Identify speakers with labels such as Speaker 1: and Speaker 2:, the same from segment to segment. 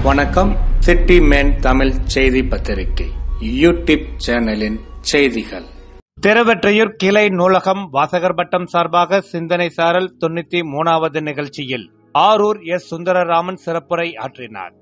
Speaker 1: வணக்கம். City man Tamil செய்தி பத்திரிகை யூடியூப் சேனலின் செய்திகள். திருவெற்றியூர் கிளை நூலகம் வாசகர் வட்டம் சார்பாக சிந்தனை சாரல் 93வது நிகழ்ச்சியில் ஆரூர் எஸ். சுந்தரராமன் சிறப்புரை ஆற்றினார்.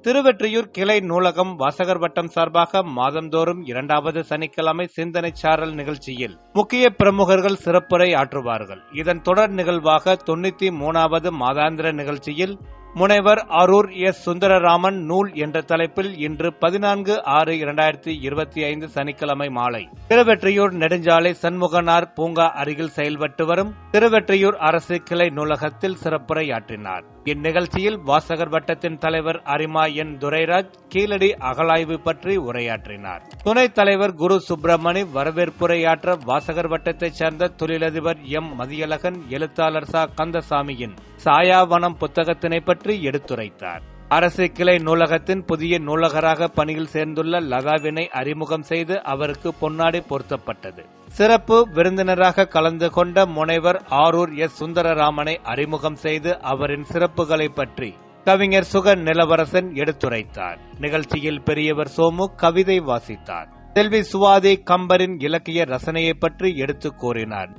Speaker 1: திருவெற்றியூர் கிளை நூலகம் வாசகர் வட்டம் சார்பாக மாதந்தோறும் 2வது சனிக்கிழமை சிந்தனை சாரல் நிகழ்ச்சியில் முக்கிய பிரமுகர்கள் சிறப்புரை ஆற்றுவார்கள். இதன் தொடர் நிகழ்வாக 93வது மாதாந்திர நிகழ்ச்சியில் முனைவர் ஆரூர் எஸ். சுந்தரராமன் நூல் என்ற தலைப்பில் இன்று 14/6/2025 சனிக்கிழமை மாலை திருவெற்றியூர் நெடுஞ்சாலை சண்முகனார் பூங்கா அருகில் செயல்பட்டு வரும் திருவெற்றியூர் அரசு கிளை நூலகத்தில் சிறப்புரையாற்றினார். இந்நிகழ்ச்சியில் வாசகர் வட்டத்தின் தலைவர் அரிமா என். துரைராஜ் கீழடி அகழாய்வு பற்றி உரையாற்றினார். துணைத் தலைவர் குரு சுப்பிரமணி வரவேற்புரையாற்ற வாசகர் வட்டத்தைச் சேர்ந்த தொழிலதிபர் எம். மதியழகன் எழுத்தாளர் ச. கந்தசாமியின் சாயாவனம் புத்தகத்தினை பற்றி எடுத்துரைத்தார். அரசு கிளை நூலகத்தின் புதிய நூலகராக பணியில் சேர்ந்துள்ள லதாவினை அறிமுகம் செய்து அவருக்கு பொன்னாடை பொருத்தப்பட்டது. சிறப்பு விருந்தினராக கலந்து கொண்ட முனைவர் ஆரூர் எஸ். சுந்தரராமனை அறிமுகம் செய்து அவரின் சிறப்புகளை பற்றி கவிஞர் சுக நிலவரசன் எடுத்துரைத்தார். நிகழ்ச்சியில் பெரியவர் சோமு கவிதை வாசித்தார். செல்வி சுவாதி கம்பரின் இலக்கிய ரசனையை பற்றி எடுத்து கூறினார்.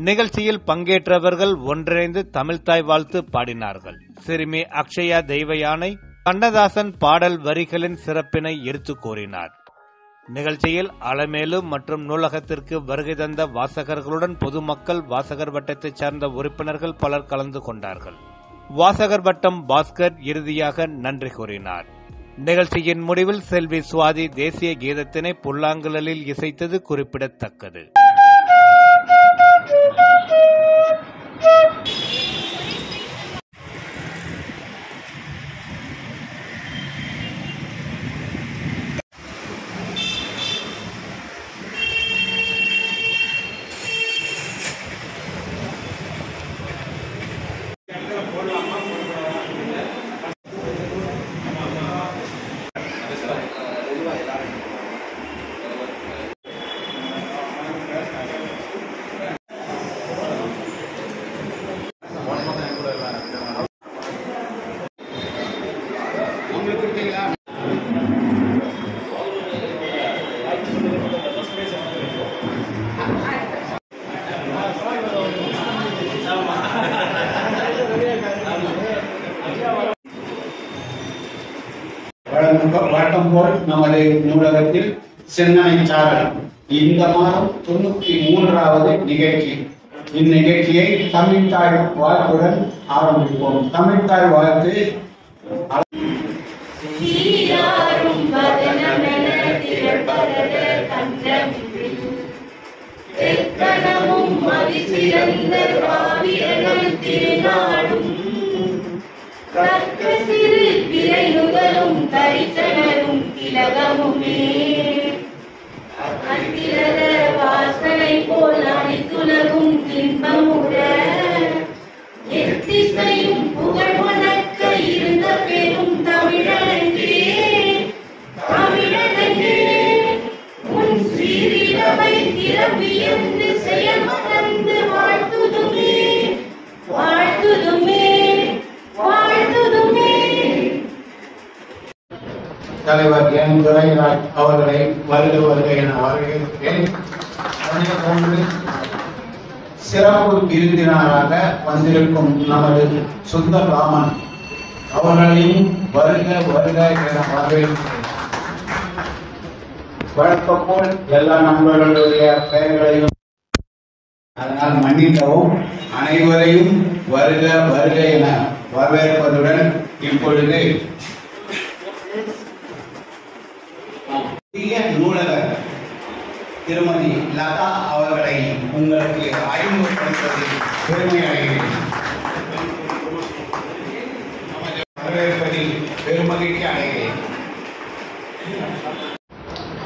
Speaker 1: நிகழ்ச்சியில் பங்கேற்றவர்கள் ஒன்றிணைந்து தமிழ்தாய் வாழ்த்து பாடினார்கள். சிறுமி அக்ஷயா தெய்வயானை கண்ணதாசன் பாடல் வரிகளின் சிறப்பினை எடுத்து கூறினார். நிகழ்ச்சியில் அலமேலு மற்றும் நூலகத்திற்கு வருகை தந்த வாசகர்களுடன் பொதுமக்கள், வாசகர் வட்டத்தைச் சேர்ந்த உறுப்பினர்கள் பலர் கலந்து கொண்டார்கள். வாசகர் வட்டம் பாஸ்கர் இறுதியாக நன்றி கூறினார். நிகழ்ச்சியின் முடிவில் செல்வி சுவாதி தேசிய கீதத்தினை புல்லாங்குழலில் இசைத்தது குறிப்பிடத்தக்கது.
Speaker 2: வழக்கம் போல் நமது நூலகத்தில் சிந்தனை சாரல் இந்த மாதம் 93வது நிகழ்ச்சி. இந்நிகழ்ச்சியை தமிழ்தாய் வாழ்த்துடன் ஆரம்பிப்போம். தமிழ்தாய் வாழ்த்து.
Speaker 3: விரைநுகரும் தரிசனரும் திலகமுமே அத்திலக வாசனை போல் அனைத்துலகும் இன்பமுற எத்திசையும் புகழ் வணக்க இருந்த பெரும் தமிழனே தமிழனே உன் ஸ்ரீரவை திரவியந்து செயல்மறந்து வாழ்த்துதுமே வாழ்த்துதுமே வாழ்த்துதுமே.
Speaker 2: தலைவர் என். துரைராஜ் அவர்களை வருக வருக என வரவேற்கிறேன். சிறப்பு விருந்தினராக வந்திருக்கும் நமது சுந்தரராமன் அவர்களையும் வருக வருக என வரவேற்கிறேன். வழக்கம் போல் எல்லா நண்பர்களுடைய பெயர்களையும் அதனால் மன்னிக்கவும். அனைவரையும் வருக வருக என வரவேற்பதுடன் இப்பொழுது புதிய நூலகர் திருமதி லதா அவர்களை உங்களுக்கு அறிமுகப்படுத்துவதில் பெருமை அடைகிறேன். வரவேற்பதில் பெருமகிழ்ச்சி அடைகிறேன்.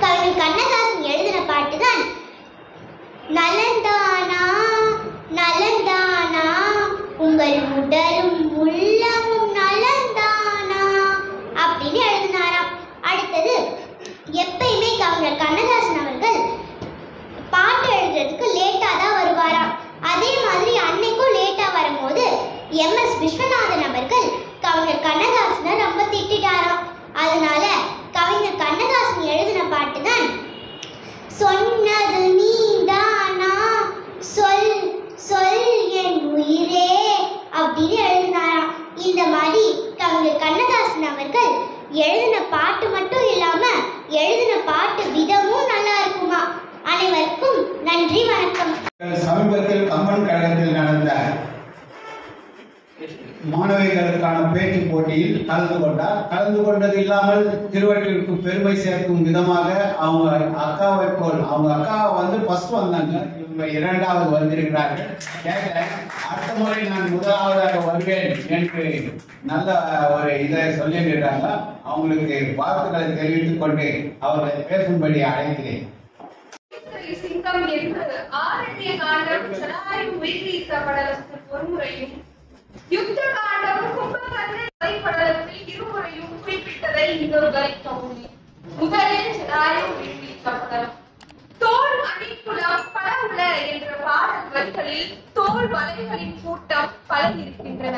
Speaker 4: கவிஞர் கண்ணதாசன் எழுதின பாட்டுதான் நலந்தானா நலந்தானா உங்கள் உடலும் உள்ளமும் நலந்தானா அப்படின்னு எழுதினாராம். அடுத்தது எப்பயுமே கவிஞர் கண்ணதாசன் அவர்கள் பாட்டு எழுதுறதுக்கு லேட்டா தான் வருவாராம். அதே மாதிரி அன்னைக்கும் லேட்டா வரும்போது MS விஸ்வநாதன் அவர்கள் கவிஞர் கண்ணதாசனை ரொம்ப திட்டாராம். எழுதின பாட்டு மட்டும் இல்லாம எழுதின பாட்டு விதமும் நல்லா இருக்குமா. அனைவருக்கும் நன்றி, வணக்கம்.
Speaker 2: சமீபத்தில் கம்பன் கழகத்தில் நடந்த மாணவிகளுக்கான பேச்சு போட்டியில் கலந்து கொண்டார். கலந்து கொண்டது இல்லாமல் திருவற்றிற்கு பெருமை சேர்க்கும் விதமாக அவங்க அக்காவை போல் அவங்க அக்கா ஃபர்ஸ்ட் வந்தாங்க, இவங்க இரண்டாவது வந்திருக்கிறார்கள். அடுத்த முறை நான் முதலாவதாக வருவேன் என்று நல்ல ஒரு இதை சொல்லியிருக்கிறாங்க. அவங்களுக்கு வாழ்த்துக்களை தெரிவித்துக் கொண்டு அவர்களை பேசும்படி அழைக்கிறேன்.
Speaker 5: சிங்கம் என்று ஆரண்ய காண்டம் ஜடாயு உயிர்நீத்த படலத்தில் ஒருமுறையும் யுத்த காண்டம் கும்பகர்ணன் படலத்தில் இருமுறையும் குறிப்பிட்டதை இங்கு கவனிக்கவும். முதலில் ஜடாயு உயிர்நீத்த படலம். தோல் அணிக்குளம் பல உல என்ற பாடல் வரிகளில் தோல் வலைகளின் கூட்டம் பல இருக்கின்றன.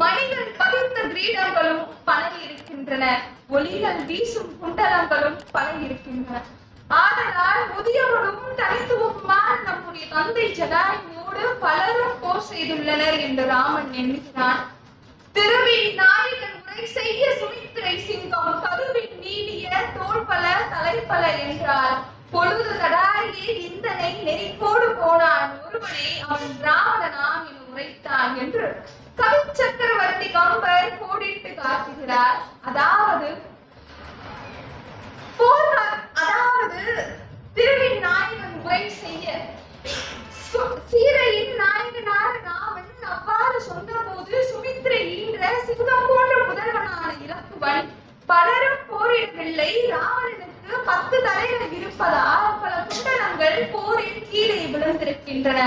Speaker 5: மணிகள் பதித்த கிரீடங்களும் பல இருக்கின்றன. ஒளிகள் வீசும் குண்டலங்களும் பல இருக்கின்றன. ஆதலால் முதியவரும் தனித்துவமான நம்முடைய தந்தை ஜடாயுவோடு பலரும் போர் செய்துள்ளனர் என்று ராமன் எண்ணுகிறான். திருவின் நாயகன் உரை செய்ய சுமித்திரை சிங்கம் கருவின் நீடிய தோள்பல தலைப்பல என்றார். பொழுது தடாயே இந்தனை நெறிக்கோடு போனான் ஒருவனே அவன் ராவணனாம் என உரைத்தான் என்று கவி சக்கரவர்த்தி கம்பர் கோடிட்டு காட்டுகிறார். அதாவது திருவின் நாயகன் உரை செய்ய சீரையின் நாயகனார் ராமன் அவ்வாறு சொன்னபோது சுமித்திரை ஈன்ற சிங்கம் போன்ற முதல்வனான இலக்குவன் பலரும் போரிடவில்லை. ராவணனுக்கு 10 தலைகள் இருப்பதால் பல குண்டலங்கள் போரில் கீழே விழுந்திருக்கின்றன.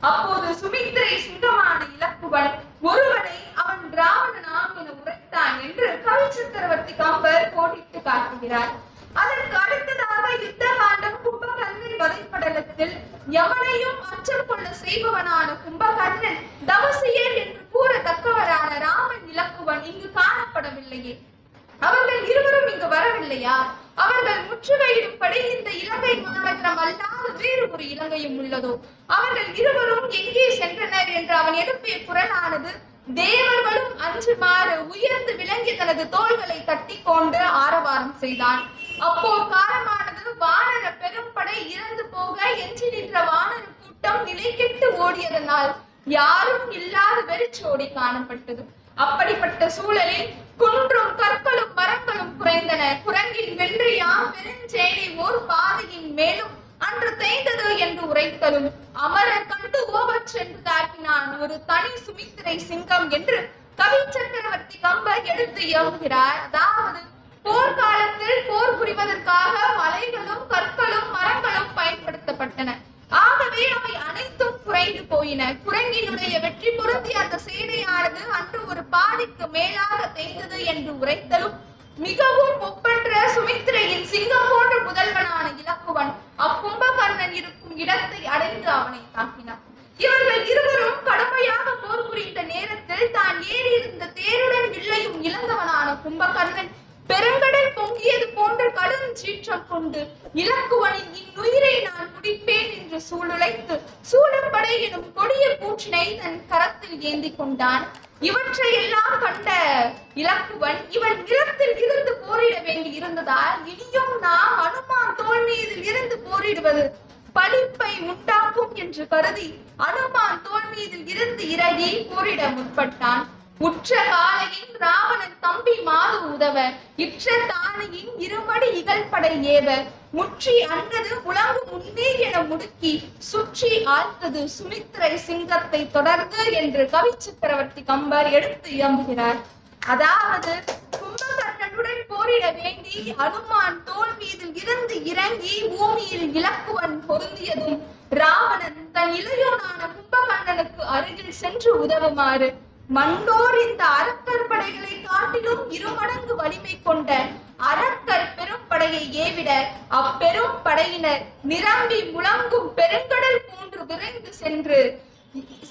Speaker 5: அப்போது சுமித்திரை சிங்கமான இலக்குவன் ஒருவனை அவன் ராவணனாம் என உரைத்தான் என்று கவி சக்கரவர்த்தி கம்பர் கோடிட்டு காட்டுகிறார். அதற்கு அடுத்ததாக யுத்த காண்டம் கும்பகர்ணன் வதைப்படலத்தில் எவனையும் அச்சம் கொள்ள செய்பவனான கும்பகர்ணன் தவசியர் என்று கூறத்தக்கவரான ராமன் இலக்குவன் இங்கு காணப்படவில்லையே. அவர்கள் இருவரும் இங்கு வரவில்லையா? அவர்கள் முற்றுகையிடும்படி இந்த இலங்கை மாநகரம் அல்லாத வேறு ஒரு இலங்கையும் உள்ளதோ? அவர்கள் இருவரும் எங்கே சென்றனர் என்று அவன் எழுப்பிய குரலானது தேவர்களும் அஞ்சுமாறு உயர்ந்து விளங்கிய தனது தோள்களை தட்டி கொண்டு ஆரவாரம் செய்தான். அப்போ காலமானது வானர பெரும்படை இறந்து போக எஞ்சி நின்ற வானர கூட்டம் நிலை கெட்டு ஓடியதனால் யாரும் இல்லாத வெறிச்சோடி காணப்பட்டது. அப்படிப்பட்ட சூழலில் குன்றும் கற்களும் மரங்களும் குறைந்தன. குரங்கின் வென்றியாம் பெருஞ்சேனை ஓர் பாதையின் மேலும் அன்று தேய்ந்தது என்று உரைத்தலும் அமரர் கண்டு ஓவச் சென்று தாக்கினான் ஒரு தனி சுமித்திரை சிங்கம் என்று கவி சக்கரவர்த்தி கம்பர் எடுத்து இயங்குகிறார். அதாவது போர்க்காலத்தில் போர் புரிவதற்காக மலைகளும் கற்களும் மரங்களும் பயன்படுத்தப்பட்டன. ஆகவே அவை அனைத்தும் குறைந்து போயின. குரங்கினுடைய வெற்றி பொருந்தி அந்த சேனையானது அன்று ஒரு பாதிக்கு மேலாக தேய்ந்தது என்று உரைத்தலும் மிகவும் ஒப்பற்ற சுமித்திரையின் சிங்கம் போன்ற முதல்வனான இலக்குவன் அக்கும்பகர்ணன் இருக்கும் இடத்தை அடைந்து அவனை தாக்கினார். இவர்கள் இருவரும் கடுமையாக போர் புரிந்த நேரத்தில் தான் ஏறியிருந்த தேருடன் வில்லையும் இழந்தவனான கும்பகர்ணன் பெருங்கடல் பொங்கியது போன்ற கடும் சீற்றம் கொண்டு இலக்குவனின் இன்னுயிரை நான் குடிப்பேன் என்று சூளுழைத்து சூழப்படை எனும் கொடிய கூற்றினை தன் கரத்தில் ஏந்தி கொண்டான். இவற்றையெல்லாம் கண்ட இலக்குவன் இவன் நிலத்தில் இருந்து போரிட வேண்டி இருந்ததால் இனியும் நாம் அனுமான் தோல் மீதில் இருந்து போரிடுவது பழிப்பை உண்டாக்கும் என்று கருதி அனுமான் தோல் மீதில் இருந்து இறங்கி போரிட முற்பட்டான். உற்ற காலையின் ராவணன் தம்பி மாது உதவ இற்ற தானையின் இருமடி இகழ்படை ஏவ முற்றி அன்னது முழங்கு முன்னீர் என முடுக்கி சுற்றி ஆழ்த்தது சுமித்திரை சிங்கத்தை தொடர்ந்து என்று கவி சக்கரவர்த்தி கம்பர் எடுத்து இயம்புகிறார். அதாவது கும்பகர்ணனுடன் போரிட வேண்டி அனுமான் தோல் மீதில் இருந்து இறங்கி பூமியில் இலக்குவன் பொருந்தியதும் ராவணன் தன் இளையோனான கும்பகர்ணனுக்கு அருகில் சென்று உதவுமாறு மண்டோர் இந்த அரக்கர் படைகளை காட்டிலும் 2 மடங்கு வலிமை கொண்ட அரக்கர் பெரும் படையை ஏவிட அப்பெரும் படையினர் நிரம்பி முழங்கும் பெருங்கடல் போன்று விரைந்து சென்று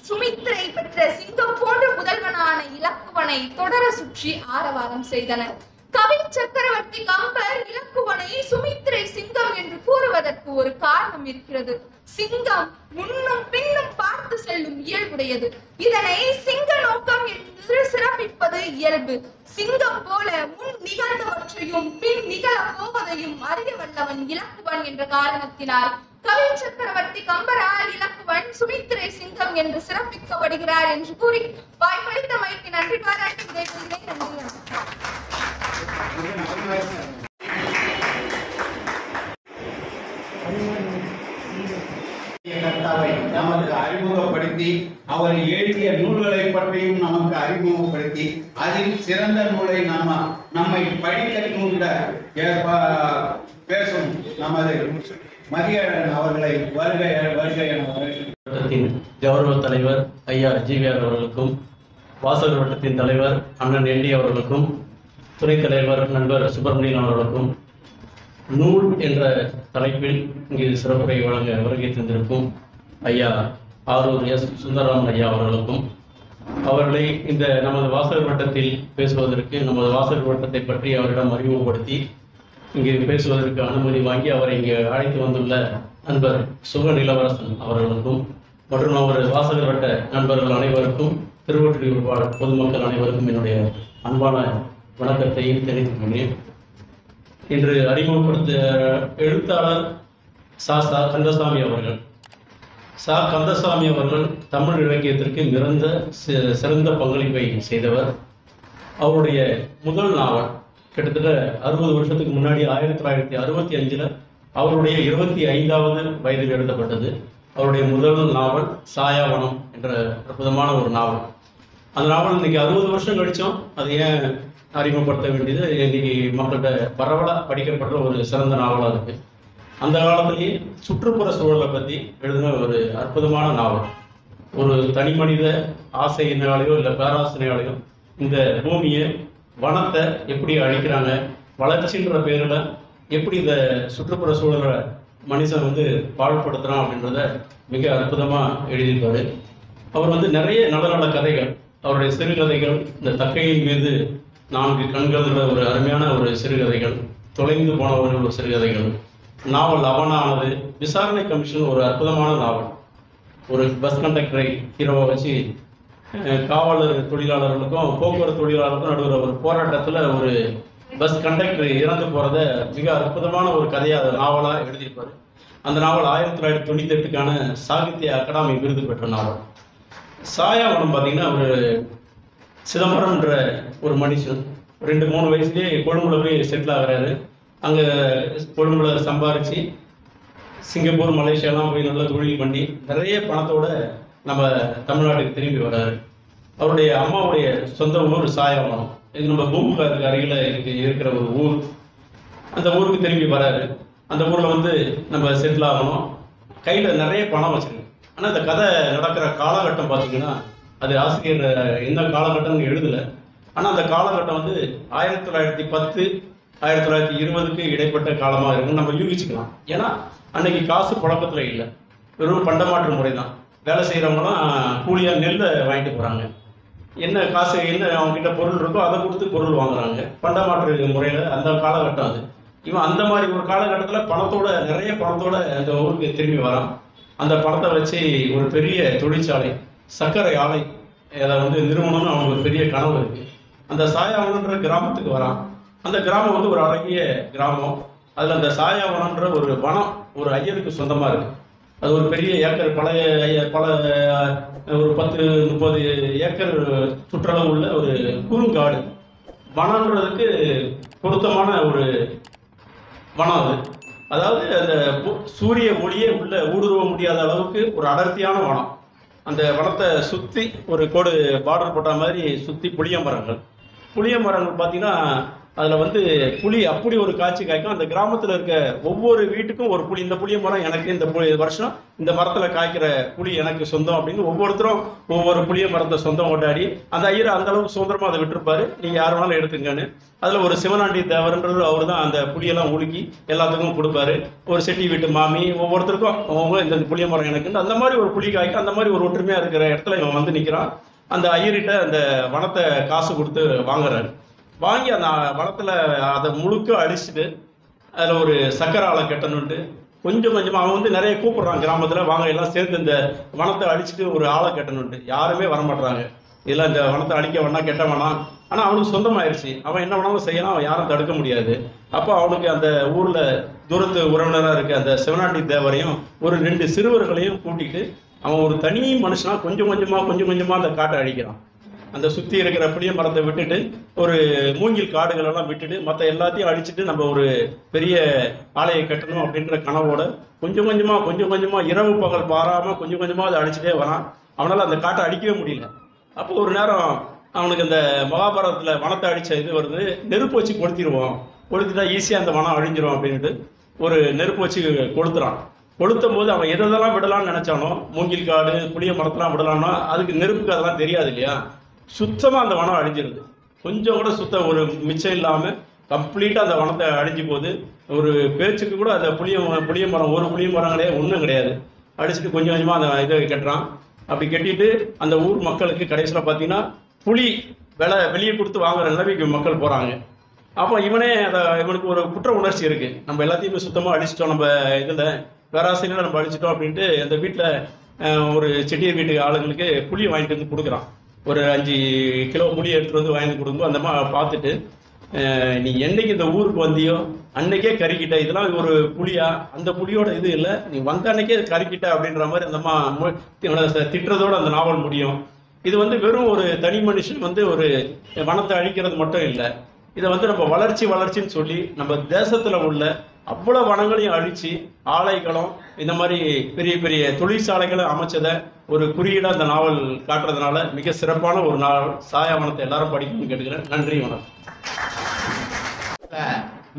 Speaker 5: சுமித்திரை பெற்ற சிங்கம் போன்ற முதல்வனான இலக்குவனை தொடர சுற்றி ஆரவாரம் செய்தனர். கவி சக்கரவர்த்தி கம்பர் இலக்குவனை சுமித்திரை சிங்கம் என்று கூறுவதற்கு ஒரு காரணம் இருக்கிறது. சிங்கம் முன்னும் பின்னும் பார்த்து செல்லும் இயல்புடையது. இதனை சிங்க நோக்கம் என்று சிறப்பிப்பது இயல்பு. சிங்கம் போல முன் நிகழ்ந்தவற்றையும் பின் நிகழ போவதையும் அறிய வல்லவன் இலக்குவன் என்ற காரணத்தினால் கவி சக்கரவர்த்தி கம்பரால் இலக்குவன் சுமித்திரை சிங்கம் என்று சிறப்பிக்கப்படுகிறார் என்று கூறி வாய்ப்பளித்தமைக்கு நன்றி பாராட்டி விடைபெறுகிறேன்.
Speaker 2: கர்த்தாவை நமக்கு அறிமுகப்படுத்தி அவர் எழுதிய நூல்களை பற்றியும் நமக்கு அறிமுகப்படுத்தி அதில் சிறந்த நூலை நம்மை படிக்க தூண்ட பேசும் நமது மதியழகன் அவர்களை வருகை
Speaker 6: வட்டத்தின் கௌரவ தலைவர் ஐயா ஜிவிஆர் அவர்களுக்கும், வாசகர் வட்டத்தின் தலைவர் அண்ணன் என்டி அவர்களுக்கும், துணைத் தலைவர் நண்பர் சுப்பிரமணியன் அவர்களுக்கும், நூல் என்ற தலைப்பில் இங்கு சிறப்புரை வழங்க வருகை தந்திருக்கும் ஐயா ஆரூர் எஸ் சுந்தரராமன் ஐயா அவர்களுக்கும், அவர்களை இந்த நமது வாசகர் வட்டத்தில் பேசுவதற்கு, நமது வாசகர் வட்டத்தை பற்றி அவரிடம் அறிமுகப்படுத்தி இங்கு பேசுவதற்கு அனுமதி வாங்கி அவரை இங்கு அழைத்து வந்துள்ள நண்பர் சுக நிலவரசன் அவர்களுக்கும் மற்றும் அவர் வாசகர் வட்ட நண்பர்கள் அனைவருக்கும், திருவொற்றியூர் வாழ் பொதுமக்கள் அனைவருக்கும் என்னுடைய அன்பான வணக்கத்தையும் தெரிவித்துக் கொண்டேன். இன்று அறிமுகப்படுத்த எழுத்தாளர் சா கந்தசாமி அவர்கள். சா கந்தசாமி அவர்கள் தமிழ் இலக்கியத்திற்கு சிறந்த பங்களிப்பை செய்தவர். அவருடைய முதல் நாவல் கிட்டத்தட்ட 60 வருஷத்துக்கு முன்னாடி 1965 அவருடைய 25வது வயதில் எழுதப்பட்டது. அவருடைய முதல் நாவல் சாயாவனம் என்ற அற்புதமான ஒரு நாவல். அந்த நாவல் இன்னைக்கு 60 வருஷம் கழிச்சோம். அது ஏன் அறிமுகப்படுத்த வேண்டியது, இன்னைக்கு மக்கள்கிட்ட பரவலாக படிக்கப்படுற ஒரு சிறந்த நாவலாக இருக்கு. அந்த காலத்திலேயே சுற்றுப்புற சூழலை பற்றி எழுதின ஒரு அற்புதமான நாவல். ஒரு தனி மனித ஆசையினாலேயோ இல்லை பேராசையினாலேயோ இந்த பூமியை, வனத்தை எப்படி அழிக்கிறாங்க, வளர்ச்சின்ற பேரில் எப்படி இந்த சுற்றுப்புற சூழலை மனுஷன் பாழ்படுத்துகிறான் அப்படின்றத மிக அற்புதமாக எழுதியிருப்பாரு. அவர் நிறைய நல்ல நல்ல கதைகள், அவருடைய சிறுகதைகள், இந்த தக்கையின் மீது 4 கண்கள்ன்ற ஒரு அருமையான ஒரு சிறுகதைகள், தொலைந்து போனவர்கள் ஒரு சிறுகதைகள், நாவல் அவனானது, விசாரணை கமிஷன் ஒரு அற்புதமான நாவல். ஒரு பஸ் கண்டக்டரை ஹீரோவை வச்சு காவலர் தொழிலாளர்களுக்கும் போக்குவரத்து தொழிலாளர்களுக்கும் நடுவில் ஒரு போராட்டத்தில் ஒரு பஸ் கண்டக்டர் இறந்து போகிறத மிக அற்புதமான ஒரு கதையாக நாவலாக எழுதியிருப்பார். அந்த நாவல் 1998க்கான சாகித்ய அகாடமி விருது பெற்ற நாவல். சாயாவனம் பார்த்தீங்கன்னா ஒரு சிதம்பரம்ன்ற ஒரு மனுஷன் 2-3 வயசுலேயே கொழும்புல போய் செட்டில் ஆகிறாரு. அங்கே கொழும்புல சம்பாரித்து சிங்கப்பூர், மலேசியாலாம் போய் நல்லா தொழில் பண்ணி நிறைய பணத்தோட நம்ம தமிழ்நாட்டுக்கு திரும்பி வர்றாரு. அவருடைய அம்மாவுடைய சொந்த ஊர் சாயாவனம். இது நம்ம பூம்புகாருக்கு அருகில் இருக்கிற ஒரு ஊர். அந்த ஊருக்கு திரும்பி வராரு. அந்த ஊரில் நம்ம செட்டில் ஆகணும். கையில் நிறைய பணம் வச்சுருக்கு. ஆனால் இந்த கதை நடக்கிற காலகட்டம் பார்த்தீங்கன்னா அது ஆசிரியர் எந்த காலகட்டம்னு எழுதலை. ஆனால் அந்த காலகட்டம் 1910 1920க்கு இடைப்பட்ட காலமாக இருக்குன்னு நம்ம யூகிச்சுக்கலாம். ஏன்னா அன்னைக்கு காசு புழக்கத்தில் இல்லை, வெறும் பண்டமாற்று முறை தான். வேலை செய்கிறவங்களாம் கூலியாக நெல்லை வாங்கிட்டு போகிறாங்க. என்ன காசு, என்ன அவங்ககிட்ட பொருள் இருக்கோ அதை கொடுத்து பொருள் வாங்குறாங்க. பண்டமாற்று முறையில் அந்த காலகட்டம் அது. இவன் அந்த மாதிரி ஒரு காலகட்டத்தில் பணத்தோட, நிறைய பணத்தோட அந்த ஊருக்கு திரும்பி வரான். அந்த பணத்தை வச்சு ஒரு பெரிய தொழிற்சாலை, சர்க்கரை ஆலை, அதை நிறுவனம்னு அவனுக்கு ஒரு பெரிய கனவு இருக்குது. அந்த சாயாவனன்ற கிராமத்துக்கு வரான். அந்த கிராமம் ஒரு அழகிய கிராமம். அதில் அந்த சாயாவனன்ற ஒரு வனம் ஒரு ஐயருக்கு சொந்தமாக இருக்குது. அது ஒரு பெரிய ஏக்கர், பல ஒரு 10-30 ஏக்கர் சுற்றளவு உள்ள ஒரு குறுங்காடு. வனன்றதுக்கு பொருத்தமான ஒரு வனம் அது. அதாவது அந்த சூரிய ஒளியே உள்ள ஊடுருவ முடியாத அளவுக்கு ஒரு அடர்த்தியான வனம். அந்த வனத்தை சுற்றி ஒரு கோடு பார்டர் போட்ட மாதிரி சுற்றி புளிய மரங்கள் பார்த்தீங்கன்னா அதில் புளி அப்படி ஒரு காட்சி காய்க்கும். அந்த கிராமத்தில் இருக்க ஒவ்வொரு வீட்டுக்கும் ஒரு புளி, இந்த புளிய மரம் எனக்கு, இந்த வருஷம் இந்த மரத்தில் காய்க்கிற புளி எனக்கு சொந்தம் அப்படின்னு ஒவ்வொருத்தரும் ஒவ்வொரு புளிய மரத்தை சொந்தம் கொண்டாடி அந்த ஐயரை அந்த அளவுக்கு சுதந்திரமாக அதை விட்டுருப்பாரு. நீங்கள் யார் வேணாலும் எடுத்துங்கன்னு. அதில் ஒரு சிவனாண்டி தேவர்ன்றது அவர் தான் அந்த புளியெல்லாம் உலுக்கி எல்லாத்துக்கும் கொடுப்பாரு. ஒரு செட்டி வீட்டு மாமி ஒவ்வொருத்தருக்கும் அவங்க இந்த புளிய மரம் எனக்குன்னு அந்த மாதிரி ஒரு புளி காய்க்கும். அந்த மாதிரி ஒரு ஒற்றுமையாக இருக்கிற இடத்துல இவன் நிற்கிறான். அந்த ஐயர்கிட்ட அந்த வனத்தை காசு கொடுத்து வாங்குறாரு. வாங்கி அந்த வனத்தில் அதை முழுக்க அடிச்சுட்டு அதில் ஒரு சக்கரை ஆலை கட்டணுன்ட்டு கொஞ்சம் கொஞ்சமாக அவன் வந்து நிறைய கூப்பிடுறான் கிராமத்தில், வாங்க எல்லாம் சேர்ந்து இந்த வனத்தை அடிச்சுட்டு ஒரு ஆளை கட்டணுன்ட்டு. யாருமே வரமாட்டுறாங்க. இதெல்லாம் இந்த வனத்தை அடிக்க வேணாம், கெட்ட வேணாம். ஆனால் அவனுக்கு சொந்தமாயிருச்சு, அவன் என்ன வேணாலும் செய்யலாம், அவன் யாரும் தடுக்க முடியாது. அப்போ அவனுக்கு அந்த ஊரில் தூரத்து உறவினராக இருக்க அந்த சிவனாண்டி தேவரையும் ஒரு 2 சிறுவர்களையும் கூட்டிகிட்டு அவன் ஒரு தனி மனுஷனாக கொஞ்சம் கொஞ்சமாக அந்த காட்டை அழிக்கிறான். அந்த சுற்றி இருக்கிற புளிய மரத்தை விட்டுட்டு ஒரு மூங்கில் காடுகளெல்லாம் விட்டுட்டு மற்ற எல்லாத்தையும் அழிச்சிட்டு நம்ம ஒரு பெரிய ஆலையை கட்டணும் அப்படின்ற கனவோட கொஞ்சம் கொஞ்சமாக இரவு பகல் பாராமல் கொஞ்சம் கொஞ்சமாக அதை அழிச்சிட்டே வரான். அவனால் அந்த காட்டை அழிக்கவே முடியல. அப்போ ஒரு நேரம் அவனுக்கு அந்த மகாபாரதத்தில் வனத்தை அடித்த இது வருது, நெருப்பு வச்சு கொளுத்திட்டா ஈஸியாக அந்த வனம் அழிஞ்சிரும் அப்படின்ட்டு ஒரு நெருப்பு வச்சு கொளுத்துறான். கொளுத்தும் போது அவன் எதெல்லாம் விடலான்னு நினச்சானோ, மூங்கில் காடு புளிய மரத்தெல்லாம் விடலான்னா அதுக்கு நெருப்புக்கு அதெல்லாம் தெரியாது இல்லையா, சுத்தமாக அந்த வனம் அழிஞ்சிருது. கொஞ்சம் கூட ஒரு மிச்சம் இல்லாமல் கம்ப்ளீட்டாக அந்த வனத்தை அழிஞ்சு போகுது. ஒரு பேச்சுக்கு கூட அந்த புளிய மரம் ஒரு புளிய மரம் கிடையாது, ஒன்றும் கிடையாது. அடிச்சுட்டு கொஞ்சம் கொஞ்சமாக அந்த இதை கட்டுறான். அப்படி கட்டிட்டு அந்த ஊர் மக்களுக்கு கடைசியில் பார்த்தீங்கன்னா புளி வெளியே கொடுத்து வாங்குற நிலைமைக்கு மக்கள் போகிறாங்க. அப்போ இவனுக்கு ஒரு குற்ற உணர்ச்சி இருக்குது, நம்ம எல்லாத்தையுமே சுத்தமாக அடிச்சிட்டோம், நம்ம இதில் பேராசையில் நம்ம அடிச்சிட்டோம் அப்படின்ட்டு அந்த வீட்டில் ஒரு செட்டியர் வீட்டுக்கு ஆளுங்களுக்கு புளியை வாங்கிட்டு வந்து கொடுக்குறான். ஒரு 5 கிலோ புளி எடுத்துகிட்டு வந்து வாங்கி கொடுக்கும்போது அந்த பார்த்துட்டு, நீ என்னைக்கு இந்த ஊருக்கு வந்தியோ அன்னைக்கே கறிக்கிட்ட, இதெல்லாம் ஒரு புளியா, அந்த புளியோட இது இல்லை, நீ வந்த அன்னைக்கே கறிக்கிட்ட அப்படின்ற மாதிரி அந்த திட்டுறதோட அந்த நாவல் முடியும். இது வந்து வெறும் ஒரு தனி மனுஷன் வந்து ஒரு வனத்தை அழிக்கிறது மட்டும் இல்லை, இதை வந்து நம்ம வளர்ச்சின்னு சொல்லி நம்ம தேசத்தில் உள்ள அவ்வளோ வனங்களையும் அழித்து ஆலைகளும் இந்த மாதிரி பெரிய பெரிய தொழிற்சாலைகளை அமைச்சதை ஒரு குறியீடாக அந்த நாவல் காட்டுறதுனால மிக சிறப்பான ஒரு நாவல். சாயாவனத்தை எல்லாரும் படிக்கணும்னு கேட்டுக்கிறேன். நன்றி, வணக்கம்.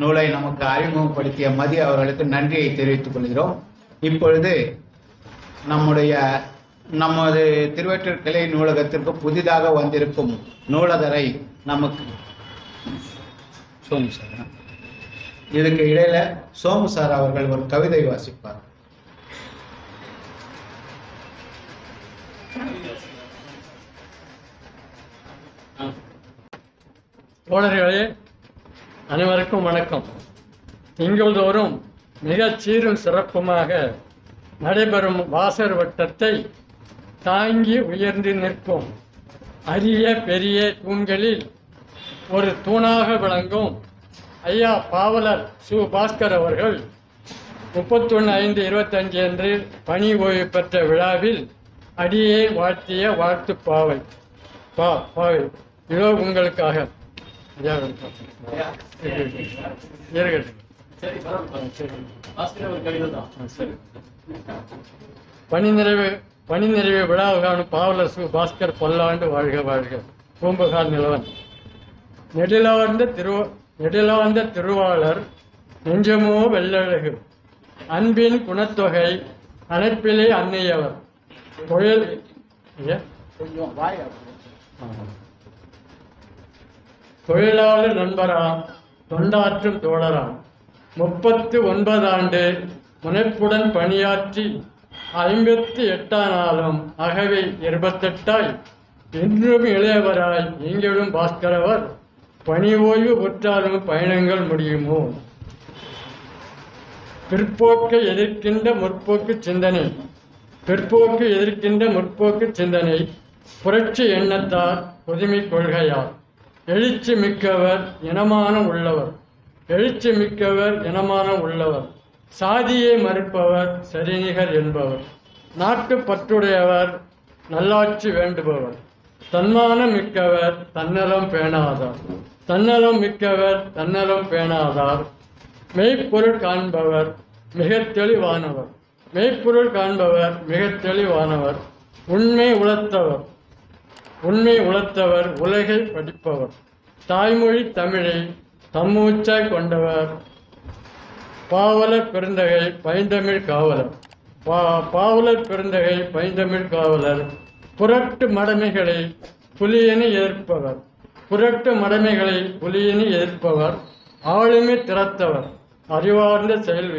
Speaker 2: நூலை நமக்கு அறிமுகப்படுத்திய மதி அவர்களுக்கு நன்றியை தெரிவித்துக் கொள்கிறோம். இப்பொழுது நமது திருவெற்றூர் கிளை நூலகத்திற்கு புதிதாக வந்திருக்கும் நூலகரை நமக்கு சோமு சார், இதுக்கு இடையில சோமு சார் அவர்கள் ஒரு கவிதை வாசிப்பார்.
Speaker 7: தோழர்களே, அனைவருக்கும் வணக்கம். திங்கள்தோறும் மிகச் சீரும் சிறப்புமாக நடைபெறும் வாசர் வட்டத்தை தாங்கி உயர்ந்து நிற்கும் அரிய பெரிய தூண்களில் ஒரு தூணாக விளங்கும் ஐயா பாவலர் சு. பாஸ்கர் அவர்கள் 31/5/25 அன்று பணி ஓய்வு பெற்ற விழாவில் அடியே வாழ்த்திய வாழ்த்து பாவை இதோ உங்களுக்காக. பணி நிறைவு விழா காணும் பாவலர் சு. பாஸ்கர் பல்லாண்டு வாழ்க வாழ்க. பூம்புகார் நிலவன். நெடிலார்ந்த திருவாளர் நெஞ்சமோ வெள்ளழகு, அன்பின் குணத்தொகை அணைப்பிலே அன்னையவர், தொழிலாளர் நண்பராம், தொண்டாற்றும் தோழராம், 39 ஆண்டு முனைப்புடன் பணியாற்றி 58 நாளும் அகவை 28ஆய் என்றும் இளையவராய் எங்கிடும் பாஸ்கரவர் பணி ஓய்வு பெற்றாலும் பயணங்கள் முடியுமோ? பிற்போக்கை எதிர்க்கின்ற முற்போக்கு சிந்தனை, புரட்சி எண்ணத்தார், புதுமை கொள்கையார், எழுச்சி மிக்கவர் இனமான உள்ளவர், சாதியை மறுப்பவர் சரிநிகர் என்பவர், நாட்டுப்பற்றுடையவர், நல்லாட்சி வேண்டுபவர், தன்மானம் மிக்கவர் தன்னலம் பேணாதார், மெய்ப்பொருள் காண்பவர் மிகத் தெளிவானவர், உண்மை உளத்தவர் உலகை படிப்பவர், தாய்மொழி தமிழை தம்மூச்சாய் கொண்டவர், பாவலர் பெருந்தகை பைந்தமிழ் காவலர், புரட்டு மடமைகளை புலியென எதிர்ப்பவர், ஆளுமை திறத்தவர் அறிவார்ந்த செயல்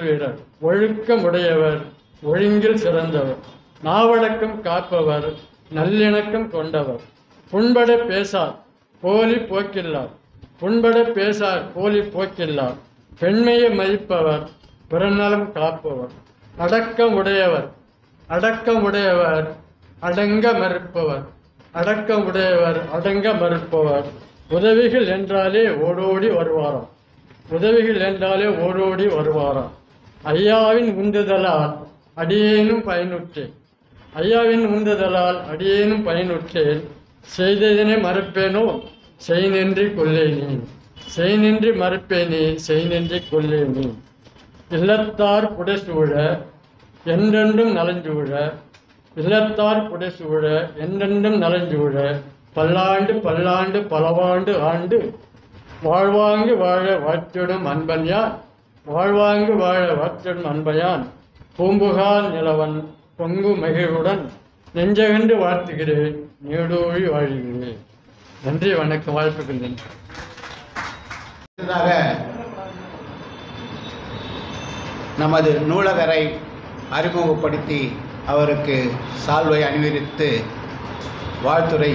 Speaker 7: வீரர், ஒழுக்கமுடையவர் ஒழுங்கில் சிறந்தவர், நாவடக்கம் காப்பவர் நல்லிணக்கம் கொண்டவர், புண்பட பேசார் போலி போக்கில்லார். புண்பட பேசார் போலி போக்கில்லார். பெண்மையை மதிப்பவர், பிறநலம் காப்பவர். அடக்கம் உடையவர் அடங்க மறுப்பவர். அடக்கம் உடையவர் அடங்க மறுப்பவர். உதவிகள் என்றாலே ஓடோடி வருவாராம். உதவிகள் என்றாலே ஓடோடி வருவாராம். ஐயாவின் உந்துதலால் அடியேனும் பயனுற்றேன். ஐயாவின் உந்துதலால் அடியேனும் பயனுற்றேன். செய்ததனை மறுப்பேனோ செய் நின்றி கொல்லேனே. செய் நின்றி மறுப்பேனே செய் நின்றி கொல்லேனே. இல்லத்தார் புடைசூழ என்றென்றும் நலஞ்சூழ. இல்லத்தார் புடைசூழ என்றென்றும் நலஞ்சூழ. பல்லாண்டு பல்லாண்டு பலவாண்டு ஆண்டு வாழ்வாங்கு வாழ வாழ்த்திடும் அன்பன்யான். வாழ்வாங்கு வாழ வாழ்த்திடும் அன்பயான். பூம்புகார் நிலவன் பொங்கு மகிழ்வுடன் நெஞ்சகண்டு வாழ்த்துகிறேன். நீடூழி வாழ்கிறேன். நன்றி, வணக்கம், வாழ்த்துக்கின்றேன்.
Speaker 2: நமது நூலகரை அறிமுகப்படுத்தி அவருக்கு சால்வை அணிவித்து வாழ்த்துரை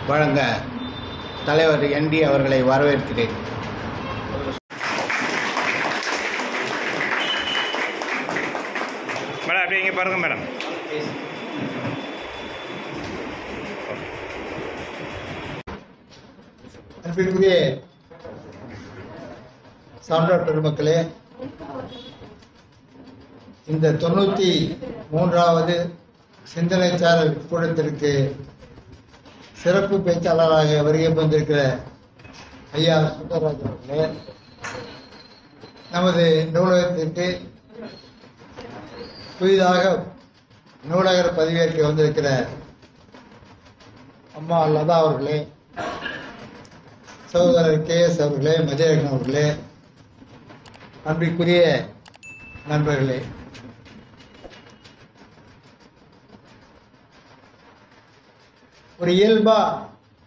Speaker 2: வழங்க தலைவர் ND அவர்களை வரவேற்கிறேன்.
Speaker 1: மேடம் அப்படியே இங்கே பாருங்க மேடம்.
Speaker 8: அன்பிற்குரிய சான்றோர் பெருமக்களே, இந்த 93வது சிந்தனைச்சாரல் கூட்டத்திற்கு சிறப்பு பேச்சாளராக வருகை வந்திருக்கிற ஐயா சுந்தரராஜ் அவர்களே, நமது நூலகத்திற்கு புதிதாக நூலகர் பதவியேற்க வந்திருக்கிற அம்மா லதா அவர்களே, சகோதரர் KS அவர்களே, மதியழகன் அவர்களே, அன்பிற்குரிய நண்பர்களே, ஒரு இயல்பா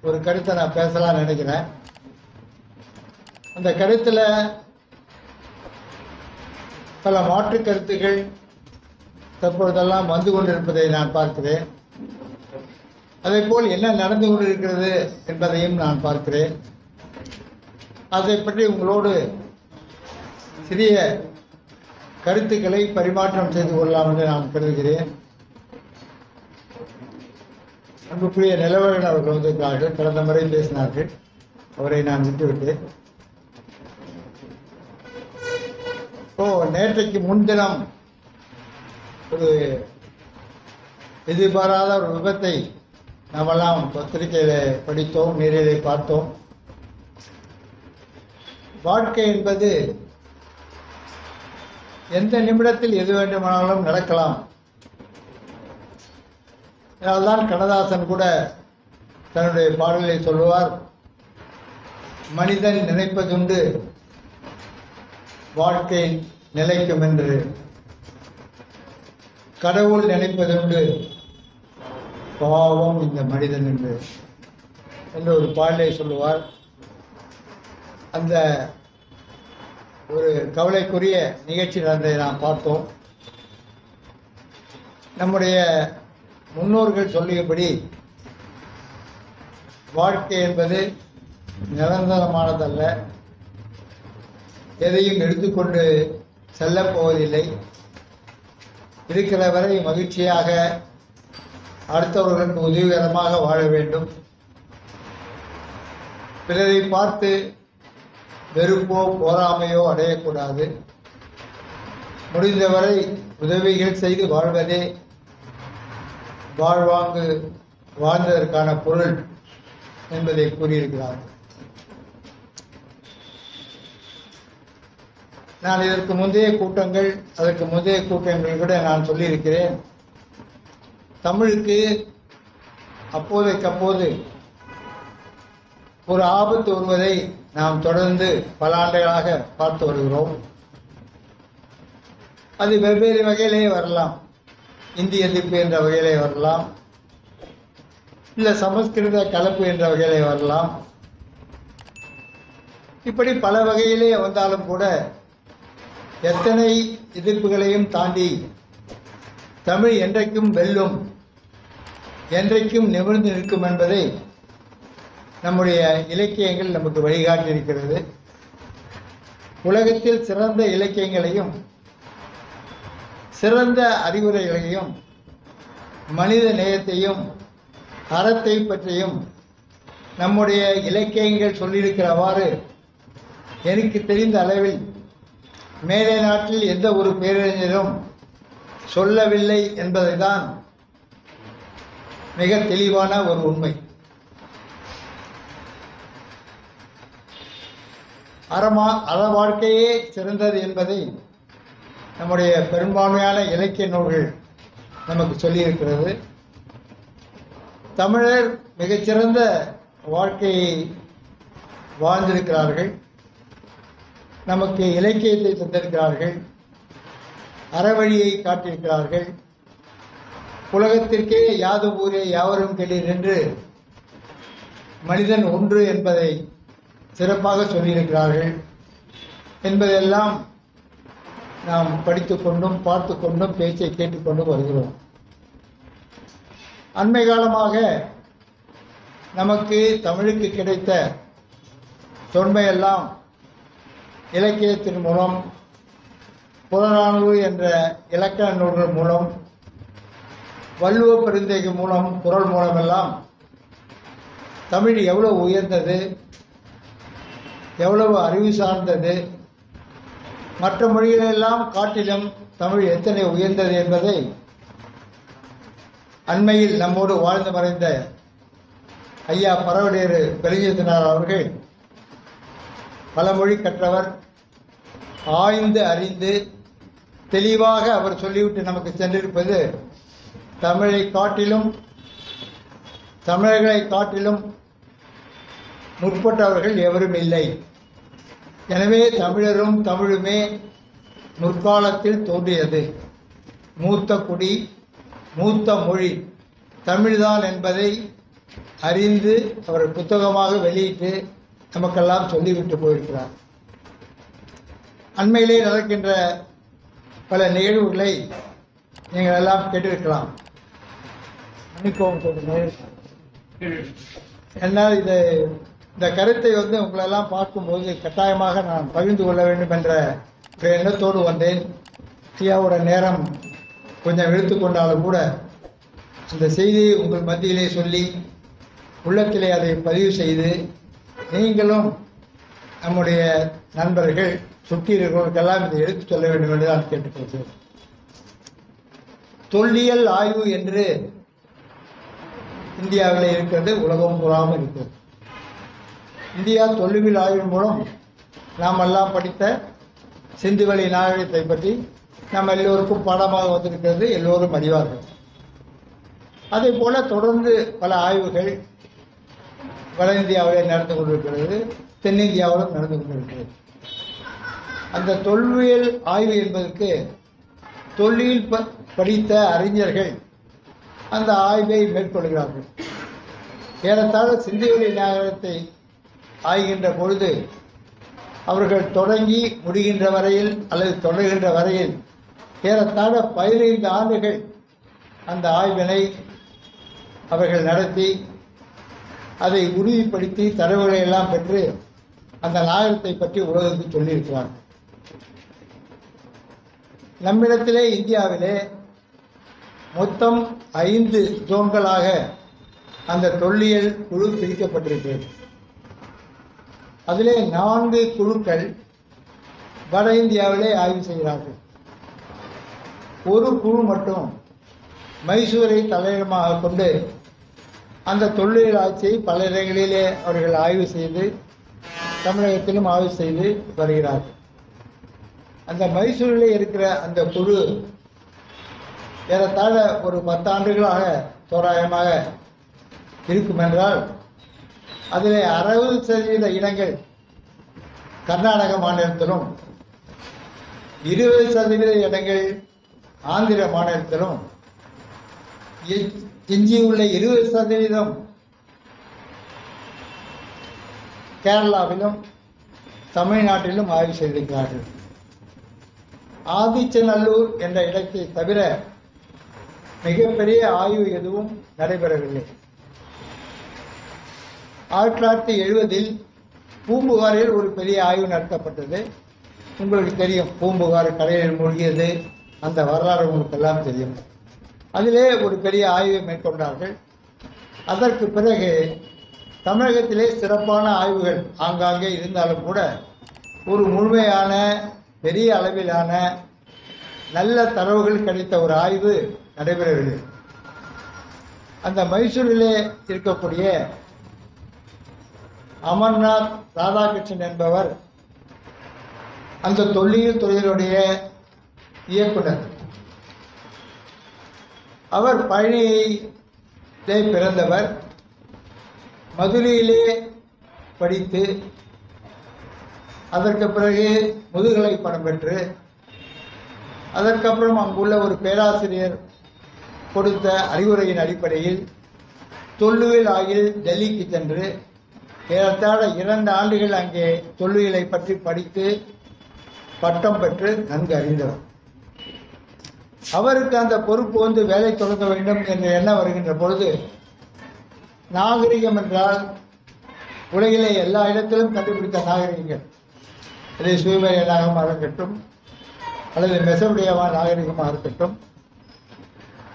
Speaker 8: ஒரு கருத்தை நான் பேசலாம்னு நினைக்கிறேன். அந்த கருத்துல பல மாற்று கருத்துக்கள் தற்பொழுதெல்லாம் வந்து கொண்டிருப்பதை நான் பார்க்கிறேன். அதே போல் என்ன நடந்து கொண்டிருக்கிறது என்பதையும் நான் பார்க்கிறேன். அதை பற்றி உங்களோடு சிறிய கருத்துக்களை பரிமாற்றம் செய்து கொள்ளலாம் என்று நான் கருதுகிறேன். அன்புக்குரிய நிலவரன் அவர்கள் வந்திருக்கிறார்கள். கடந்த முறை பேசினார்கள், அவரை நான் விட்டுவிட்டேன். நேற்றைக்கு முன்தினம் ஒரு எதிர்பாராத ஒரு விபத்தை நாமெல்லாம் பத்திரிகையில படித்தோம், நேரிலே பார்த்தோம். வாழ்க்கை என்பது எந்த நிமிடத்தில் எது வேண்டுமானாலும் நடக்கலாம். அதனால்தான் கண்ணதாசன் கூட தன்னுடைய பாடலை சொல்லுவார், மனிதன் நினைப்பதுண்டு வாழ்க்கை நிலைக்கும் என்று, கடவுள் நினைப்பதுண்டு பாவம் இந்த மனிதன் என்று ஒரு பாடலை சொல்லுவார். அந்த ஒரு கவலைக்குரிய நிகழ்ச்சி நடந்ததை நாம் பார்த்தோம். நம்முடைய முன்னோர்கள் சொல்லியபடி வாழ்க்கை என்பது நிரந்தரமானதல்ல, எதையும் எடுத்துக்கொண்டு செல்லப் போவதில்லை. இருக்கிற வரை மகிழ்ச்சியாக அடுத்தவர்களுக்கு உதவிகரமாக வாழ வேண்டும். பிறரை பார்த்து வெறுப்போ பொறாமையோ அடையக்கூடாது. முடிந்தவரை உதவிகள் செய்து வாழ்வதே வாழ்ந்ததற்கான பொருள் என்பதை கூறியிருக்கிறார். நான் இதற்கு முந்தைய கூட்டங்கள், அதற்கு முந்தைய கூட்டங்கள் கூட நான் சொல்லியிருக்கிறேன். தமிழுக்கு அப்போதைக்கப்போது ஒரு ஆபத்து வருவதை நாம் தொடர்ந்து பல ஆண்டுகளாக பார்த்து வருகிறோம். அது வெவ்வேறு வகையிலே வரலாம். இந்திய எதிர்ப்பு என்ற வகையிலே வரலாம், இல்லை சமஸ்கிருத கலப்பு என்ற வகையிலே வரலாம். இப்படி பல வகையிலே வந்தாலும் கூட எத்தனை எதிர்ப்புகளையும் தாண்டி தமிழ் என்றைக்கும் வெல்லும், என்றைக்கும் நிமிர்ந்து நிற்கும் என்பதை நம்முடைய இலக்கியங்கள் நமக்கு வழிகாட்டி இருக்கிறது. உலகத்தில் சிறந்த இலக்கியங்களையும் சிறந்த அறிவுரைகளையும் மனித நேயத்தையும் அறத்தை பற்றியும் நம்முடைய இலக்கியங்கள் சொல்லியிருக்கிறவாறு எனக்கு தெரிந்த அளவில் மேலை நாட்டில் எந்த ஒரு பேரறிஞரும் சொல்லவில்லை என்பதை தான் மிக தெளிவான ஒரு உண்மை. அற வாழ்க்கையே சிறந்தது என்பதை நம்முடைய பெரும்பான்மையான இலக்கிய நூல்கள் நமக்கு சொல்லியிருக்கிறது. தமிழர் மிகச்சிறந்த வாழ்க்கையை வாழ்ந்திருக்கிறார்கள். நமக்கு இலக்கியத்தை தந்திருக்கிறார்கள், அறவழியை காட்டியிருக்கிறார்கள். உலகத்திற்கே யாதும் ஊரே யாவரும் கேளீர் என்று மனிதன் ஒன்று என்பதை சிறப்பாக சொல்லியிருக்கிறார்கள் என்பதெல்லாம் நாம் படித்துக்கொண்டும் பார்த்து கொண்டும் பேச்சை கேட்டுக்கொண்டும் வருகிறோம். அண்மை காலமாக நமக்கு தமிழுக்கு கிடைத்த தொன்மையெல்லாம் இலக்கியத்தின் மூலம், புறநானூறு என்ற இலக்கண நூல்கள் மூலம், வள்ளுவ பெருந்தகை மூலம், குறள் மூலமெல்லாம் தமிழ் எவ்வளவு உயர்ந்தது, எவ்வளவு அறிவு சார்ந்தது, மற்ற மொழிகளெல்லாம் காட்டிலும் தமிழ் எத்தனை உயர்ந்தது என்பதை அண்மையில் நம்மோடு வாழ்ந்து மறைந்த ஐயா பரவடேறு பெருஞ்சேத்தனார் அவர்கள் பல மொழி கற்றவர், ஆய்ந்து அறிந்து தெளிவாக அவர் சொல்லிவிட்டு நமக்கு சென்றிருப்பது தமிழர்களை காட்டிலும் முற்பட்டவர்கள் எவரும் இல்லை. எனவே தமிழரும் தமிழுமே முற்காலத்தில் தோன்றியது. மூத்த குடி, மூத்த மொழி தமிழ்தான் என்பதை அறிந்து அவர் புத்தகமாக வெளியிட்டு நமக்கெல்லாம் சொல்லிவிட்டு போயிருக்கிறார். அண்மையிலே நடக்கின்ற பல நிகழ்வுகளை நீங்கள் எல்லாம் கேட்டிருக்கலாம். என்னால் இந்த கருத்தை உங்களெல்லாம் பார்க்கும்போது கட்டாயமாக நான் பகிர்ந்து கொள்ள வேண்டும் என்ற எண்ணத்தோடு வந்தேன். ஐயாவோட நேரம் கொஞ்சம் எடுத்துக்கொண்டாலும் கூட அந்த செய்தியை உங்கள் மத்தியிலே சொல்லி உள்ளத்திலே அதை பதிவு செய்து நீங்களும் நம்முடைய நண்பர்கள் சுற்றி இருக்கிறவர்களுக்கெல்லாம் இதை எடுத்து சொல்ல வேண்டும் என்று நான் கேட்டுக்கொள்கிறேன். தொல்லியல் ஆய்வு என்று இந்தியாவில் இருக்கிறது, உலகம் பூராமல் இருக்கிறது. இந்தியா தொல்லியல் ஆய்வின் மூலம் நாம் எல்லாம் படித்த சிந்துவெளி நாகரிகத்தை பற்றி நாம் எல்லோருக்கும் பாடமாக வந்திருக்கிறது, எல்லோரும் அறிவார்கள். அதே போல தொடர்ந்து பல ஆய்வுகள் வட இந்தியாவிலே நடந்து கொண்டிருக்கிறது, தென்னிந்தியாவிலும் நடந்து கொண்டிருக்கிறது. அந்த தொல்லியல் ஆய்வு என்பதற்கு தொல்லியல் படித்த அறிஞர்கள் அந்த ஆய்வை மேற்கொள்கிறார்கள். ஏறத்தாழ சிந்துவெளி நாகரிகத்தை ஆய்கின்ற பொழுது அவர்கள் தொடங்கி முடிகின்ற வரையில் அல்லது தொடர்கின்ற வரையில் ஏறத்தாழ 15 ஆண்டுகள் அந்த ஆய்வினை அவர்கள் நடத்தி அதை உறுதிப்படுத்தி தரவுகளை எல்லாம் பெற்று அந்த நாகரிகத்தை பற்றி உலகத்துக்கு சொல்லியிருக்கிறார்கள். நம்மிடத்திலே இந்தியாவிலே மொத்தம் 5 ஜோன்களாக அந்த தொல்லியல் குழு பிரிக்கப்பட்டிருக்கிறது. அதிலே 4 குழுக்கள் வட இந்தியாவிலே ஆய்வு செய்கிறார்கள். ஒரு குழு மட்டும் மைசூரை தலையிடமாக கொண்டு அந்த தொல்லியல் ஆட்சியை பல இடங்களிலே அவர்கள் ஆய்வு செய்து தமிழகத்திலும் ஆய்வு செய்து வருகிறார்கள். அந்த மைசூரிலே இருக்கிற அந்த குழு ஏறத்தாழ ஒரு 10 ஆண்டுகளாக தோராயமாக இருக்கும் என்றால் அதில் 60% இடங்கள் கர்நாடக மாநிலத்திலும் 20% இடங்கள் ஆந்திர மாநிலத்திலும் எஞ்சியுள்ள 20% கேரளாவிலும் தமிழ்நாட்டிலும் ஆய்வு செய்திருக்கிறார்கள். ஆதிச்சநல்லூர் என்ற இடத்தை தவிர மிகப்பெரிய ஆய்வு எதுவும் நடைபெறவில்லை. 1970 பூம்புகாரில் ஒரு பெரிய ஆய்வு நடத்தப்பட்டது. உங்களுக்கு தெரியும், பூம்புகார் கடலில் மூழ்கியது, அந்த வரலாறு உங்களுக்கு எல்லாம் தெரியும். அதிலே ஒரு பெரிய ஆய்வை மேற்கொண்டார்கள். அதற்கு பிறகு தமிழகத்திலே சிறப்பான ஆய்வுகள் ஆங்காங்கே இருந்தாலும் கூட ஒரு முழுமையான பெரிய அளவிலான நல்ல தரவுகள் கிடைத்த ஒரு ஆய்வு நடைபெறவில்லை. அந்த மைசூரிலே இருக்கக்கூடிய அமர்நாத் ராதாகிருஷ்ணன் என்பவர் அந்த தொல்லியல் துறையினுடைய இயக்குனர். அவர் பழனியிலே பிறந்தவர். மதுரையிலே படித்து அதற்கு பிறகு முதுகலை பட்டம் பெற்று அதற்கப்புறம் அங்குள்ள ஒரு பேராசிரியர் கொடுத்த அறிவுரையின் அடிப்படையில் தொல்லுயியல் ஆய்வில் டெல்லிக்கு சென்று ஏறத்தாழ 2 ஆண்டுகள் அங்கே தொல்லுயியலை பற்றி படித்து பட்டம் பெற்று நன்கு அறிந்தவர். அவருக்கு அந்த பொறுப்பு வந்து வேலை தொடங்க வேண்டும் என்ற எண்ணம் வருகின்ற பொழுது, நாகரிகம் என்றால் உலகிலே எல்லா இடத்திலும் கண்டுபிடித்த நாகரிகங்கள், அது சுயமரிய நாகரிகமாக இருக்கட்டும், அல்லது மெசோடியாவா நாகரிகமாக இருக்கட்டும்,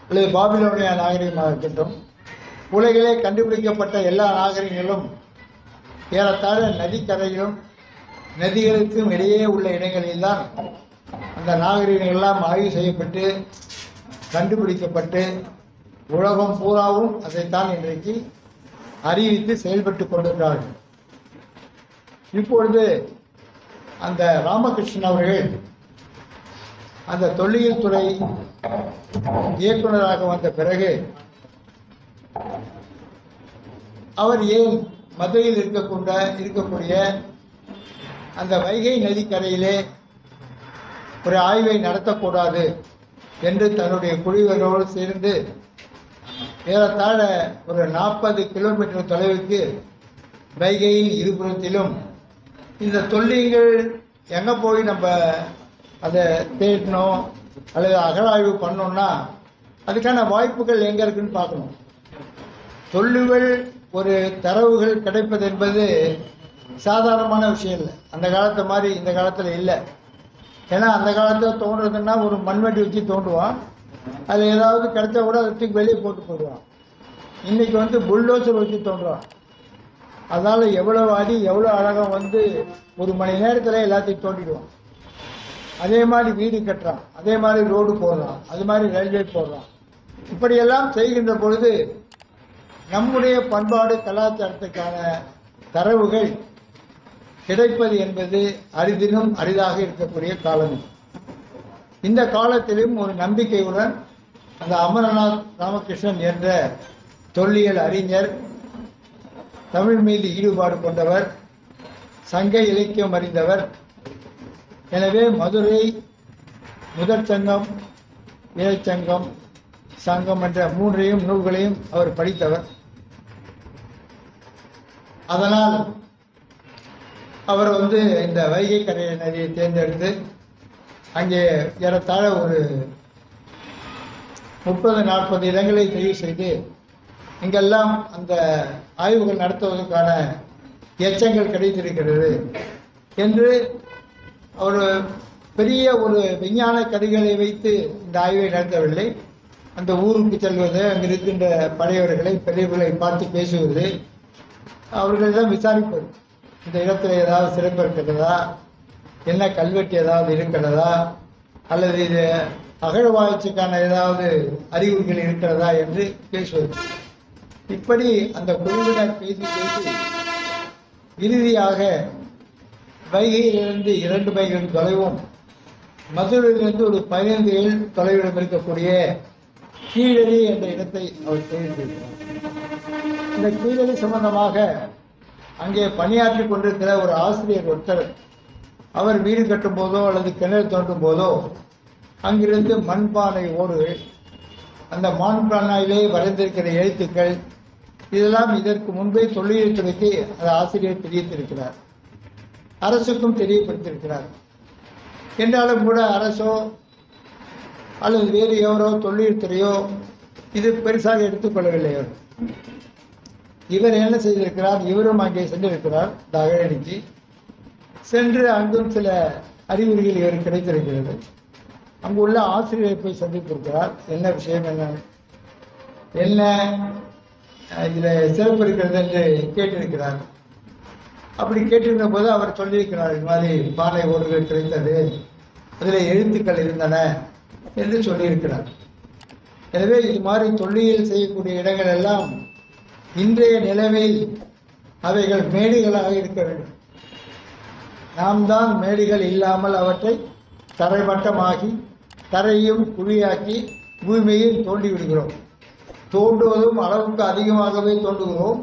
Speaker 8: அல்லது பாபிலோனியா நாகரிகமாக இருக்கட்டும், உலகிலே கண்டுபிடிக்கப்பட்ட எல்லா நாகரிகங்களும் ஏறத்தாழ நதிக்கரையிலும் நதிகளுக்கும் இடையே உள்ள இடங்களில் தான் அந்த நாகரிகங்கள் எல்லாம் ஆய்வு செய்யப்பட்டு கண்டுபிடிக்கப்பட்டு உலகம் பூராவும் அதைத்தான் இன்றைக்கு அறிவித்து செயல்பட்டு கொண்டிருக்கிறார்கள். இப்பொழுது அந்த ராமகிருஷ்ணன் அவர்கள் அந்த தொல்லியல் துறை இயக்குநராக வந்த பிறகு அவர் ஏன் மதுரையில் இருக்கக்கூடிய அந்த வைகை நதிக்கரையிலே ஒரு ஆய்வை நடத்தக்கூடாது என்று தன்னுடைய குழுவினரோடு சேர்ந்து ஏறத்தாழ ஒரு 40 கிலோமீட்டர் தொலைவுக்கு வைகையின் இருபுறத்திலும் இந்த தொல்லியங்கள் எங்கே போய் நம்ம அதை தேடணும் அல்லது அகழாய்வு பண்ணோம்னா அதுக்கான வாய்ப்புகள் எங்கே இருக்குன்னு பார்க்கணும். தொல்லுகள் ஒரு தரவுகள் கிடைப்பது என்பது சாதாரணமான விஷயம் இல்லை. அந்த காலத்தை மாதிரி இந்த காலத்தில் இல்லை. ஏன்னா அந்த காலத்தில் தோன்றதுன்னா ஒரு மண்வெட்டி வச்சு தோண்டுவான், அது ஏதாவது கிடைச்சா கூட அதை தூக்கி வெளியே போட்டு போடுவான். இன்னைக்கு வந்து புல்டோசர் வச்சு தோன்றுவான். அதனால் எவ்வளோ அடி எவ்வளோ அழகாக வந்து 1 மணி நேரத்தில் எல்லாத்தையும் தோண்டிடுவான். அதே மாதிரி வீடு கட்டுறான், அதே மாதிரி ரோடு போடுறான், அது மாதிரி ரயில்வே போடுறான். இப்படியெல்லாம் செய்கின்ற பொழுது நம்முடைய பண்பாடு கலாச்சாரத்துக்கான தரவுகள் கிடைப்பது என்பது அரிதிலும் அரிதாக இருக்கக்கூடிய காலம். இந்த காலத்திலும் ஒரு நம்பிக்கையுடன் அந்த அமரநாத் ராமகிருஷ்ணன் என்ற தொல்லியல் அறிஞர், தமிழ் மீது ஈடுபாடு கொண்டவர், சங்க இலக்கியம் அறிந்தவர். எனவே மதுரை முதற் சங்கம், இறைச்சங்கம், சங்கம் என்ற 3 நூல்களையும் அவர் படித்தவர். அதனால் அவர் வந்து இந்த வைகை கரை நதியை தேர்ந்தெடுத்து அங்கே ஏறத்தாழ ஒரு 30-40 இடங்களை தெரிவு செய்து இங்கெல்லாம் அந்த ஆய்வுகள் நடத்துவதற்கான எச்சங்கள் கிடைத்திருக்கிறது என்று அவர் பெரிய ஒரு விஞ்ஞான கருவிகளை வைத்து இந்த ஆய்வை நடத்தவில்லை. அந்த ஊருக்கு செல்வது, அங்கே இருக்கின்ற பழையவர்களை பெரியவர்களை பார்த்து பேசுவது, அவர்களிடம் விசாரிப்பது, இந்த இடத்துல ஏதாவது சிறப்பு இருக்கிறதா, என்ன கல்வெட்டு ஏதாவது இருக்கிறதா, அல்லது இது அகழ்வாய்ச்சிக்கான ஏதாவது அறிகுறிகள் இருக்கிறதா என்று பேசுவது. இப்படி அந்த குழுவினர் பேசி இறுதியாக வைகையிலிருந்து 2 மைல் தொலைவும் மதுரையிலிருந்து ஒரு 15 மைல் தொலைவிடம் இருக்கக்கூடிய கீழடி என்ற இடத்தை அவர் தெரிவித்திருக்கிறார். இந்த கீழடி சம்பந்தமாக அங்கே பணியாற்றி கொண்டிருக்கிற ஒரு ஆசிரியர் ஒருத்தர், அவர் வீடு கட்டும் போதோ அல்லது கிணறு தோண்டும் போதோ அங்கிருந்து மண்பானை ஓடுகள், அந்த மண்பானையிலே வரைந்திருக்கிற எழுத்துக்கள், இதெல்லாம் இதற்கு முன்பே தொல்லியல் துறைக்கு அந்த ஆசிரியர் தெரிவித்திருக்கிறார், அரசுக்கும் தெரியப்படுத்தியிருக்கிறார். என்றாலும் கூட அரசோ அல்லது வேறு எவரோ தொல்லியல் துறையோ இது பெருசாக எடுத்துக்கொள்ளவில்லை. அவர் இவர் என்ன செய்திருக்கிறார், இவரும் அங்கே சென்றிருக்கிறார் இந்த அகழடிக்கு. சென்று அங்கும் சில அறிகுறிகள் இவர் கிடைத்திருக்கிறது. அங்குள்ள ஆசிரியரை போய் சந்தித்திருக்கிறார். என்ன விஷயம், என்ன இதில் சிறப்பு இருக்கிறது என்று கேட்டிருக்கிறார். அப்படி கேட்டிருந்த போது அவர் சொல்லியிருக்கிறார், இது மாதிரி பானை ஓடுகள் கிடைத்தது, அதில் எழுத்துக்கள் இருந்தன என்று சொல்லியிருக்கிறார். எனவே இது மாதிரி தொல்லியல் செய்யக்கூடிய இடங்கள் எல்லாம் இன்றைய நிலைமையில் அவைகள் மேடுகளாக இருக்க வேண்டும். நாம் தான் மேடுகள் இல்லாமல் அவற்றை தரைமட்டமாகி தரையும் குழியாக்கி பூமியில் தோண்டி விடுகிறோம். தோண்டுவதும் அளவுக்கு அதிகமாகவே தோண்டுகிறோம்.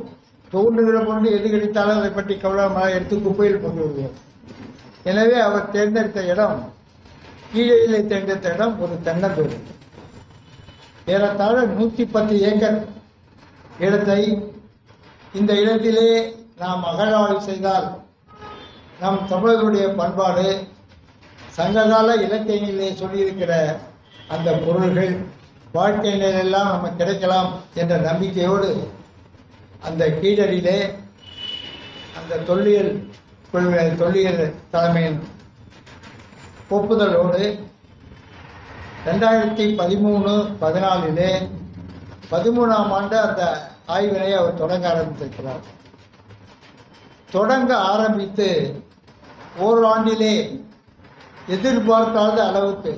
Speaker 8: தோண்டுகிற பொழுது எது கிடைத்தாலும் அதை பற்றி கவலைமாக எடுத்து குப்பையில் போட்டு விடுவோம். எனவே அவர் தேர்ந்தெடுத்த இடம், கீழே தேர்ந்தெடுத்த இடம் ஒரு தென்னந்தோடு. ஏறத்தாழ 110 ஏக்கர் இடத்தை இந்த இடத்திலே நாம் அகழாய்வு செய்தால் நம் தமிழர்களுடைய பண்பாடு, சங்ககால இலக்கியங்களிலே சொல்லியிருக்கிற அந்த பொருள்கள் வாழ்க்கை நிலையெல்லாம் நமக்கு கிடைக்கலாம் என்ற நம்பிக்கையோடு அந்த கீழடியிலே அந்த தொல்லியல் தலைமையின் ஒப்புதலோடு 2013-14 13ஆம் ஆண்டு அந்த ஆய்வினை அவர் தொடங்க ஆரம்பித்திருக்கிறார். தொடங்க ஆரம்பித்து ஓராண்டிலே எதிர்பார்க்காத அளவுக்கு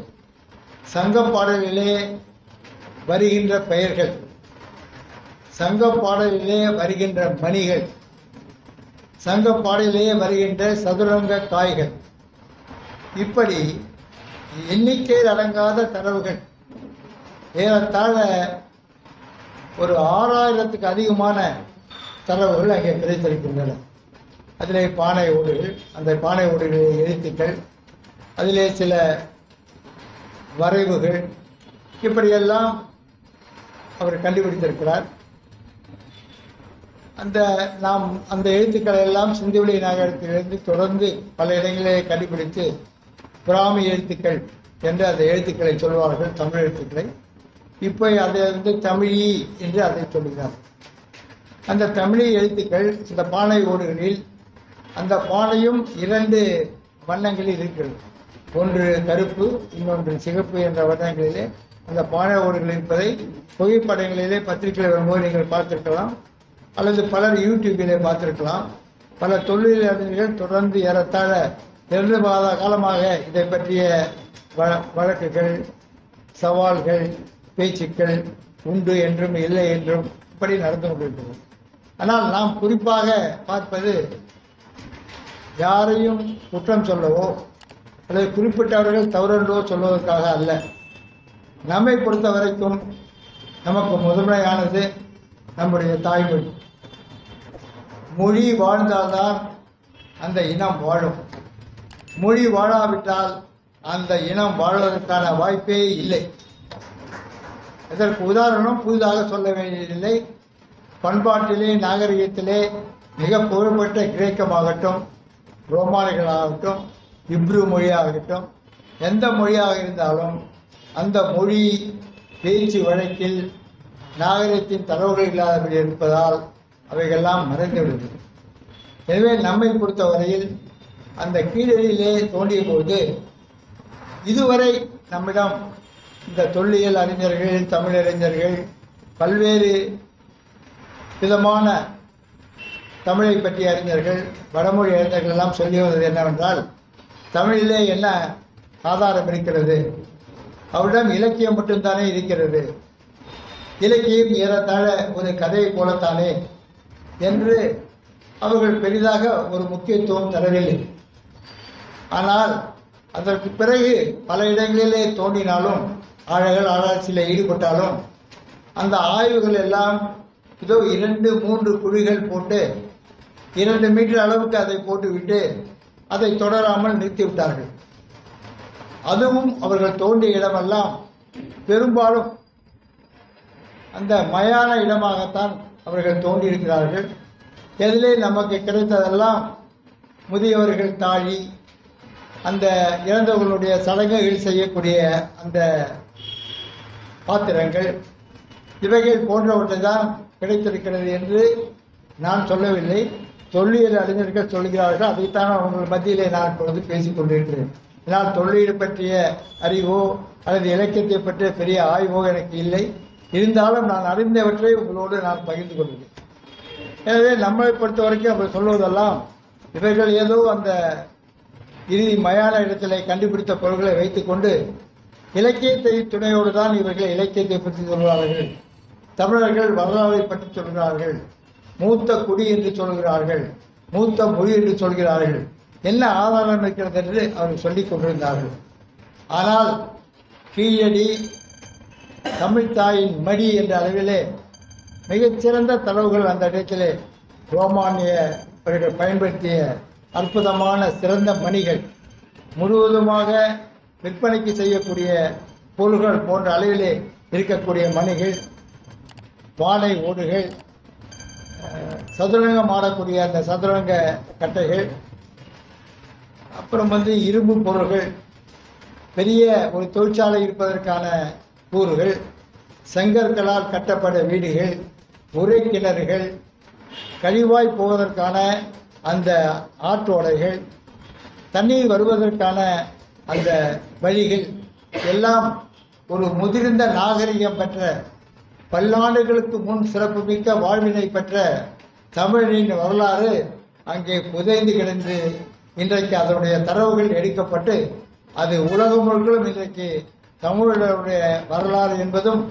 Speaker 8: சங்க பாடலிலே வருகின்ற பெயர்கள், சங்க பாடலிலே வருகின்ற மணிகள், சங்க பாடலிலே வருகின்ற சதுரங்க காய்கள், இப்படி எண்ணிக்கையில் அடங்காத தரவுகள் ஏறத்தாழ ஒரு 6000த்துக்கு அதிகமான தரவுகள் அங்கே கிடைத்திருக்கின்றன. அதிலே பானை ஓடுகள், அந்த பானை ஓடுகளில் எழுத்துக்கள், அதிலே சில வரைவுகள், இப்படியெல்லாம் அவர் கண்டுபிடித்திருக்கிறார். நாம் அந்த எழுத்துக்களை எல்லாம் சிந்துவெளி நாகரிகத்திலிருந்து தொடர்ந்து பல இடங்களிலே கண்டுபிடித்து பிராமி எழுத்துக்கள் என்று அந்த எழுத்துக்களை சொல்வார்கள், தமிழ் எழுத்துக்களை. இப்போ அதை தமிழி என்று அதை சொல்கிறார். அந்த தமிழி எழுத்துக்கள் இந்த பானை ஓடுகளில், அந்த பானையும் 2 வண்ணங்களில் இருக்கிறது. ஒன்று கருப்பு, இன்னொன்று சிகப்பு என்ற வண்ணங்களிலே அந்த பானை ஓடுகள் இருப்பதை புகைப்படங்களிலே பத்திரிகையில் வரும்போது நீங்கள் பார்த்திருக்கலாம், அல்லது பலர் யூடியூபிலே பார்த்திருக்கலாம். பல தொழில் அறிஞர்கள் தொடர்ந்து ஏறத்தாழ 2 மாத காலமாக இதை பற்றிய வழக்குகள், சவால்கள், பேச்சுக்கள் உண்டு என்றும் இல்லை என்றும் இப்படி நடந்து கொண்டிருக்கிறது. ஆனால் நாம் குறிப்பாக பார்ப்பது யாரையும் குற்றம் சொல்லவோ அல்லது குறிப்பிட்டவர்கள் தவறென்றோ சொல்வதற்காக அல்ல. நம்மை பொறுத்த வரைக்கும் நமக்கு முதன்மையானது நம்முடைய தாய்மொழி. மொழி வாழ்ந்தால்தான் அந்த இனம் வாழும். மொழி வாழாவிட்டால் அந்த இனம் வாழ்வதற்கான வாய்ப்பே இல்லை. இதற்கு உதாரணம் புதிதாக சொல்ல வேண்டியதில்லை. பண்பாட்டிலே, நாகரிகத்திலே மிக புகழ்பெற்ற கிரேக்கமாகட்டும், ரோமானிகளாகட்டும், இப்ரு மொழியாகட்டும், எந்த மொழியாக இருந்தாலும் அந்த மொழி பேச்சு வழக்கில் நாகரிகத்தின் தரவுகள் இல்லாதபடி இருப்பதால் அவைகள்லாம் மறைந்துவிடுது. எனவே நம்மை பொறுத்தவரையில் அந்த கீழடியிலே தோண்டிய போது இதுவரை நம்மிடம் இந்த தொல்லியல் அறிஞர்கள், தமிழறிஞர்கள், பல்வேறு விதமான தமிழை பற்றிய அறிஞர்கள், வடமொழி அறிஞர்கள் எல்லாம் சொல்லி வந்தது என்னவென்றால், தமிழிலே என்ன ஆதாரம் இருக்கிறது, அவரிடம் இலக்கியம் மட்டும்தானே இருக்கிறது, இலக்கியம் ஏறத்தாழ ஒரு கதையை போலத்தானே என்று அவர்கள் பெரிதாக ஒரு முக்கியத்துவம் தரவில்லை. ஆனால் அதற்கு பிறகு பல இடங்களிலே தோண்டினாலும், ஆராய்ச்சியில் ஈடுபட்டாலும் அந்த ஆய்வுகள் எல்லாம் இதோ 2-3 குழிகள் போட்டு 2 மீட்டர் அளவுக்கு அதை போட்டுவிட்டு அதை தொடராமல் நிறுத்திவிட்டார்கள். அதுவும் அவர்கள் தோண்டிய இடமெல்லாம் பெரும்பாலும் அந்த மயான இடமாகத்தான் அவர்கள் தோண்டியிருக்கிறார்கள். எதிலே நமக்கு கிடைத்ததெல்லாம் முதியவர்கள் தாழி, அந்த இறந்தவர்களுடைய சடங்குகள் செய்யக்கூடிய அந்த பாத்திரங்கள், இவைகள் போன்றவற்றை தான் கிடைத்திருக்கிறது என்று நான் சொல்லவில்லை, தொல்லியல் அறிஞர்கள் சொல்கிறார்கள். அதைத்தான் அவங்கள் மத்தியிலே நான் இப்பொழுது பேசிக் கொண்டிருக்கிறேன். நான் தொல்லியல் பற்றிய அறிவோ அல்லது இலக்கியத்தை பற்றிய பெரிய ஆய்வோ எனக்கு இல்லை. இருந்தாலும் நான் அறிந்தவற்றை உங்களோடு நான் பகிர்ந்து கொள்கிறேன். எனவே நம்மளை பொறுத்த வரைக்கும் அவர் சொல்வதெல்லாம் இவர்கள் ஏதோ அந்த இறுதி மயான இடத்திலே கண்டுபிடித்த பொருட்களை வைத்துக்கொண்டு இலக்கியத்தை துணையோடு தான் இவர்கள் இலக்கியத்தை பற்றி சொல்கிறார்கள். தமிழர்கள் வரலாறை பற்றி சொல்கிறார்கள், மூத்த குடி என்று சொல்கிறார்கள், மூத்த மொழி என்று சொல்கிறார்கள். என்ன ஆதாரம் இருக்கிறது என்று அவர்கள் சொல்லிக் கொண்டிருந்தார்கள். ஆனால் கீழடி, தமிழ்த்தாயின் மடி என்ற அளவிலே மிகச்சிறந்த தரவுகள் அந்த இடத்திலே ரோமானியர்கள் பயன்படுத்திய அற்புதமான சிறந்த மணிகள், முழுவதுமாக விற்பனைக்கு செய்யக்கூடிய பொருள்கள் போன்ற அளவிலே இருக்கக்கூடிய மணிகள், பானை ஓடுகள், சதுரங்கம் ஆடக்கூடிய அந்த சதுரங்க கட்டைகள், அப்புறம் இரும்பு பொருள்கள், பெரிய ஒரு தொழிற்சாலை இருப்பதற்கான கூறுகள், செங்கற்களால் கட்டப்பட்ட வீடுகள், உரை கிணறுகள், கழிவாய் போவதற்கான அந்த ஆற்றோடைகள், தண்ணீர் வருவதற்கான அந்த வழிகள் எல்லாம் ஒரு முதிர்ந்த நாகரிகம் பெற்ற, பல்லாண்டுகளுக்கு முன் சிறப்புமிக்க வாழ்வினை பெற்ற தமிழின் வரலாறு அங்கே புதைந்து கிடந்து இன்றைக்கு அதனுடைய தரவுகள் எடுக்கப்பட்டு அது உலகம் முழுவதும் இன்றைக்கு தமிழருடைய வரலாறு என்பதும்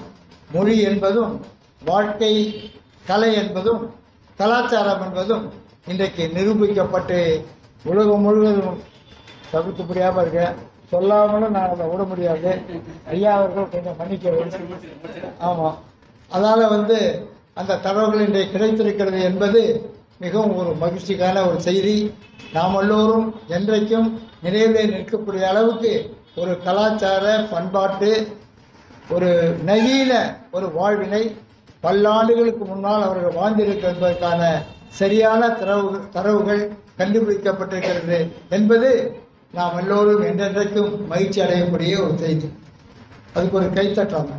Speaker 8: மொழி என்பதும் வாழ்க்கை கலை என்பதும் கலாச்சாரம் என்பதும் இன்றைக்கு நிரூபிக்கப்பட்டு உலகம் முழுவதும் தவிர்க்க முடியாமல் இருக்க. சொல்லாமலும் நான் அதை விட முடியாது. ஐயா அவர்கள் கொஞ்சம் மன்னிக்க வேண்டும். ஆமாம், அதனால் அந்த தரவுகள் இன்றைக்கு கிடைத்திருக்கிறது என்பது மிகவும் ஒரு மகிழ்ச்சிக்கான ஒரு செய்தி. நாம் எல்லோரும் என்றைக்கும் நினைவிலே நிற்கக்கூடிய அளவுக்கு ஒரு கலாச்சார பண்பாட்டு ஒரு நவீன ஒரு வாழ்வினை பல்லாண்டுகளுக்கு முன்னால் அவர்கள் வாழ்ந்திருக்க என்பதற்கான சரியான தரவுகள் கண்டுபிடிக்கப்பட்டிருக்கிறது என்பது நாம் எல்லோரும் என்றென்றைக்கும் மகிழ்ச்சி அடையக்கூடிய ஒரு செய்தி. அதுக்கு ஒரு கைத்தட்டாங்க.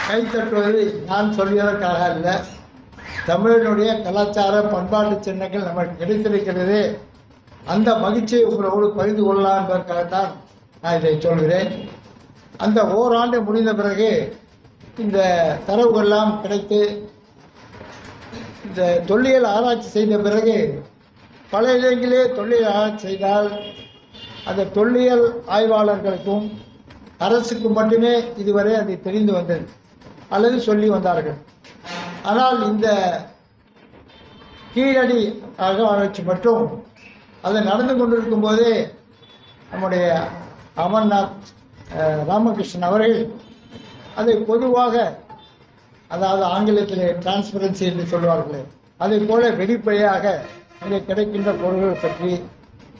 Speaker 8: கைத்தட்டுவது நான் சொல்வதற்காக அல்ல, தமிழனுடைய கலாச்சார பண்பாட்டு சின்னங்கள் நமக்கு கிடைத்திருக்கிறது. அந்த மகிழ்ச்சியை உங்களோடு பகிர்ந்து கொள்ளலாம் என்பதற்காகத்தான் நான் இதை சொல்கிறேன். அந்த ஓராண்டு முடிந்த பிறகு இந்த தரவுகள்லாம் கிடைத்து இந்த தொல்லியல் ஆராய்ச்சி செய்த பிறகு பல இடங்களிலே தொல்லியல் ஆராய்ச்சி செய்தால் அந்த தொல்லியல் ஆய்வாளர்களுக்கும் அரசுக்கும் மட்டுமே இதுவரை அது தெரிந்து வந்தது அல்லது சொல்லி வந்தார்கள். ஆனால் இந்த கீழடி அகழ்வாராய்ச்சி மட்டும் அது நடந்து கொண்டிருக்கும் போதே நம்முடைய அமர்நாத் ராமகிருஷ்ணன் அவர்கள் அதை பொதுவாக, அதாவது ஆங்கிலத்திலே டிரான்ஸ்பரன்சி என்று சொல்வார்களே, அதை போல வெளிப்படையாக இங்கே கிடைக்கின்ற பொருள்கள் பற்றி,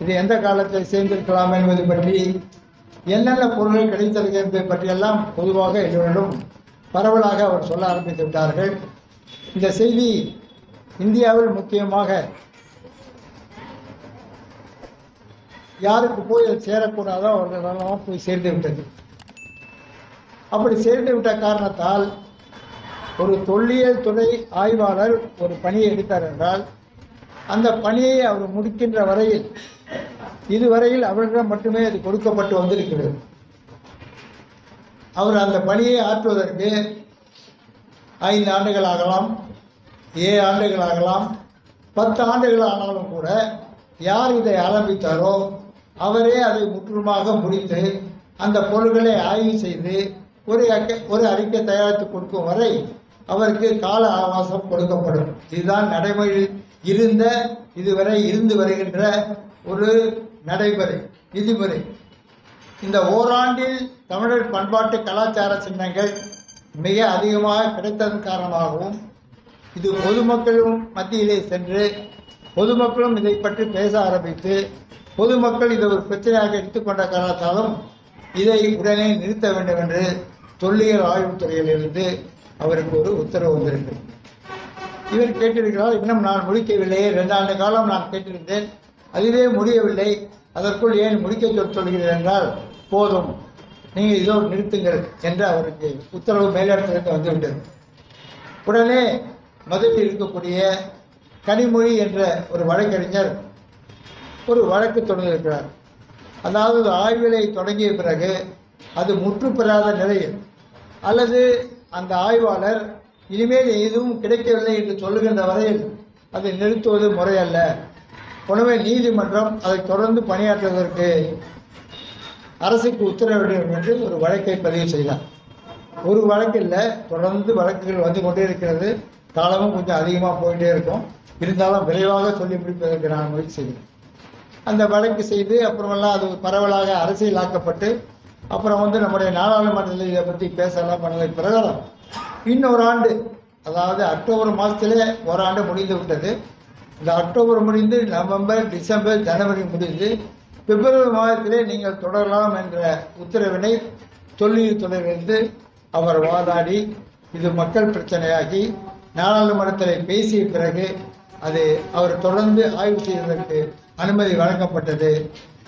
Speaker 8: இது எந்த காலத்தில் சேர்ந்திருக்கலாம் என்பது பற்றி, என்னென்ன பொருள்கள் கிடைத்திருக்கிறது என்பதை பற்றியெல்லாம் பொதுவாக எல்லோரிடம் பரவலாக அவர் சொல்ல ஆரம்பித்து விட்டார்கள். இந்த செய்தி இந்தியாவில் முக்கியமாக யாருக்கு போய் அது சேரக்கூடாதோ அவர்களெல்லாம் போய் சேர்ந்து விட்டது. அப்படி சேர்ந்து விட்ட காரணத்தால் ஒரு தொல்லியல் துறை ஆய்வாளர் ஒரு பணியை எடுத்தார் என்றால் அந்த பணியை அவர் முடிக்கின்ற வரையில் இதுவரையில் அவரிடம் மட்டுமே அது கொடுக்கப்பட்டு வந்திருக்கிறது. அவர் அந்த பணியை ஆற்றுவதற்கு 5 ஆண்டுகள் ஆகலாம், 7 ஆண்டுகள் ஆகலாம், 10 ஆண்டுகள் ஆனாலும் கூட யார் இதை ஆரம்பித்தாரோ அவரே அதை முற்றிலுமாக முடித்து அந்த பொருள்களை ஆய்வு செய்து ஒரு அறிக்கை தயாரித்து கொடுக்கும் வரை அவருக்கு கால அவகாசம் கொடுக்கப்படும். இதுதான் நடைமுறையில் இருந்த, இதுவரை இருந்து வருகின்ற ஒரு நடைமுறை, விதிமுறை. இந்த ஓராண்டில் தமிழர் பண்பாட்டு கலாச்சார சின்னங்கள் மிக அதிகமாக கிடைத்ததன் காரணமாகவும் இது பொதுமக்களும் மத்தியிலே சென்று பொதுமக்களும் இதை பற்றி பேச ஆரம்பித்து பொதுமக்கள் இதை ஒரு பிரச்சனையாக எடுத்துக்கொண்ட காரணத்தாலும் இதை உடனே நிறுத்த வேண்டும் என்று தொல்லியல் ஆய்வுத்துறையிலிருந்து அவருக்கு ஒரு உத்தரவு வந்திருக்கு. இவர் கேட்டிருக்கிறார், இன்னும் நான் முடிக்கவில்லையே, 2 ஆண்டு காலம் நான் கேட்டிருந்தேன், அதுவே முடியவில்லை, அதற்குள் ஏன் முடிக்க சொல்கிறீர்கள் என்றால், போதும் நீங்கள் இதோடு நிறுத்துங்கள் என்று அவருக்கு உத்தரவு மேலிடத்திலிருந்து வந்துவிட்டது. உடனே மதுரையில் இருக்கக்கூடிய கனிமொழி என்ற ஒரு வழக்கறிஞர் ஒரு வழக்கு தொடர்ந்திருக்கிறார். அதாவது ஆய்வுகளை தொடங்கிய பிறகு அது முற்று பெறாத நிலையில் அல்லது அந்த ஆய்வாளர் இனிமேல் எதுவும் கிடைக்கவில்லை என்று சொல்லுகின்ற வரையில் அதை நிறுத்துவது முறையல்ல. எனவே நீதிமன்றம் அதை தொடர்ந்து பணியாற்றுவதற்கு அரசுக்கு உத்தரவிடும் என்று ஒரு வழக்கை பதிவு செய்தார். ஒரு வழக்கில் தொடர்ந்து வழக்குகள் வந்து கொண்டே இருக்கிறது. காலமும் கொஞ்சம் அதிகமாக போயிட்டே இருக்கும். இருந்தாலும் விரைவாக சொல்லி முடிப்பதற்கு நான் முயற்சி செய்கிறேன். அந்த வழக்கு செய்து அப்புறமெல்லாம் அது பரவலாக அரசியலாக்கப்பட்டு அப்புறம் நம்முடைய நாடாளுமன்றத்தில் இதை பற்றி பேசலாம் பண்ணதுக்கு பிரகாரம் இன்னொரு ஆண்டு, அதாவது அக்டோபர் மாதத்திலே ஓராண்டு முடிந்து விட்டது. இந்த அக்டோபர் முடிந்து நவம்பர், டிசம்பர், ஜனவரி முடிந்து பிப்ரவரி மாதத்திலே நீங்கள் தொடரலாம் என்ற உத்தரவினை தொல்லியல் துறையிலிருந்து அவர் வாதாடி இது மக்கள் பிரச்சனையாகி நாடாளுமன்றத்தில் பேசிய பிறகு அது அவர் தொடர்ந்து ஆய்வு செய்வதற்கு அனுமதி வழங்கப்பட்டது.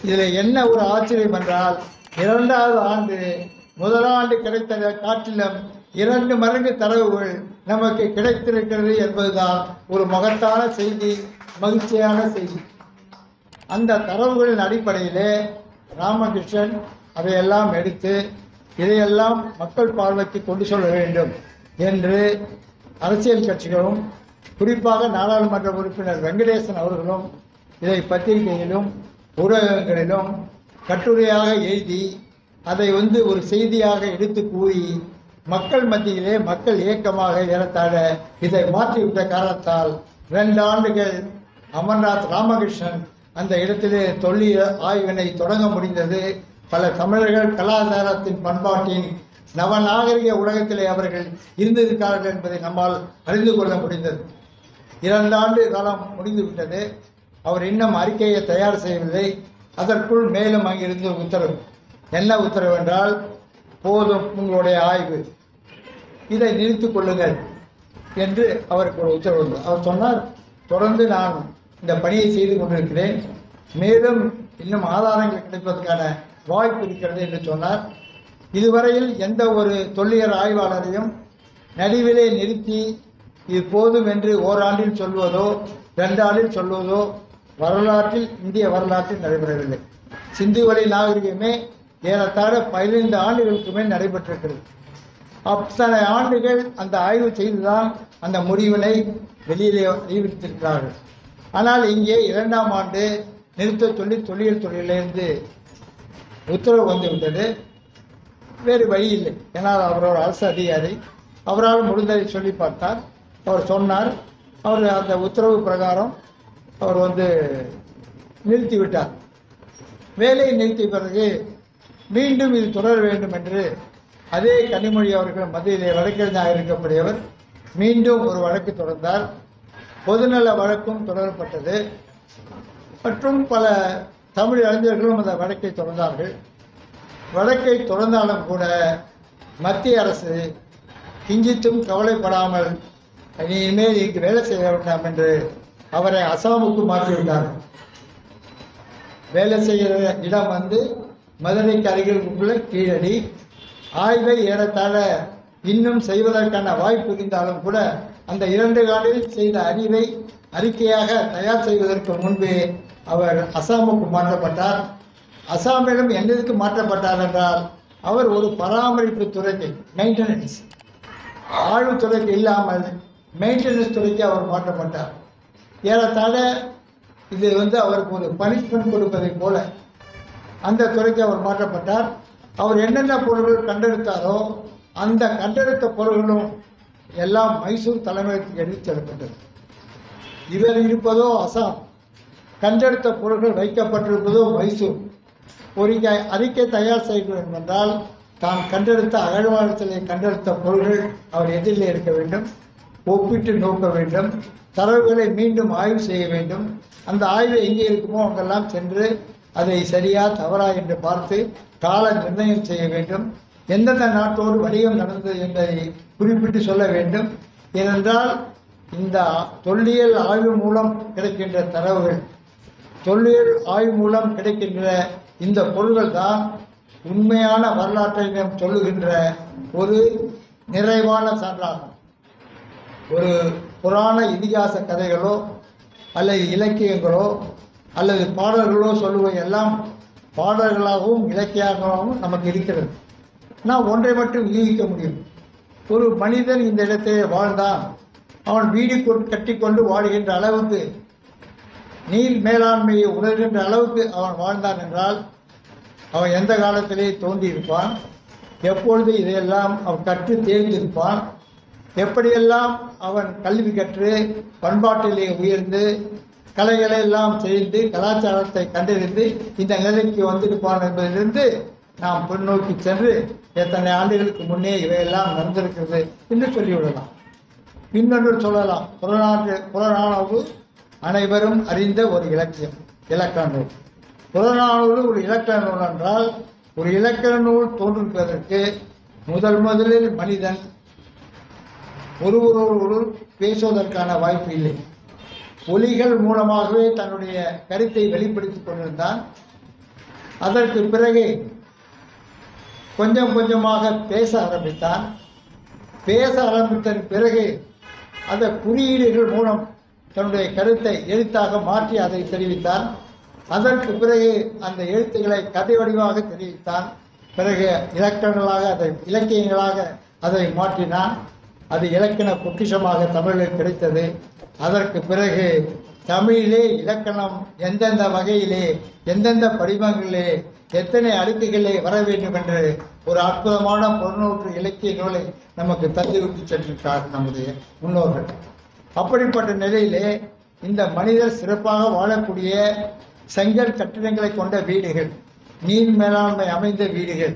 Speaker 8: இதில் என்ன ஒரு ஆச்சரியம் என்றால், 2வது ஆண்டு முதலாண்டு கிடைத்ததை காட்டிலும் 2 மடங்கு தரவுகள் நமக்கு கிடைத்திருக்கிறது என்பதுதான் ஒரு மகத்தான செய்தி, மகிழ்ச்சியான செய்தி. அந்த தரவுகளின் அடிப்படையிலே ராமகிருஷ்ணன் அதையெல்லாம் எடுத்து இதையெல்லாம் மக்கள் பார்வைக்கு கொண்டு செல்ல வேண்டும் என்று அரசியல் கட்சிகளும் குறிப்பாக நாடாளுமன்ற உறுப்பினர் வெங்கடேசன் அவர்களும் இதை பத்திரிகையிலும் ஊடகங்களிலும் கட்டுரையாக எழுதி அதை ஒரு செய்தியாக எடுத்து கூறி மக்கள் மத்தியிலே மக்கள் இயக்கமாக ஏறத்தாழ இதை மாற்றிவிட்ட காரணத்தால் 2 ஆண்டுகள் அமர்நாத் ராமகிருஷ்ணன் அந்த இடத்திலே தொல்லியல் ஆய்வினை தொடங்க முடிந்தது. பல தமிழர்கள் கலாச்சாரத்தின் பண்பாட்டின் நவநாகரிக உலகத்திலே அவர்கள் இருந்திருக்கிறார்கள் என்பதை நம்மால் அறிந்து கொள்ள முடிந்தது. 2 ஆண்டு காலம் முடிந்துவிட்டது. அவர் இன்னும் அறிக்கையை தயார் செய்யவில்லை. அதற்குள் மேலும் அங்கிருந்து உத்தரவு. என்ன உத்தரவு என்றால், போதும் உங்களுடைய ஆய்வு, இதை நிறுத்திக் கொள்ளுங்கள் என்று அவருக்கு ஒரு உத்தரவு. அவர் சொன்னார், தொடர்ந்து நான் இந்த பணியை செய்து கொண்டிருக்கிறேன், மேலும் இன்னும் ஆதாரங்கள் கிடைப்பதற்கான வாய்ப்பு இருக்கிறது என்று சொன்னார். இதுவரையில் எந்த ஒரு தொல்லியல் ஆய்வாளரையும் நடுவிலே நிறுத்தி இது போதும் என்று ஓராண்டில் சொல்வதோ 2 ஆண்டில் சொல்வதோ வரலாற்றில், இந்திய வரலாற்றில் நடைபெறவில்லை. சிந்துவெளி நாகரிகமே ஏறத்தாழ 15 ஆண்டுகளுக்கு மேல் நடைபெற்றிருக்கிறது. அத்தனை ஆண்டுகள் அந்த ஆய்வு செய்துதான் அந்த முடிவினை வெளியிலே அறிவித்திருக்கிறார்கள். ஆனால் இங்கே 2ஆம் ஆண்டு நிறுத்த சொல்லி தொல்லியல் துறையிலிருந்து உத்தரவு வந்துவிட்டது. வேறு வழி இல்லை. ஏன்னால் அவரோட அரசு அதிகாரி, அவரால் முடிந்ததை சொல்லி பார்த்தார். அவர் சொன்னார். அவர் அந்த உத்தரவு பிரகாரம் அவர் நிறுத்திவிட்டார். வேலையை நிறுத்திய பிறகு மீண்டும் இது தொடர வேண்டும் என்று அதே கனிமொழி அவர்கள் மத்தியிலே வழக்கறிஞராக இருக்கக்கூடியவர் மீண்டும் ஒரு வழக்கு தொடர்ந்தார். பொதுநல வழக்கும் தொடரப்பட்டது. மற்றும் பல தமிழ் அறிஞர்களும் அந்த வழக்கை தொடர்ந்தார்கள். வழக்கை தொடர்ந்தாலும் கூட மத்திய அரசு கிஞ்சித்தும் கவலைப்படாமல் இனிமேல் இங்கு வேலை செய்ய வேண்டாம் என்று அவரை அசாமுக்கு மாற்றிவிட்டார்கள். வேலை செய்கிற இடம் மதுரைக்கு அருகில் உள்ள கீழடி. ஆய்வை ஏறத்தாழ இன்னும் செய்வதற்கான வாய்ப்பு இருந்தாலும் கூட அந்த 2 ஆண்டில் செய்த அறிக்கையாக தயார் செய்வதற்கு முன்பே அவர் அசாமுக்கு மாற்றப்பட்டார். அசாமிடம் என்னதுக்கு மாற்றப்பட்டார் என்றால், அவர் ஒரு பராமரிப்பு துறைக்கு, மெயின்டெனன்ஸ், ஆழ்வுத்துறைக்கு இல்லாமல் மெயின்டெனன்ஸ் துறைக்கு அவர் மாற்றப்பட்டார். ஏறத்தாழ இது அவருக்கு ஒரு பனிஷ்மெண்ட் கொடுப்பதை போல அந்த துறைக்கு அவர் மாற்றப்பட்டார். அவர் என்னென்ன பொருள்கள் கண்டெடுத்தாரோ அந்த கண்டெடுத்த பொருள்களும் எல்லாம் மைசூர் தலைமையகத்துக்கு எடுத்து செல்லப்பட்டது. இவர் இருப்பதோ அசாம், கண்டெடுத்த பொருள்கள் வைக்கப்பட்டிருப்பதோ மைசூர். ஒரு அறிக்கை தயார் செய்ய வேண்டும் என்றால் தான் கண்டெடுத்த அகழ்வாரத்திலே கண்டெடுத்த பொருள்கள் அவர் எதிரிலே இருக்க வேண்டும், ஒப்பிட்டு நோக்க வேண்டும், தரவுகளை மீண்டும் ஆய்வு செய்ய வேண்டும். அந்த ஆய்வு எங்கே இருக்குமோ அங்கெல்லாம் சென்று அதை சரியா தவறா என்று பார்த்து கால நிர்ணயம் செய்ய வேண்டும். எந்தெந்த நாட்டோடு வணிகம் நடந்தது என்பதை குறிப்பிட்டு சொல்ல வேண்டும். ஏனென்றால் இந்த தொல்லியல் ஆய்வு மூலம் கிடைக்கின்ற தரவுகள், தொல்லியல் ஆய்வு மூலம் கிடைக்கின்ற இந்த பொருள்கள் தான் உண்மையான வரலாற்றை நாம் சொல்லுகின்ற ஒரு நிறைவான சான்றாகும். ஒரு புராண இதிகாச கதைகளோ அல்லது இலக்கியங்களோ அல்லது பாடல்களோ சொல்லுவை எல்லாம் பாடல்களாகவும் இலக்கியங்களாகவும் நமக்கு இருக்கிறது. நான் ஒன்றை மட்டும் யூகிக்க முடியும். ஒரு மனிதன் இந்த இடத்திலே வாழ்ந்தான், அவன் வீடு கட்டிக்கொண்டு வாழ்கின்ற அளவுக்கு, நீர் மேலாண்மையை உணர்கின்ற அளவுக்கு அவன் வாழ்ந்தான் என்றால் அவன் எந்த காலத்திலே தோன்றியிருப்பான், எப்பொழுது இதையெல்லாம் அவன் கற்று தேர்ந்திருப்பான், எப்படியெல்லாம் அவன் கல்வி கற்று பண்பாட்டிலே உயர்ந்து கலைகளை எல்லாம் செய்து கலாச்சாரத்தை கண்டறிந்து இந்த நிலைக்கு வந்திருப்பான் என்பதிலிருந்து நாம் பின்னோக்கி சென்று எத்தனை ஆண்டுகளுக்கு முன்னே இவையெல்லாம் நடந்திருக்கிறது என்று சொல்லிவிடலாம். இன்னொன்று சொல்லலாம், புறநானூறு அனைவரும் அறிந்த ஒரு இலக்கண நூல். புறநானூறு ஒரு இலக்கண நூல் என்றால், ஒரு இலக்கண நூல் தோன்றுவதற்கு முதலில் மனிதன் ஒருவரோடு பேசுவதற்கான வாய்ப்பு இல்லை. ஒலிகள் மூலமாகவே தன்னுடைய கருத்தை வெளிப்படுத்திக் கொண்டிருந்தான். அதற்கு பிறகு கொஞ்சம் கொஞ்சமாக பேச ஆரம்பித்தான். பேச ஆரம்பித்த பிறகு அந்த குறியீடுகள் மூலம் தன்னுடைய கருத்தை எழுத்தாக மாற்றி அதை தெரிவித்தான். அதற்கு பிறகு அந்த எழுத்துக்களை கதை வடிவாக தெரிவித்தான். பிறகு இலக்கணங்களாக அதை இலக்கியங்களாக அதை மாற்றினான். அது இலக்கண பொக்கிஷமாக தமிழில் கிடைத்தது. அதற்கு பிறகு தமிழிலே இலக்கணம் எந்தெந்த வகையிலே எந்தெந்த படிவங்களிலே எத்தனை அடுக்குகளே வர வேண்டும் என்று ஒரு அற்புதமான புறநூற்று இலக்கிய நூலை நமக்கு தந்துவிட்டு சென்றிருக்கிறார் நம்முடைய முன்னோர்கள். அப்படிப்பட்ட நிலையிலே இந்த மனிதர் சிறப்பாக வாழக்கூடிய செங்கல் கட்டிடங்களை கொண்ட வீடுகள், நீர் மேலாண்மை அமைந்த வீடுகள்,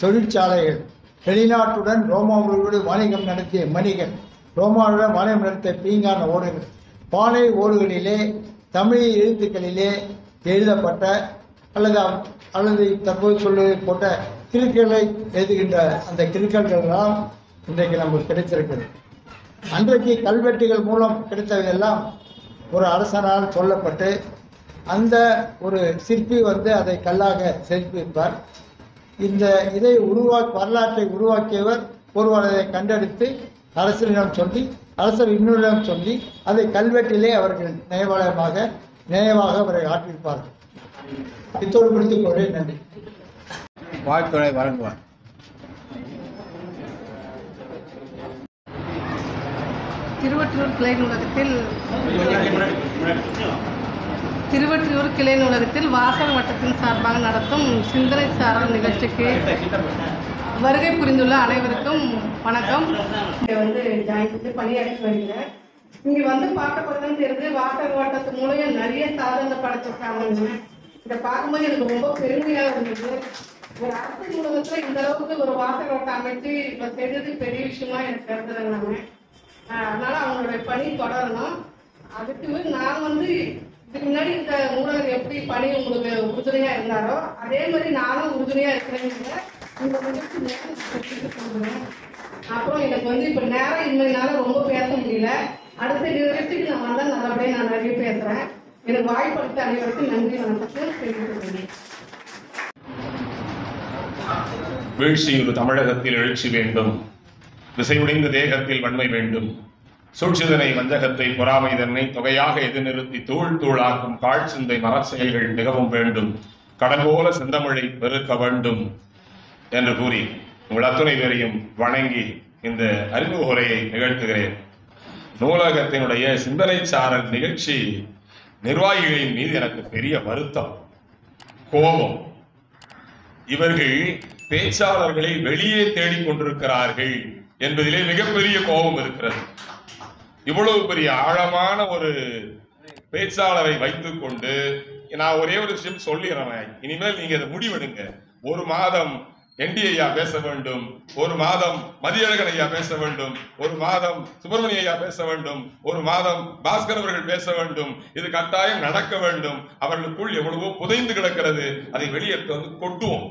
Speaker 8: தொழிற்சாலைகள், வெளிநாட்டுடன் ரோமாவோடு வாணிகம் நடத்திய மணிகள், ரோமாவுடன் வாணிகம் நடத்திய பீங்கான ஓடுகள், பானை ஓடுகளிலே தமிழ் எழுத்துக்களிலே எழுதப்பட்ட அல்லது தற்போது சொல்லுவதை போட்ட கிறுக்களை எழுதுகின்ற அந்த கிறுக்கல்களெல்லாம் இன்றைக்கு நமக்கு கிடைத்திருக்கிறது. அன்றைக்கு கல்வெட்டுகள் மூலம் கிடைத்தவையெல்லாம் ஒரு அரசனால் சொல்லப்பட்டு அந்த ஒரு சிற்பி அதை கல்லாக செதுக்கியிருப்பார். இந்த வரலாற்றை உருவாக்கியவர் ஒருவர் அதை கண்டெடுத்து அரசரிடம் சொல்லி, அரசர் இன்னொருடம் சொல்லி அதை கல்வெட்டிலே அவர்கள் நினைவாக அவரை ஆற்றியிருப்பார்கள். இத்தோடு முடித்துக் கொண்டே நன்றி.
Speaker 2: வாழ்த்துறை வழங்குவார்.
Speaker 9: திருவொற்றியூர் கிளை நூலகத்தில் வாசகர் வட்டத்தின் சார்பாக நடத்தும் சிந்தனை சாரல் நிகழ்ச்சிக்கு வருகை புரிந்துள்ள அனைவருக்கும் வணக்கம். ஜாயின் செய்து பணியாற்றி வருகிறேன். இங்க பார்க்கப்படுறது தெரிஞ்சு வாசகர் வட்டத்து மூலம் நிறைய சாதனை படைச்சிருக்காங்க. இதை பார்க்கும்போது எனக்கு ரொம்ப பெருமையா இருந்தது. ஒரு அரசு நூலகத்துல இந்த அளவுக்கு ஒரு வாசகர் வட்டம் அமைச்சு இப்ப செய்தது பெரிய விஷயமா எனக்கு கருதுறாங்க. அதனால அவங்களுடைய பணி தொடரணும். அதுக்கு நான் இதுக்கு முன்னாடி இந்த நூலகர் எப்படி பணி உங்களுக்கு உறுதுணையா இருந்தாரோ அதே மாதிரி நானும் உறுதுணையா இருக்கிறேங்க. இந்த நிகழ்ச்சி சொல்றேன். அப்புறம் எனக்கு இப்ப நேரம் இன்மையினால ரொம்ப பேச முடியல. அடுத்த நிகழ்ச்சிக்கு நான் வந்தா நல்லபடியா நான் நிறைய பேசுறேன். எனக்கு வாய்ப்பளித்த அனைவருக்கும் நன்றி வணக்கத்தை தெரிவித்துள்ளேன்.
Speaker 10: வீழ்ச்சியுறு தமிழகத்தில் எழுச்சி வேண்டும், விசையுடைந்த தேகத்தில் வன்மை வேண்டும், சூழ்ச்சிதனை வஞ்சகத்தை பொறாமை தன்னை தொகையாக எதிர்நிறுத்தி தூள் தூளாக்கும் கால் சிந்தை மரச்செயல்கள் மிகவும் வேண்டும், கடல் போல செந்தமிழை பெருக்க வேண்டும் என்று கூறி உங்கள் அத்துணை பேரையும் வணங்கி இந்த அறிமுக உரையை நிகழ்த்துகிறேன். நூலகத்தினுடைய சிந்தனை சாரல் நிகழ்ச்சி நிர்வாகிகளின் மீது எனக்கு பெரிய வருத்தம், கோபம். இவர்கள் பேச்சாளர்களை வெளியே தேடிக்கொண்டிருக்கிறார்கள் என்பதிலே மிகப்பெரிய கோபம் இருக்கிறது. இவ்வளவு பெரிய ஆழமான ஒரு பேச்சாளரை வைத்துக் கொண்டு நான் ஒரே ஒரு விஷயம் சொல்லிடுறேன். இனிமேல் நீங்க அதை முடிவெடுங்க. ஒரு மாதம் என்டி ஐயா பேச வேண்டும், ஒரு மாதம் மதியழகன் ஐயா பேச வேண்டும், ஒரு மாதம் சுப்பிரமணிய ஐயா பேச வேண்டும், ஒரு மாதம் பாஸ்கர் அவர்கள் பேச வேண்டும். இது கட்டாயம் நடக்க வேண்டும். அவர்களுக்குள் எவ்வளவோ புதைந்து கிடக்கிறது, அதை வெளியேற்ற கொட்டுவோம்.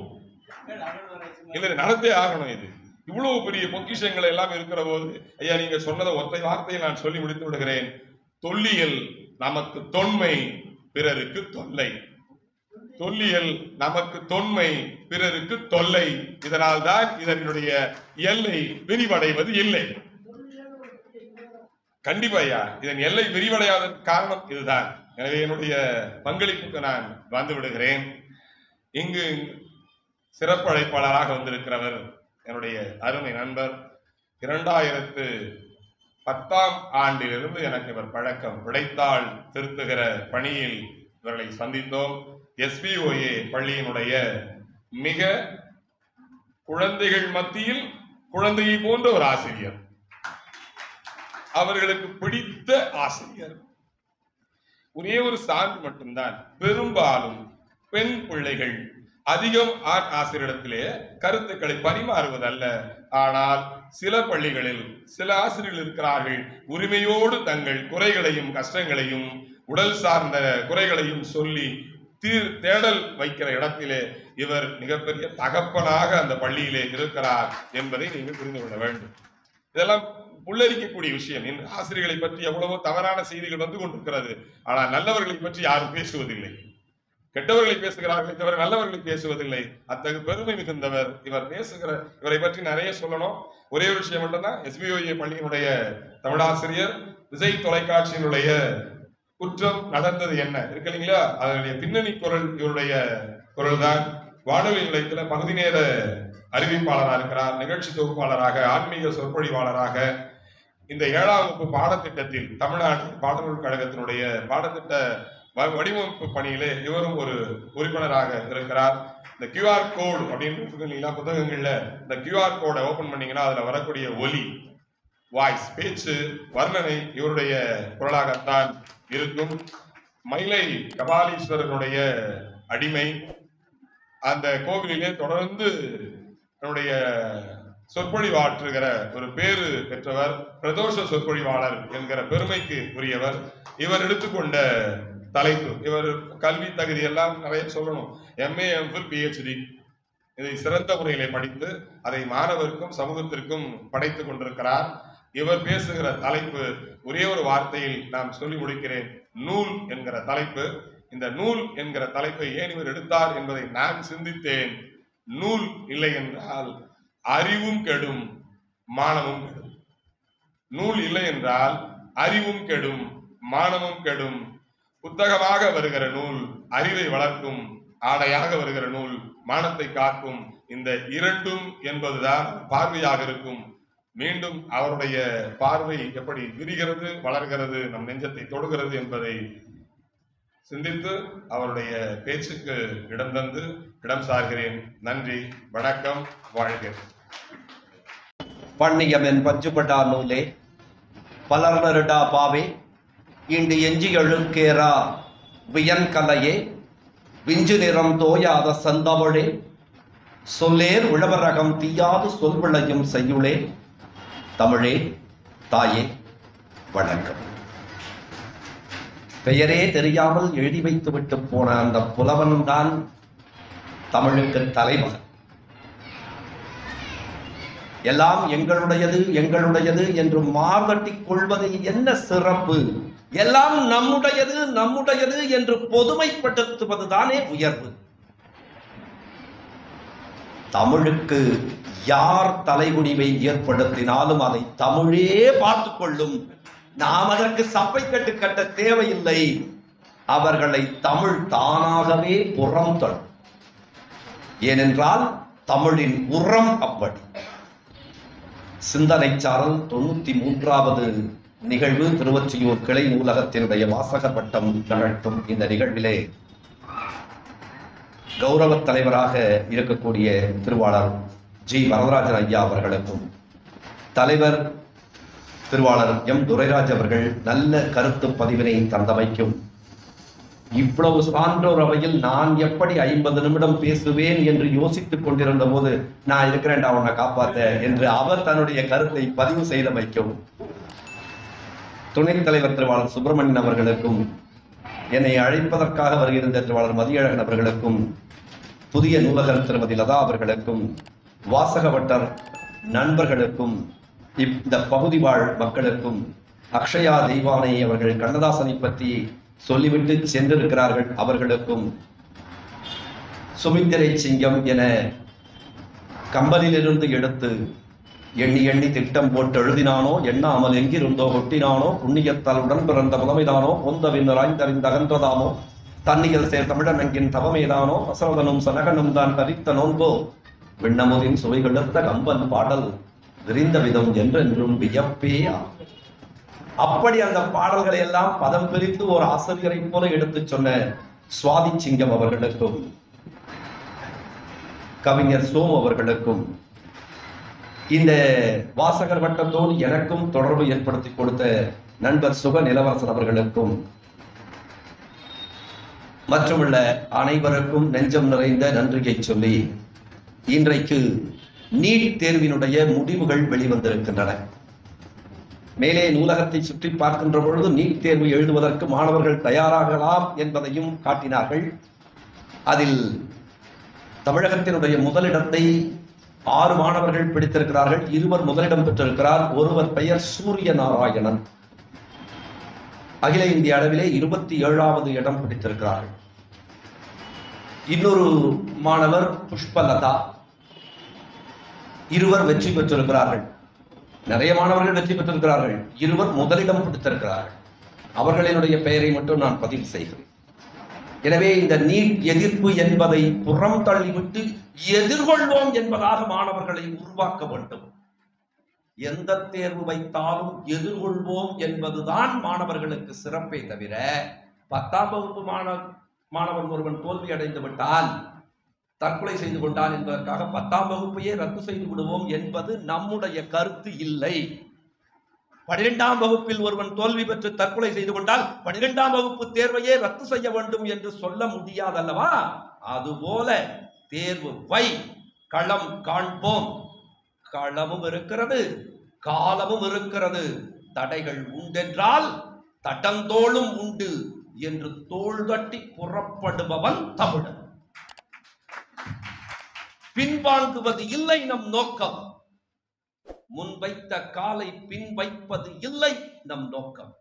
Speaker 10: இல்லை, நடத்தே ஆகணும். இது இவ்வளவு பெரிய பொக்கிஷங்கள் எல்லாம் இருக்கிற போது ஐயா நீங்க சொன்னதை ஒற்றை வார்த்தையை நான் சொல்லி முடித்து விடுகிறேன். தொல்லியல் நமக்கு தொன்மை, பிறருக்கு தொல்லை. தொல்லியல் நமக்கு தொன்மை, பிறருக்கு தொல்லை. இதனால் தான் இதனுடைய எல்லை விரிவடைவது இல்லை. கண்டிப்பா ஐயா, இதன் எல்லை விரிவடையாத காரணம் இதுதான். எனவே என்னுடைய பங்களிப்புக்கு நான் வந்து விடுகிறேன். இங்கு சிறப்பு அழைப்பாளராக வந்திருக்கிறவர் என்னுடைய அருமை நண்பர். 2010ஆம் ஆண்டிலிருந்து எனக்கு இவர் பழக்கம். விடைத்தாள் திருத்துகிற பணியில் இவர்களை சந்தித்தோம். SBOA பள்ளியினுடைய மிக குழந்தைகள் மத்தியில் குழந்தையை போன்ற ஒரு ஆசிரியர், அவர்களுக்கு பிடித்த ஆசிரியர். ஒரே ஒரு சான்று மட்டும்தான், பெரும்பாலும் பெண் பிள்ளைகள் அதிகம் ஆண் ஆசிரியரிடத்திலே கருத்துக்களை பரிமாறுவதல்ல. ஆனால் சில பள்ளிகளில் சில ஆசிரியர்கள் இருக்கிறார்கள், உரிமையோடு தங்கள் குறைகளையும் கஷ்டங்களையும் உடல் சார்ந்த குறைகளையும் சொல்லி தேடல் வைக்கிற இடத்திலே இவர் மிகப்பெரிய தகப்பனாக அந்த பள்ளியிலே இருக்கிறார் என்பதை நீங்கள் புரிந்து கொள்ள வேண்டும். இதெல்லாம் புல்லரிக்கக்கூடிய விஷயம். இன்று ஆசிரியர்களை பற்றி எவ்வளவோ தவறான செய்திகள் வந்து கொண்டிருக்கிறது. ஆனால் நல்லவர்களை பற்றி யாரும் பேசுவதில்லை. கெட்டவர்களை பேசுகிறார்கள் தவிர நல்லவர்களை பேசுவதில்லை. அத்தகைய பெருமை மிகுந்தவர் இவர். இவரை பற்றி நிறைய சொல்லணும். ஒரே ஒரு விஷயம் மட்டும்தான், SBOA பள்ளியினுடைய தமிழாசிரியர் விஜய் தொலைக்காட்சியினுடைய குற்றம் நடந்தது என்ன இருக்கு இல்லைங்களா, அதனுடைய பின்னணி குரல் இவருடைய குரல் தான். வானொலி நிலையத்தில் பகுதி நேர அறிவிப்பாளராக இருக்கிறார், நிகழ்ச்சி தொகுப்பாளராக, ஆன்மீக சொற்பொழிவாளராக. இந்த 7ஆம் வகுப்பு பாடத்திட்டத்தில் தமிழ்நாடு பாடநூல் கழகத்தினுடைய பாடத்திட்ட வடிவமைப்பு பணியிலே இவரும் ஒரு உறுப்பினராக இருக்கிறார். இந்த QR கோடு அப்படின்னு புத்தகங்கள்ல இந்த QR கோடை ஓபன் பண்ணீங்கன்னா அதுல வரக்கூடிய ஒலி, வாய்ஸ், பேச்சு, வர்ணனை இவருடைய குரலாகத்தான் இருக்கும். மயிலை கபாலீஸ்வரனுடைய அடிமை, அந்த கோவிலிலே தொடர்ந்து தன்னுடைய சொற்பொழிவாற்றுகிற ஒரு பேரு பெற்றவர், பிரதோஷ சொற்பொழிவாளர் என்கிற பெருமைக்கு உரியவர். இவர் எடுத்துக்கொண்ட தலைப்பு, இவர் கல்வி தகுதி எல்லாம் நிறைய சொல்லணும். MA, MPhil, PhD இதை சிறந்த முறையிலே படித்து அதை மாணவருக்கும் சமூகத்திற்கும் படைத்துக் கொண்டிருக்கிறார். இவர் பேசுகிற தலைப்பு ஒரே ஒரு வார்த்தையில் நான் சொல்லி முடிக்கிறேன், நூல் என்கிற தலைப்பு. இந்த நூல் என்கிற தலைப்பை ஏன் இவர் எடுத்தார் என்பதை நான் சிந்தித்தேன். நூல் இல்லை என்றால் அறிவும் கெடும், மானமும் கெடும். நூல் இல்லை என்றால் அறிவும் கெடும், மானமும் கெடும். புத்தகமாக வருகிற நூல் அறிவை வளர்க்கும், ஆடையாக வருகிற நூல் மானத்தை காக்கும். இந்த இரண்டும் என்பதுதான் பார்வையாக இருக்கும். மீண்டும் அவருடைய பார்வை எப்படி விரிகிறது, வளர்கிறது, நம் நெஞ்சத்தை தொடுகிறது என்பதை சிந்தித்து அவருடைய பேச்சுக்கு இடம் தந்து இடம் சார்கிறேன். நன்றி, வணக்கம், வாழ்க.
Speaker 11: பண்ணியமென் பஞ்சுபடா நூலே பலர்னருடா பாவே இன்று எஞ்சி எழுக்கேரா வியன்கலையே விஞ்சு நிறம் தோயாத சந்தமிழே சொல்லேர் உழவரகம் தீயாது சொல்விளையும் செய்யுளே தமிழே தாயே வணக்கம். பெயரே தெரியாமல் எழுதி வைத்துவிட்டு போன அந்த புலவன் தான் தமிழுக்கு தலைமகன். எல்லாம் எங்களுடையது எங்களுடையது என்று மார்கட்டிக் கொள்வதில் என்ன சிறப்பு? எல்லாம் நம்முடையது நம்முடையது என்று பொதுமைப்படுத்துவதுதானே உயர்வு. தமிழுக்கு யார் தலைகுனிவை ஏற்படுத்தினாலும் அதை தமிழே பார்த்து கொள்ளும். நாம் அதற்கு சப்பை கட்டு கட்ட தேவையில்லை. அவர்களை தமிழ் தானாகவே புறம் தள்ளும். ஏனென்றால் தமிழின் உரம் அப்படி. சிந்தனை சாரல் 93வது நிகழ்வு திருவொற்றியூர் கிளை நூலகத்தினுடைய வாசகர் வட்டம் நடத்தும் இந்த நிகழ்விலே கௌரவ தலைவராக இருக்கக்கூடிய திருவாளர் ஜி வரதராஜன் ஐயா அவர்களுக்கும், தலைவர் திருவாளர் எம் துரைராஜ் அவர்கள் நல்ல கருத்து பதிவினை தந்தமைக்கும், இவ்வளவு சான்றோர் அவையில் நான் எப்படி 50 நிமிடம் பேசுவேன் என்று யோசித்துக் கொண்டிருந்த போது நான் இருக்கிறேன்டா உன்னை காப்பாத்த என்று அவர் தன்னுடைய கருத்தை பதிவு செய்தமைக்கும், துணைத் தலைவர் திருவாளர் சுப்பிரமணியன் அவர்களுக்கும், என்னை அழைப்பதற்காக வருகின்ற திருவாளர் மதியழகன் அவர்களுக்கும், புதிய நூலகர் திருமதி லதா அவர்களுக்கும், வாசக வட்டர் நண்பர்களுக்கும், இந்த பகுதி வாழ் மக்களுக்கும், அக்ஷயா தெய்வானை அவர்கள் கண்ணதாசனை பற்றி சொல்லிவிட்டு சென்றிருக்கிறார்கள் அவர்களுக்கும், சுமித்திரை சிங்கம் என கம்பனிலிருந்து எடுத்து எண்ணி எண்ணி திட்டம் போட்டு எழுதினானோ, எண்ணாமல் எங்கிருந்தோ கொட்டினானோ, புண்ணியத்தால் உடன் பிறந்த புலமைதானோ, பொந்த பின்னர் அகன்றதாமோ, தன்னியல் சேர் தமிழன் என்கின் தவமேதானோ, அசோதனும் சனகனும் தான் தரித்த நோன்போ, விண்ணமுதின் சுவைகளெடுத்த கம்பன் பாடல் விரிந்த விதம் என்றென்றும் வியப்பே ஆகும். அப்படி அந்த பாடல்களை எல்லாம் பதம் பிரித்து ஒரு ஆசிரியரை போல எடுத்து சொன்ன சுவாதி சிங்கம் அவர்களுக்கும் கவிஞர் சோமு அவர்களுக்கும் இந்த வாசகர் வட்டத்தோடு எனக்கும் தொடர்பு ஏற்படுத்தி கொடுத்த நண்பர் சுக நிலவரசன் அவர்களுக்கும் மற்றுமுள்ள அனைவருக்கும் நெஞ்சம் நிறைந்த நன்றியை சொல்லி, இன்றைக்கு நீட் தேர்வினுடைய முடிவுகள் வெளிவந்திருக்கின்றன. மேலே நூலகத்தை சுற்றி பார்க்கின்ற பொழுது நீட் தேர்வு எழுதுவதற்கு மாணவர்கள் தயாராகலாம் என்பதையும் காட்டினார்கள். அதில் தமிழகத்தினுடைய முதலிடத்தை 6 மாணவர்கள் பிடித்திருக்கிறார்கள். 2 முதலிடம் பெற்றிருக்கிறார். ஒருவர் பெயர் சூரிய நாராயணன். அகில இந்திய அளவிலே 27வது இடம் பிடித்திருக்கிறார்கள். இன்னொரு மாணவர் புஷ்பலதா. 2 வெற்றி பெற்றிருக்கிறார்கள். நிறைய மாணவர்கள் வெற்றி பெற்றிருக்கிறார்கள். 2 முதலிடம் பிடித்திருக்கிறார்கள். அவர்களினுடைய பெயரை மட்டும் நான் பதிவு செய்கிறேன். எனவே இந்த நீட் எதிர்ப்பு என்பதை புறம் தள்ளிவிட்டு எதிர்கொள்வோம் என்பதாக மாணவர்களை உருவாக்க வேண்டும். எந்த தேர்வு வைத்தாலும் எதிர்கொள்வோம் என்பதுதான் மாணவர்களுக்கு சிறப்பே தவிர 10ஆம் வகுப்பு மாணவன் ஒருவன் தோல்வி அடைந்து விட்டால், தற்கொலை செய்து கொண்டான் என்பதற்காக 10ஆம் வகுப்பையே ரத்து செய்து விடுவோம் என்பது நம்முடைய கருத்து இல்லை. 12ஆம் வகுப்பில் ஒருவன் தோல்வி பெற்று தற்கொலை செய்து கொண்டால் 12ஆம் வகுப்பு தேர்வையே ரத்து செய்ய வேண்டும் என்று சொல்ல முடியாதல்லவா? அதுபோல தேர்வு வை, களம் காண்போம். களமும் இருக்கிறது, காலமும் இருக்கிறது. தடைகள் உண்டென்றால் தடந்தோளும் உண்டு என்று தோள் தட்டி புறப்படுபவன் தமிழன். பின்வாங்குவது இல்லை நம் நோக்கம். முன்வைத்த காலை பின் வைப்பது இல்லை நம் நோக்கம்.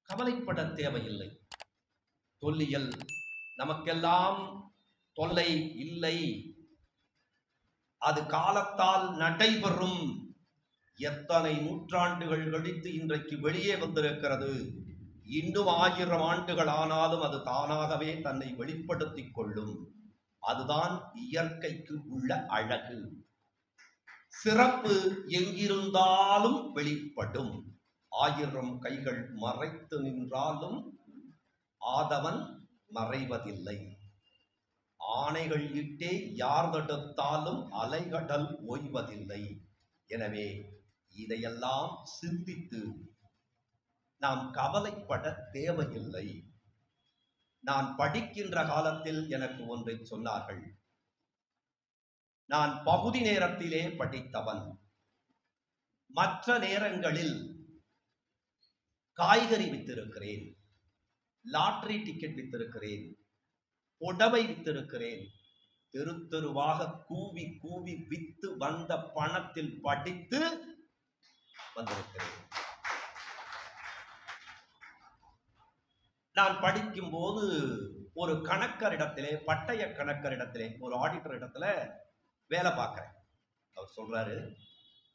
Speaker 11: கவலைப்பட தேவையில்லை. தொல்லியல் நமக்கெல்லாம் தொல்லை இல்லை. அது காலத்தால் நடைபெறும். எத்தனை நூற்றாண்டுகள் கழித்து இன்றைக்கு வெளியே வந்திருக்கிறது. இன்னும் 1000 ஆண்டுகள் ஆனாலும் அது தானாகவே தன்னை வெளிப்படுத்திக் கொள்ளும். அதுதான் இயற்கைக்கு உள்ள அழகு. சிறப்பு எங்கிருந்தாலும் வெளிப்படும். 1000 கைகள் மறைத்து நின்றாலும் ஆதவன் மறைவதில்லை. ஆணைகள் இட்டே யார் தடுத்தாலும் அலைகடல் ஓய்வதில்லை. எனவே இதையெல்லாம் சிந்தித்து நாம் கவலைப்பட தேவையில்லை. நான் படிக்கின்ற காலத்தில் எனக்கு ஒன்றை சொன்னார்கள். நான் பகுதி நேரத்திலே படித்தவன். மற்ற நேரங்களில் காய்கறி வித்திருக்கிறேன், லாட்டரி டிக்கெட் வித்திருக்கிறேன், புடவை வித்திருக்கிறேன். தெரு தெருவாக கூவி கூவி வித்து வந்த பணத்தில் படித்து வந்திருக்கிறேன். நான் படிக்கும் போது ஒரு கணக்கரிடத்திலே, பட்டய கணக்கரிடத்திலே, ஒரு ஆடிட்டர் இடத்துல வேலை பார்க்கிறேன். அவர் சொல்றாரு,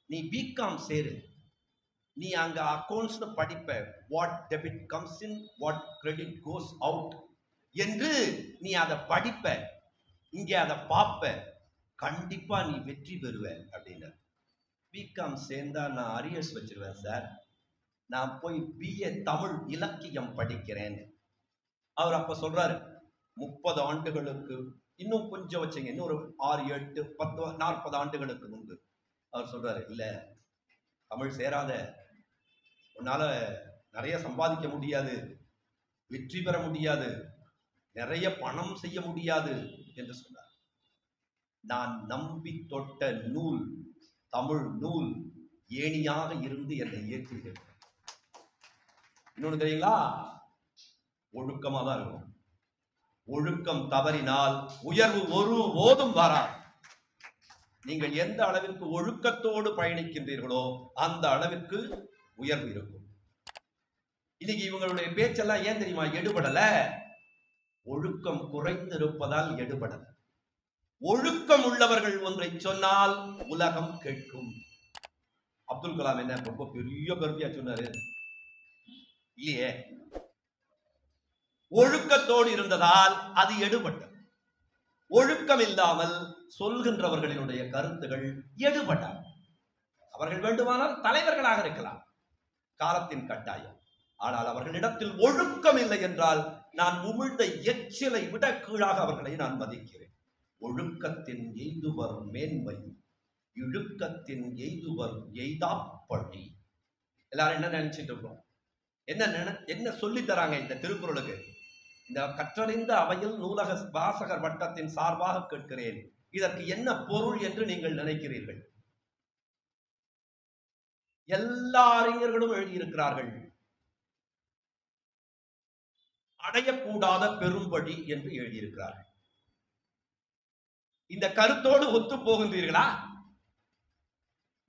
Speaker 11: நீ பிகாம் சேரு, நீ அங்க அக்கௌண்ட்ஸ் படிப்ப, what debit comes in, what credit goes out என்று நீ அதை படிப்ப, இங்கே அதை பார்ப்ப, கண்டிப்பா நீ வெற்றி பெறுவ அப்படின்னு. பிகாம் சேர்ந்தா நான் அரியர்ஸ் வச்சிருவேன் சார், நான் போய் BA தமிழ் இலக்கியம் படிக்கிறேன். அவர் அப்ப சொல்றாரு, 30 ஆண்டுகளுக்கு இன்னும் கொஞ்சம் வச்சுங்க, இன்னும் ஒரு 6, 8, 10, 40 ஆண்டுகளுக்கு முன்பு அவர் சொல்றாரு, இல்ல தமிழ் சேராத, உன்னால நிறைய சம்பாதிக்க முடியாது, வெற்றி பெற முடியாது, நிறைய பணம் செய்ய முடியாது என்று சொன்னார். நான் நம்பி தொட்ட நூல், தமிழ் நூல் ஏணியாக இருந்து என்னை ஏற்றுகிறது. இன்னொன்னு தெரியுங்களா, ஒழுக்கமா தான் இருக்கும். ஒழுக்கம் தவறினால் உயர்வு ஒருபோதும் வராது. நீங்கள் எந்த அளவிற்கு ஒழுக்கத்தோடு பயணிக்கின்றீர்களோ அந்த அளவிற்கு உயர்வு இருக்கும். இன்னைக்கு இவங்களுடைய பேச்செல்லாம் ஏன் தெரியுமா எடுபடல? ஒழுக்கம் குறைந்திருப்பதால் எடுபடல. ஒழுக்கம் உள்ளவர்கள் ஒன்றை சொன்னால் உலகம் கேட்கும். அப்துல் கலாம் என்ன ரொம்ப பெரிய கருவியா சொன்னாரு இல்லையே. ஒழுக்கத்தோடு இருந்ததால் அது எடுபட்டது. ஒழுக்கம் இல்லாமல் சொல்கின்றவர்களினுடைய கருத்துகள் எடுபட்டார். அவர்கள் வேண்டுமானால் தலைவர்களாக இருக்கலாம், காலத்தின் கட்டாயம். ஆனால் அவர்களிடத்தில் ஒழுக்கம் இல்லை என்றால் நான் உமிழ்ந்த எச்சிலை விட கீழாக அவர்களை நான் மதிக்கிறேன். ஒழுக்கத்தின் எய்துவர் மேன்மை, இழுக்கத்தின் எய்துவர் எய்தாப்பழி. எல்லாரும் என்ன நினைச்சிட்டு இருக்கோம்? என்ன சொல்லி தராங்க இந்த திருக்குறளுக்கு? இந்த கற்றறிந்த அவையில் நூலக வாசகர் வட்டத்தின் சார்பாக கேட்கிறேன், இதற்கு என்ன பொருள் என்று நீங்கள் நினைக்கிறீர்கள்? எல்லா அறிஞர்களும் எழுதியிருக்கிறார்கள், அடையக்கூடாத பெரும்படி என்று எழுதியிருக்கிறார்கள். இந்த கருத்தோடு ஒத்து போகின்றீர்களா?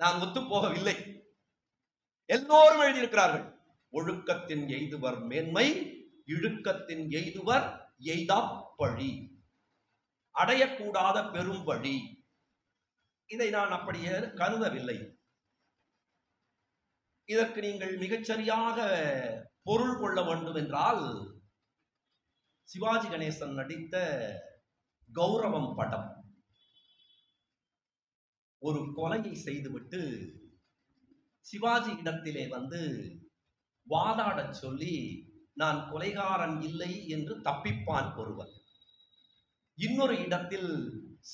Speaker 11: நான் ஒத்து போகவில்லை. எல்லோரும் எழுதியிருக்கிறார்கள், ஒழுக்கத்தின் எய்துவர் மேன்மை, இழுக்கத்தின் எய்துவர் எய்தாப்பழி, அடையக்கூடாத பெரும்பழி. இதை நான் அப்படியே கருதவில்லை. இதற்கு நீங்கள் மிகச்சரியாக பொருள் கொள்ள வேண்டும் என்றால் சிவாஜி கணேசன் நடித்த கௌரவம் படம். ஒரு கொலையை செய்துவிட்டு சிவாஜி இடத்திலே வந்து வாதாட சொல்லி நான் கொலைகாரன் இல்லை என்று தப்பிப்பான் ஒருவர். இன்னொரு இடத்தில்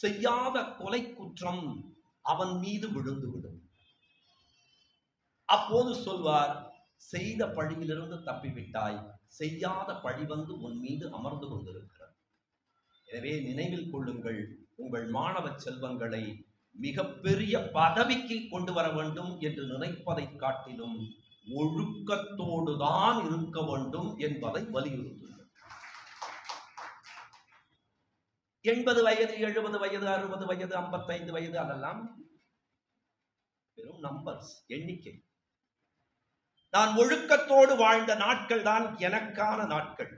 Speaker 11: செய்யாத கொலை குற்றம் அவன் மீது விழுந்துவிடும். அப்போது சொல்வார், செய்த பழியிலிருந்து தப்பிவிட்டாய், செய்யாத பழி வந்து உன் மீது அமர்ந்து கொண்டிருக்கிறது. எனவே நினைவில் கொள்ளுங்கள், உங்கள் மாணவ செல்வங்களை மிகப்பெரிய பதவிக்கு கொண்டு வர வேண்டும் என்று நினைப்பதை காட்டிலும் ஒழுக்கத்தோடுதான் இருக்க வேண்டும் என்பதை வலியுறுத்துங்கள். 80 வயது, 70 வயது, 60 வயது, 55 வயது, அதெல்லாம் வெறும் நம்பர்ஸ், எண்ணிக்கை. நான் ஒழுக்கத்தோடு வாழ்ந்த நாட்கள் தான் எனக்கான நாட்கள்.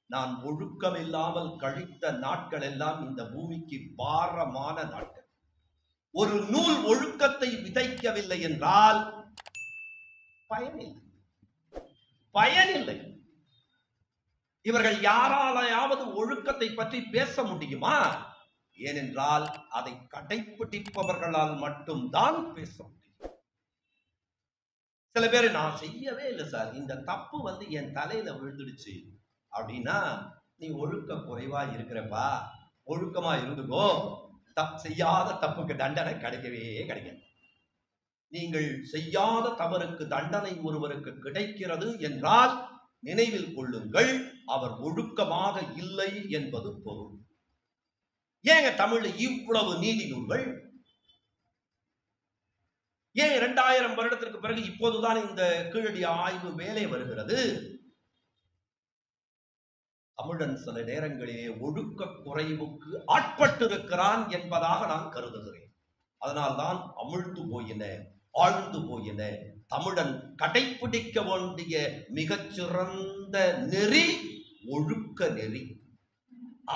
Speaker 11: நான் ஒழுக்கம் இல்லாமல் கழித்த நாட்கள் எல்லாம் இந்த பூமிக்கு பாரமான நாட்கள். ஒரு நூல் ஒழுக்கத்தை விதைக்கவில்லை என்றால் பயனில்லை. இவர்கள் யாராலையாவது ஒழுக்கத்தை பற்றி பேச முடியுமா? ஏனென்றால் அதை கடைப்பிடிப்பவர்களால் மட்டும்தான் பேச முடியும். சில பேர் நான் செய்யவே இல்லை சார், இந்த தப்பு வந்து என் தலையில விழுந்துடுச்சு அப்படின்னா, நீ ஒழுக்க குறைவா இருக்கிறப்பா, ஒழுக்கமா இருந்துக்கோ, செய்யாத தப்புக்கு தண்டனை கிடைக்கவே கிடைக்காது. நீங்கள் செய்யாத தவறுக்கு தண்டனை ஒருவருக்கு கிடைக்கிறது என்றால் நினைவில் கொள்ளுங்கள், அவர் ஒழுக்கமாக இல்லை என்பது பொருள். ஏங்க தமிழ்ல இவ்வளவு நீதி நூல்கள்? ஏன் 2000 வருடத்திற்கு பிறகு இப்போதுதான் இந்த கீழடி ஆய்வு வேலை வருகிறது? தமிழன் சில நேரங்களிலே ஒழுக்க குறைவுக்கு ஆட்பட்டிருக்கிறான் என்பதாக நான் கருதுகிறேன். அதனால்தான் அமிழ்ந்து போயின, ஆழ்ந்து போயின. தமிழன் கடைப்பிடிக்க வேண்டிய மிகச்சிறந்த நெறி ஒழுக்க நெறி.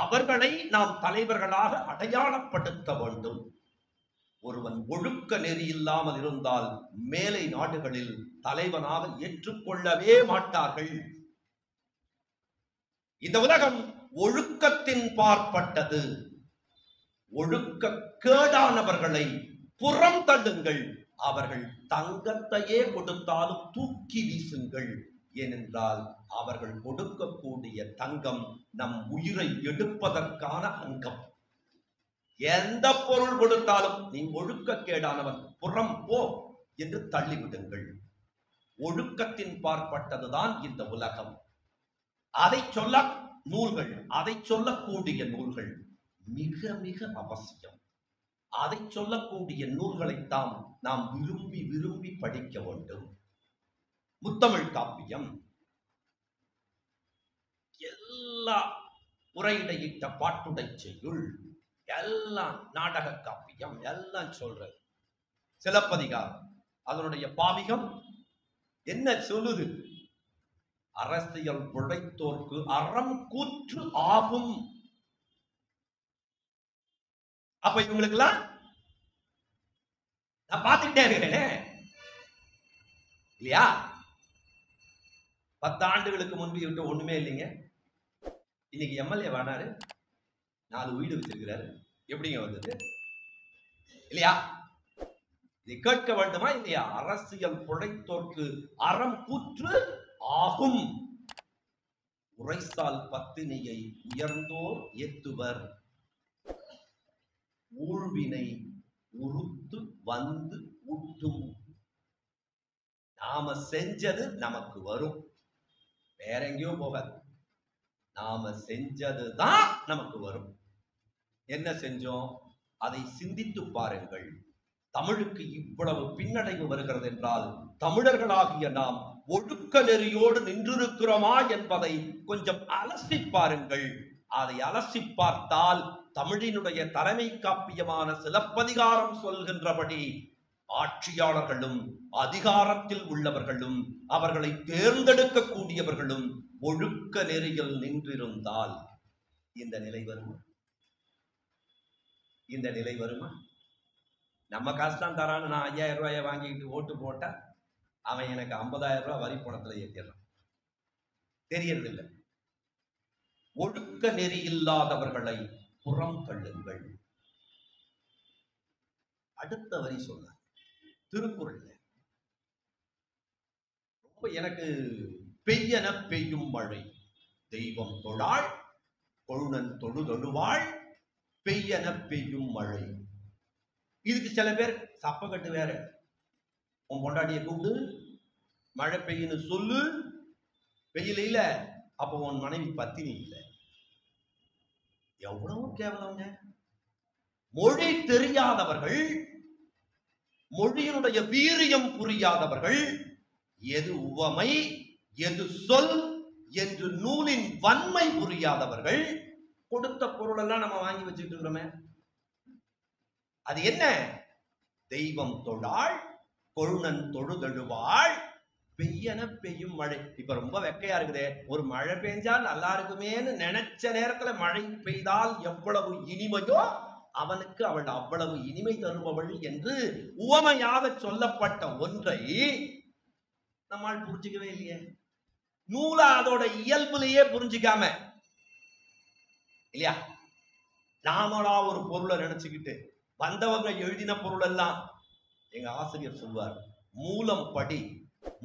Speaker 11: அவர்களை நாம் தலைவர்களாக அடையாளப்படுத்த வேண்டும். ஒருவன் ஒழுக்க நெறி இல்லாமல் இருந்தால் மேலை நாடுகளில் தலைவனாக ஏற்றுக்கொள்ளவே மாட்டார்கள். இந்த உலகம் ஒழுக்கத்தின் பார்ப்பட்டது. ஒழுக்க கேடானவர்களை புறம் தள்ளுங்கள். அவர்கள் தங்கத்தையே கொடுத்தாலும் தூக்கி வீசுங்கள். ஏனென்றால் அவர்கள் கொடுக்கக்கூடிய தங்கம் நம் உயிரை எடுப்பதற்கான அங்கம். எந்த பொருள் கொடுத்தாலும் நீ ஒழுக்க கேடானவன், புறம் போ என்று தள்ளிவிடுங்கள். ஒழுக்கத்தின் பார்ப்பட்டதுதான் இந்த உலகம். அதை சொல்ல நூல்கள், அதை சொல்லக்கூடிய நூல்கள் மிக மிக அவசியம். அதை சொல்லக்கூடிய நூல்களைத்தான் நாம் விரும்பி விரும்பி படிக்க வேண்டும். முத்தமிழ் காப்பியம் எல்லா உரையிடையிட்ட பாட்டுடை செய்யுள், எல்லாம் நாடக காப்பியம், எல்லாம் சொல்றது. சிலப்பதிகாரம் அதனுடைய பாவிகம் என்ன சொல்லுது? அரசியல் பிழைத்தோர்க்கு அறம் கூற்று ஆகும். அப்ப இவங்களுக்கு எல்லாம் நான் பார்த்துக்கிட்டே இருக்கிறேனே இல்லையா? 10 ஆண்டுகளுக்கு முன்பு இவர்கிட்ட ஒண்ணுமே இல்லைங்க. இன்னைக்கு எம்எல்ஏ வானாரு, 4 வீடு வச்சிருக்கிறாரு. எப்படிங்க வந்தது? இல்லையா? இதை கேட்க வேண்டுமா இல்லையா? அரசியல் பிழைத்தோர்க்கு அறம் கூற்று ஆகும். உரைசால் பத்தினியை உயர்ந்தோர் ஏத்துவர். ஊழ்வினை உறுத்து வந்து ஊட்டும். நாம செஞ்சது நமக்கு வரும், வேற எங்கேயோ போகாது. நாம செஞ்சதுதான் நமக்கு வரும். என்ன செஞ்சோம்? அதை சிந்தித்து பாருங்கள். தமிழுக்கு இவ்வளவு பின்னடைவு வருகிறது என்றால் தமிழர்களாகிய நாம் ஒழுக்க நெறியோடு நின்றிருக்கிறோமா என்பதை கொஞ்சம் அலசி பாருங்கள். அதை அலசி பார்த்தால் தமிழினுடைய தலைமை காப்பியமான சிலப்பதிகாரம் சொல்கின்றபடி ஆட்சியாளர்களும் அதிகாரத்தில் உள்ளவர்களும் அவர்களை தேர்ந்தெடுக்க கூடியவர்களும் ஒழுக்க நெறியில் நின்றிருந்தால் இந்த நிலை வருமா? இந்த நிலை வருமா? நம்ம கஷ்டம் தரான்னு நான் 5000 ரூபாயை வாங்கிட்டு ஓட்டு போட்டா அவன் எனக்கு 50,000 ரூபாய் வரி பணத்துல ஏற்றிடுறான். தெரியறதில்லை. ஒழுக்க நெறி இல்லாதவர்களை புறம் தள்ளுங்கள். அடுத்த வரி சொல்ல திருக்குறள் ரொம்ப எனக்கு பெய்யன பெய்யும் மழை தெய்வம் தொழாள் கொழுநன் தொழுதொழுவாள் பெய்யன பெய்யும் மழை. இதுக்கு சில பேர் சப்ப கட்டு வேற. உன் பொண்டாட்டியை கூப்பிட்டு மழை பெய்யுன்னு சொல்லு, பெய்யல இல்ல அப்போ உன் மனைவி பத்தினி இல்லை. எவ்வளவு கேவலங்க. மொழி தெரியாதவர்கள், மொழியினுடைய வீரியம் புரியாதவர்கள், எது உவமை எது சொல் என்று நூலின் வன்மை புரியாதவர்கள் கொடுத்த பொருள் எல்லாம் நம்ம வாங்கி வச்சுட்டு இருக்கிறோமே. அது என்ன? தெய்வம் தொழாள் கொழுநன் தொழுதழுவாள் பெய்யன பெய்யும் மழை. இப்ப ரொம்ப வெக்கையா இருக்குதே, ஒரு மழை பெய்ஞ்சா நல்லா இருக்குமேன்னு நினைச்ச நேரத்துல மழை பெய்தால் எவ்வளவு இனிமையோ அவனுக்கு அவள் அவ்வளவு இனிமை தருபவள் என்று உவமையாக சொல்லப்பட்ட ஒன்றை நம்மால் புரிஞ்சுக்கவே இல்லையே. நூலா அதோட இயல்புலயே புரிஞ்சுக்காம இல்லையா, நாமளா ஒரு பொருளை நினைச்சுக்கிட்டு வந்தவங்க எழுதின பொருள் எல்லாம் எங்க ஆசிரியர் சொல்வார், மூலம் படி,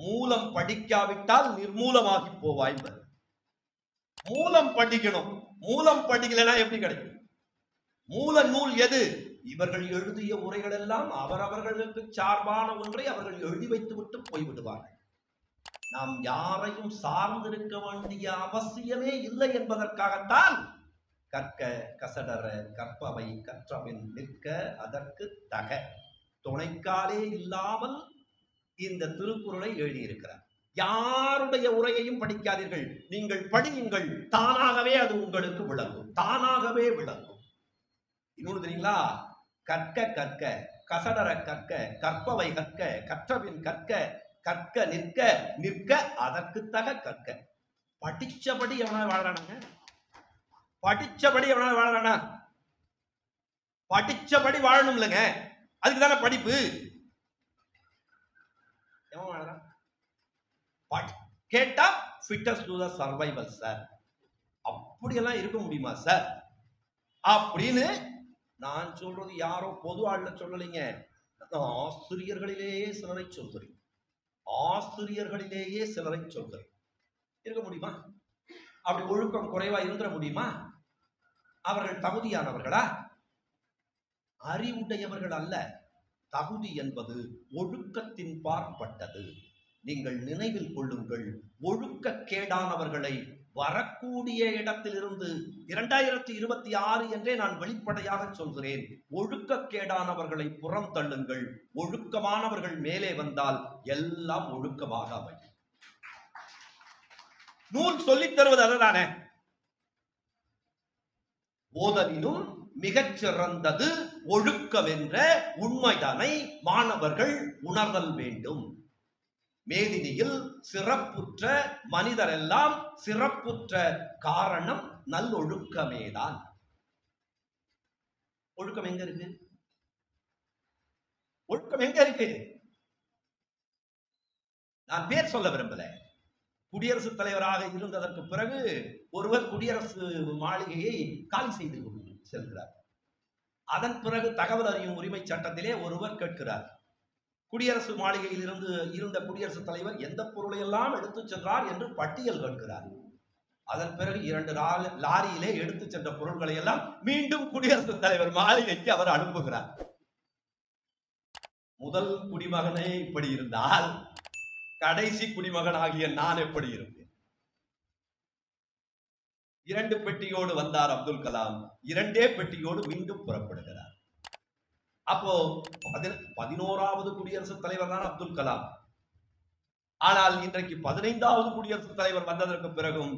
Speaker 11: மூலம் படிக்காவிட்டால் நிர்மூலமாகி போவாய். மூலம் படிக்கணும். மூலம் படிக்கலன்னா எப்படி கிடைக்கும்? மூல நூல் எது? இவர்கள் எழுதிய உரைகள் எல்லாம் அவரவர்களுக்கு சார்பான ஒன்றை அவர்கள் எழுதி வைத்து விட்டு போய்விடுவார்கள். நாம் யாரையும் சார்ந்திருக்க வேண்டிய அவசியமே இல்லை என்பதற்காகத்தான் கற்க கசடர கற்பவை கற்றபின் நிற்க அதற்கு தக துணைக்காலே இல்லாமல் இந்த திருக்குறளை எழுதியிருக்கிறார். யாருடைய உரையையும் படிக்காதீர்கள், நீங்கள் படியுங்கள், தானாகவே அது உங்களுக்கு விளங்கும், தானாகவே விளங்கும். இன்னொன்று தெரியுங்களா? கற்க கற்க கசடர கற்க கற்பவை கற்க கற்றபின் கற்க கற்க நிற்க நிற்க அதற்கு தக கற்க. படிச்சபடி எவனால வாழறானாங்க? படிச்சபடி எவனால வாழறானா? படிச்சபடி வாழணும் இல்லைங்க, அதுக்கு தானே படிப்பு. எவன் வாழறான்? கேட்டா fittest to the survival sir. அப்படியெல்லாம் இருக்க முடியுமா சார் அப்படின்னு நான் சொல்றது யாரோ பொது ஆள்ல சொல்லலைங்க, ஆசிரியர்களிலேயே சிலரை சொல்கிறேன். ஆசிரியர்களிலேயே சிலரை சொல்கிறேன். இருக்க முடியுமா? அப்படி ஒழுக்கம் குறைவா இருந்துட முடியுமா? அவர்கள் தகுதியானவர்களா? அறிவுடையவர்கள் அல்ல. தகுதி என்பது ஒழுக்கத்தின் பார்ப்பட்டது. நீங்கள் நினைவில் கொள்ளுங்கள், ஒழுக்க கேடானவர்களை வரக்கூடிய இடத்திலிருந்து 2026 என்றே நான் வெளிப்படையாக சொல்கிறேன், ஒழுக்க கேடானவர்களை புறம் தள்ளுங்கள். ஒழுக்கமானவர்கள் மேலே வந்தால் எல்லாம் ஒழுக்கமாக அமையும். நூல் சொல்லித் தருவது அதுதானே. போதலிலும் மிகச் சிறந்தது ஒழுக்கம் என்ற உண்மைதானை மாணவர்கள் உணர்தல் வேண்டும். மேதினியில் சிறப்புற்ற மனிதரெல்லாம் சிறப்புற்ற காரணம் நல்லொழுக்கமேதான். ஒழுக்கம் எங்க இருக்கு? ஒழுக்கம் எங்க இருக்கு? நான் பேர் சொல்ல விரும்பல. குடியரசுத் தலைவராக இருந்ததற்கு பிறகு ஒருவர் குடியரசு மாளிகையை காலி செய்து செல்கிறார். அதன் பிறகு தகவல் அறியும் உரிமை சட்டத்திலே ஒருவர் கேட்கிறார், குடியரசு மாளிகையில் இருந்த குடியரசுத் தலைவர் எந்த பொருளை எல்லாம் எடுத்து சென்றார் என்று பட்டியல் கேட்கிறார். அதன் பிறகு 2 லாரியிலே எடுத்து சென்ற பொருட்களை எல்லாம் மீண்டும் குடியரசுத் தலைவர் மாளிகைக்கு அவர் அனுப்புகிறார். முதல் குடிமகனே இப்படி இருந்தால் கடைசி குடிமகன் ஆகிய நான் எப்படி இருப்பேன்? 2 பெட்டியோடு வந்தார் அப்துல் கலாம், 2 பெட்டியோடு மீண்டும் புறப்படுகிறார். அப்போ 11வது குடியரசுத் தலைவர் தான் அப்துல் கலாம். ஆனால் இன்றைக்கு 15வது குடியரசுத் தலைவர் வந்ததற்கு பிறகும்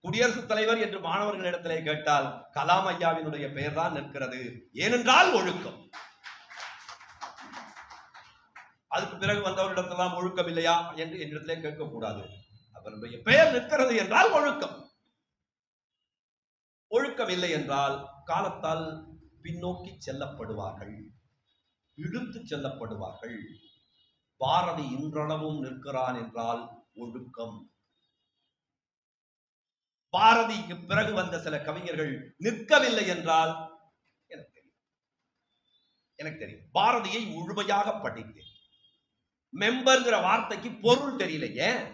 Speaker 11: குடியரசுத் தலைவர் என்று மாணவர்களிடத்திலே கேட்டால் கலாம் ஐயாவினுடைய பெயர் தான் நிற்கிறது. ஏனென்றால் ஒழுக்கம். அதுக்கு பிறகு வந்தவரிடத்தெல்லாம் ஒழுக்கம் இல்லையா என்று என்னிடத்திலே கேட்கக்கூடாது. அவருடைய பெயர் நிற்கிறது என்றால் ஒழுக்கம். ஒழுக்கம் இல்லை என்றால் காலத்தால் பின்னோக்கி செல்லப்படுவார்கள், இழுத்து செல்லப்படுவார்கள். பாரதி இன்றளவும் நிற்கிறான் என்றால் ஒழுக்கம். பாரதிக்கு பிறகு வந்த சில கவிஞர்கள் நிற்கவில்லை என்றால் எனக்கு தெரியும். பாரதியை முழுமையாக படித்தேன். மெம்பர்ங்கிற வார்த்தைக்கு பொருள் தெரியல. ஏன்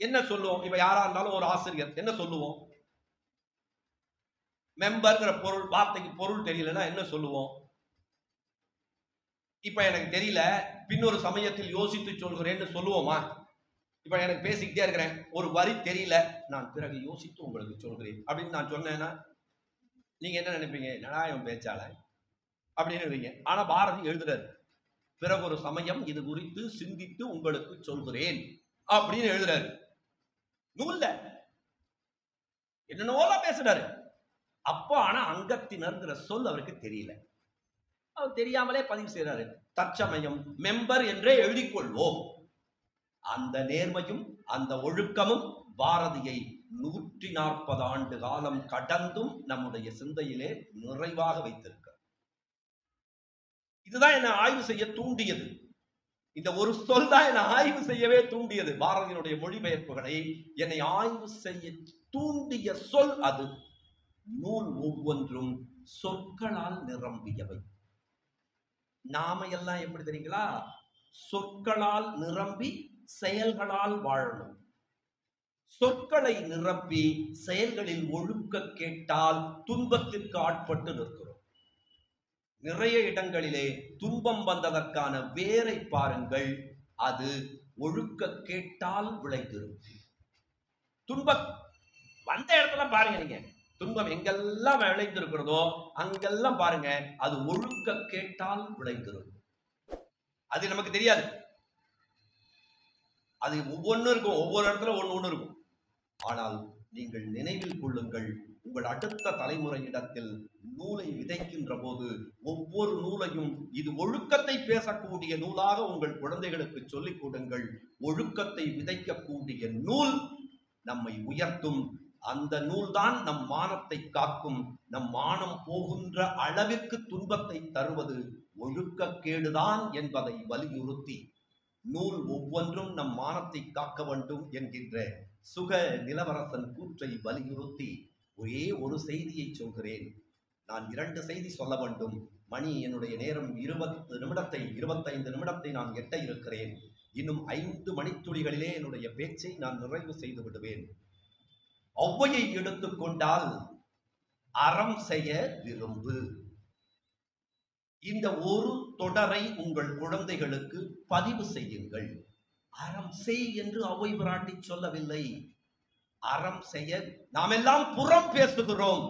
Speaker 11: என்ன சொல்லுவோம்? இப்ப யாரா இருந்தாலும் ஒரு ஆசிரியர் என்ன சொல்லுவோம்? மெம்பர்ங்கிற பொருள் வார்த்தைக்கு பொருள் தெரியலன்னா என்ன சொல்லுவோம்? இப்ப எனக்கு தெரியல, பின்னொரு சமயத்தில் யோசித்து சொல்கிறேன்னு சொல்லுவோமா? இப்ப எனக்கு பேசிக்கிட்டே இருக்கிறேன், ஒரு வரி தெரியல, நான் பிறகு யோசித்து உங்களுக்கு சொல்கிறேன் அப்படின்னு நான் சொன்னேன்னா நீங்க என்ன நினைப்பீங்க? நடாயம் பேச்சாள அப்படின்னு இருப்பீங்க. ஆனா பாரதி எழுதுறாரு, பிறகு ஒரு சமயம் இது குறித்து சிந்தித்து உங்களுக்கு சொல்கிறேன் அப்படின்னு எழுதுறாரு. நூல்ல என்னென்னவோலாம் பேசுறாரு. அப்போ ஆனா அங்கத்தினர்ங்கிற சொல் அவருக்கு தெரியல. அவர் தெரியாமலே பதிவு செய்யறாரு. தற்சமயம் மெம்பர் என்றே எழுதிக் கொள்வோம். அந்த நேர்மையும் அந்த ஒழுக்கமும் பாரதியை 140 ஆண்டு காலம் கடந்தும் நம்முடைய சிந்தையிலே நிறைவாக வைத்திருக்க. இதுதான் என்னை ஆய்வு செய்ய தூண்டியது. இந்த ஒரு சொல் தான் என்னை ஆய்வு செய்யவே தூண்டியது. பாரதியினுடைய மொழிபெயர்ப்புகளை என்னை ஆய்வு செய்ய தூண்டிய சொல் அது. நூல் ஒவ்வொன்றும் சொற்களால் நிரம்பியவை. நாம எல்லாம் எப்படி தெரியுங்களா? சொற்களால் நிரம்பி செயல்களால் வாழணும். சொற்களை நிரப்பி செயல்களில் ஒழுக்க கேட்டால் துன்பத்திற்கு ஆட்பட்டு நிற்கிறோம். நிறைய இடங்களிலே துன்பம் வந்ததற்கான வேரை பாருங்கள், அது ஒழுக்க கேட்டால் விளைந்திரும். துன்பம் வந்த இடத்துல பாருங்க, நீங்க துன்பம் எங்கெல்லாம் விளைந்திருக்கிறதோ அங்கெல்லாம் பாருங்க, அது ஒழுக்க கேட்டால் விளைந்திரும். அது நமக்கு தெரியாது. அது ஒவ்வொன்றும் இருக்கும், ஒவ்வொரு இடத்துல ஒன்று இருக்கும். ஆனால் நீங்கள் நினைவில் கொள்ளுங்கள், உங்கள் அடுத்த தலைமுறையிடத்தில் நூலை விதைக்கின்ற போது ஒவ்வொரு நூலையும் இது ஒழுக்கத்தை பேசக்கூடிய நூலாக உங்கள் குழந்தைகளுக்கு சொல்லிக் கொடுங்கள். ஒழுக்கத்தை விதைக்கக்கூடிய நூல் நம்மை உயர்த்தும். அந்த நூல்தான் நம் மானத்தை காக்கும். நம் மானம் போகின்ற அளவிற்கு துன்பத்தை தருவது ஒழுக்கக்கேடுதான் என்பதை வலியுறுத்தி, நூல் ஒவ்வொன்றும் நம் மானத்தை காக்க வேண்டும் என்கின்ற சுக நிலவரசன் கூற்றை வலியுறுத்தி ஒரே ஒரு செய்தியை சொல்கிறேன். நான் 2 செய்தி சொல்ல வேண்டும். மணி என்னுடைய நேரம் 25 நிமிடத்தை நான் எட்ட இருக்கிறேன். இன்னும் 5 மணித்துளிகளிலே என்னுடைய பேச்சை நான் நிறைவு செய்து விடுவேன். ஔவையை எடுத்துக்கொண்டால் அறம் செய்ய விரும்பு. இந்த ஒரு தொடரை உங்கள் குழந்தைகளுக்கு பதிவு செய்யுங்கள். அறம் செய் என்று ஔவை பிராட்டி சொல்லவில்லை. அறம் செய்ய நாம் எல்லாம் புறம் பேசுகிறோம்,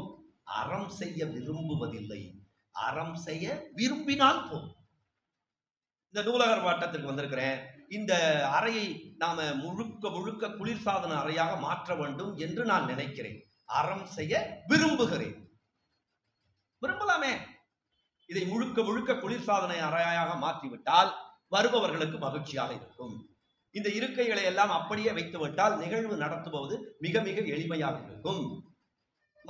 Speaker 11: அறம் செய்ய விரும்புவதில்லை. அறம் செய்ய விரும்பினால் போதும். இந்த நூலகர் வட்டத்திற்கு வந்திருக்கிறேன். இந்த அறையை நாம முழுக்க குளிர்சாதன அறையாக மாற்ற வேண்டும் என்று நான் நினைக்கிறேன். அறம் செய்ய விரும்புகிறேன். விரும்பலாமே. இதை முழுக்க குளிர்சாதன அறையாக மாற்றிவிட்டால் வருபவர்களுக்கு மகிழ்ச்சியாக இருக்கும். இந்த இருக்கைகளை எல்லாம் அப்படியே வைத்துவிட்டால் நிகழ்வு நடத்துவது மிக மிக எளிமையாக இருக்கும்.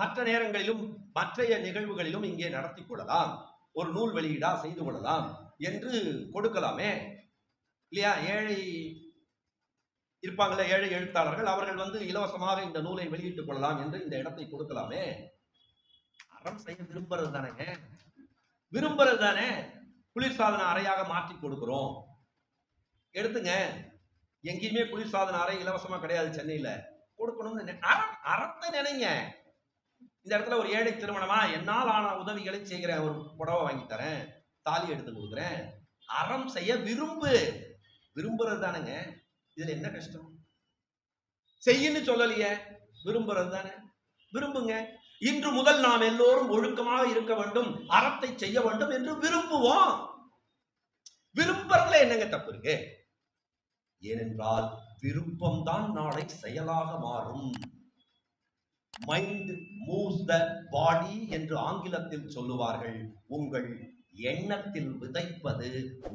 Speaker 11: மற்ற நேரங்களிலும் மற்றைய நிகழ்வுகளிலும் இங்கே நடத்தி கொள்ளலாம், ஒரு நூல் வெளியீடா செய்து கொள்ளலாம் என்று கொடுக்கலாமே இல்லையா? ஏழை இருப்பாங்களே, ஏழை எழுத்தாளர்கள், அவர்கள் இலவசமாக இந்த நூலை வெளியிட்டுக் கொள்ளலாம் என்று இந்த இடத்தை கொடுக்கலாமே. அறம் செய்ய விரும்புறது தானேங்க, விரும்புறது தானே. குளிர்சாதன அறையாக மாற்றி கொடுக்கிறோம், எடுத்துங்க. எங்கேயுமே குளிர்சாதன அறை இலவசமா கிடையாது, சென்னையில கொடுக்கணும்னு அறத்தை நினைங்க. இந்த இடத்துல ஒரு ஏழை திருமணமா, என்னால் ஆன உதவிகளை செய்கிறேன், ஒரு புடவை வாங்கி தரேன், தாலி எடுத்து கொடுக்குறேன். அறம் செய்ய விரும்புறது தானுங்க. இதுல என்ன கஷ்டம்? செய்யன்னு சொல்லலையே, விரும்புறது தானே, விரும்புங்க. இன்று முதல் நாம் எல்லோரும் ஒழுக்கமாக இருக்க வேண்டும், அறத்தை செய்ய வேண்டும் என்று விரும்புவோம். விரும்புறதுல என்னங்க தப்பு இருக்கு? ஏனென்றால் விருப்பம்தான் நாளை செயலாக மாறும். மைண்ட் மூவ்ஸ் த பாடி என்று ஆங்கிலத்தில் சொல்லுவார்கள். உங்கள் எண்ணத்தில் விதைப்பது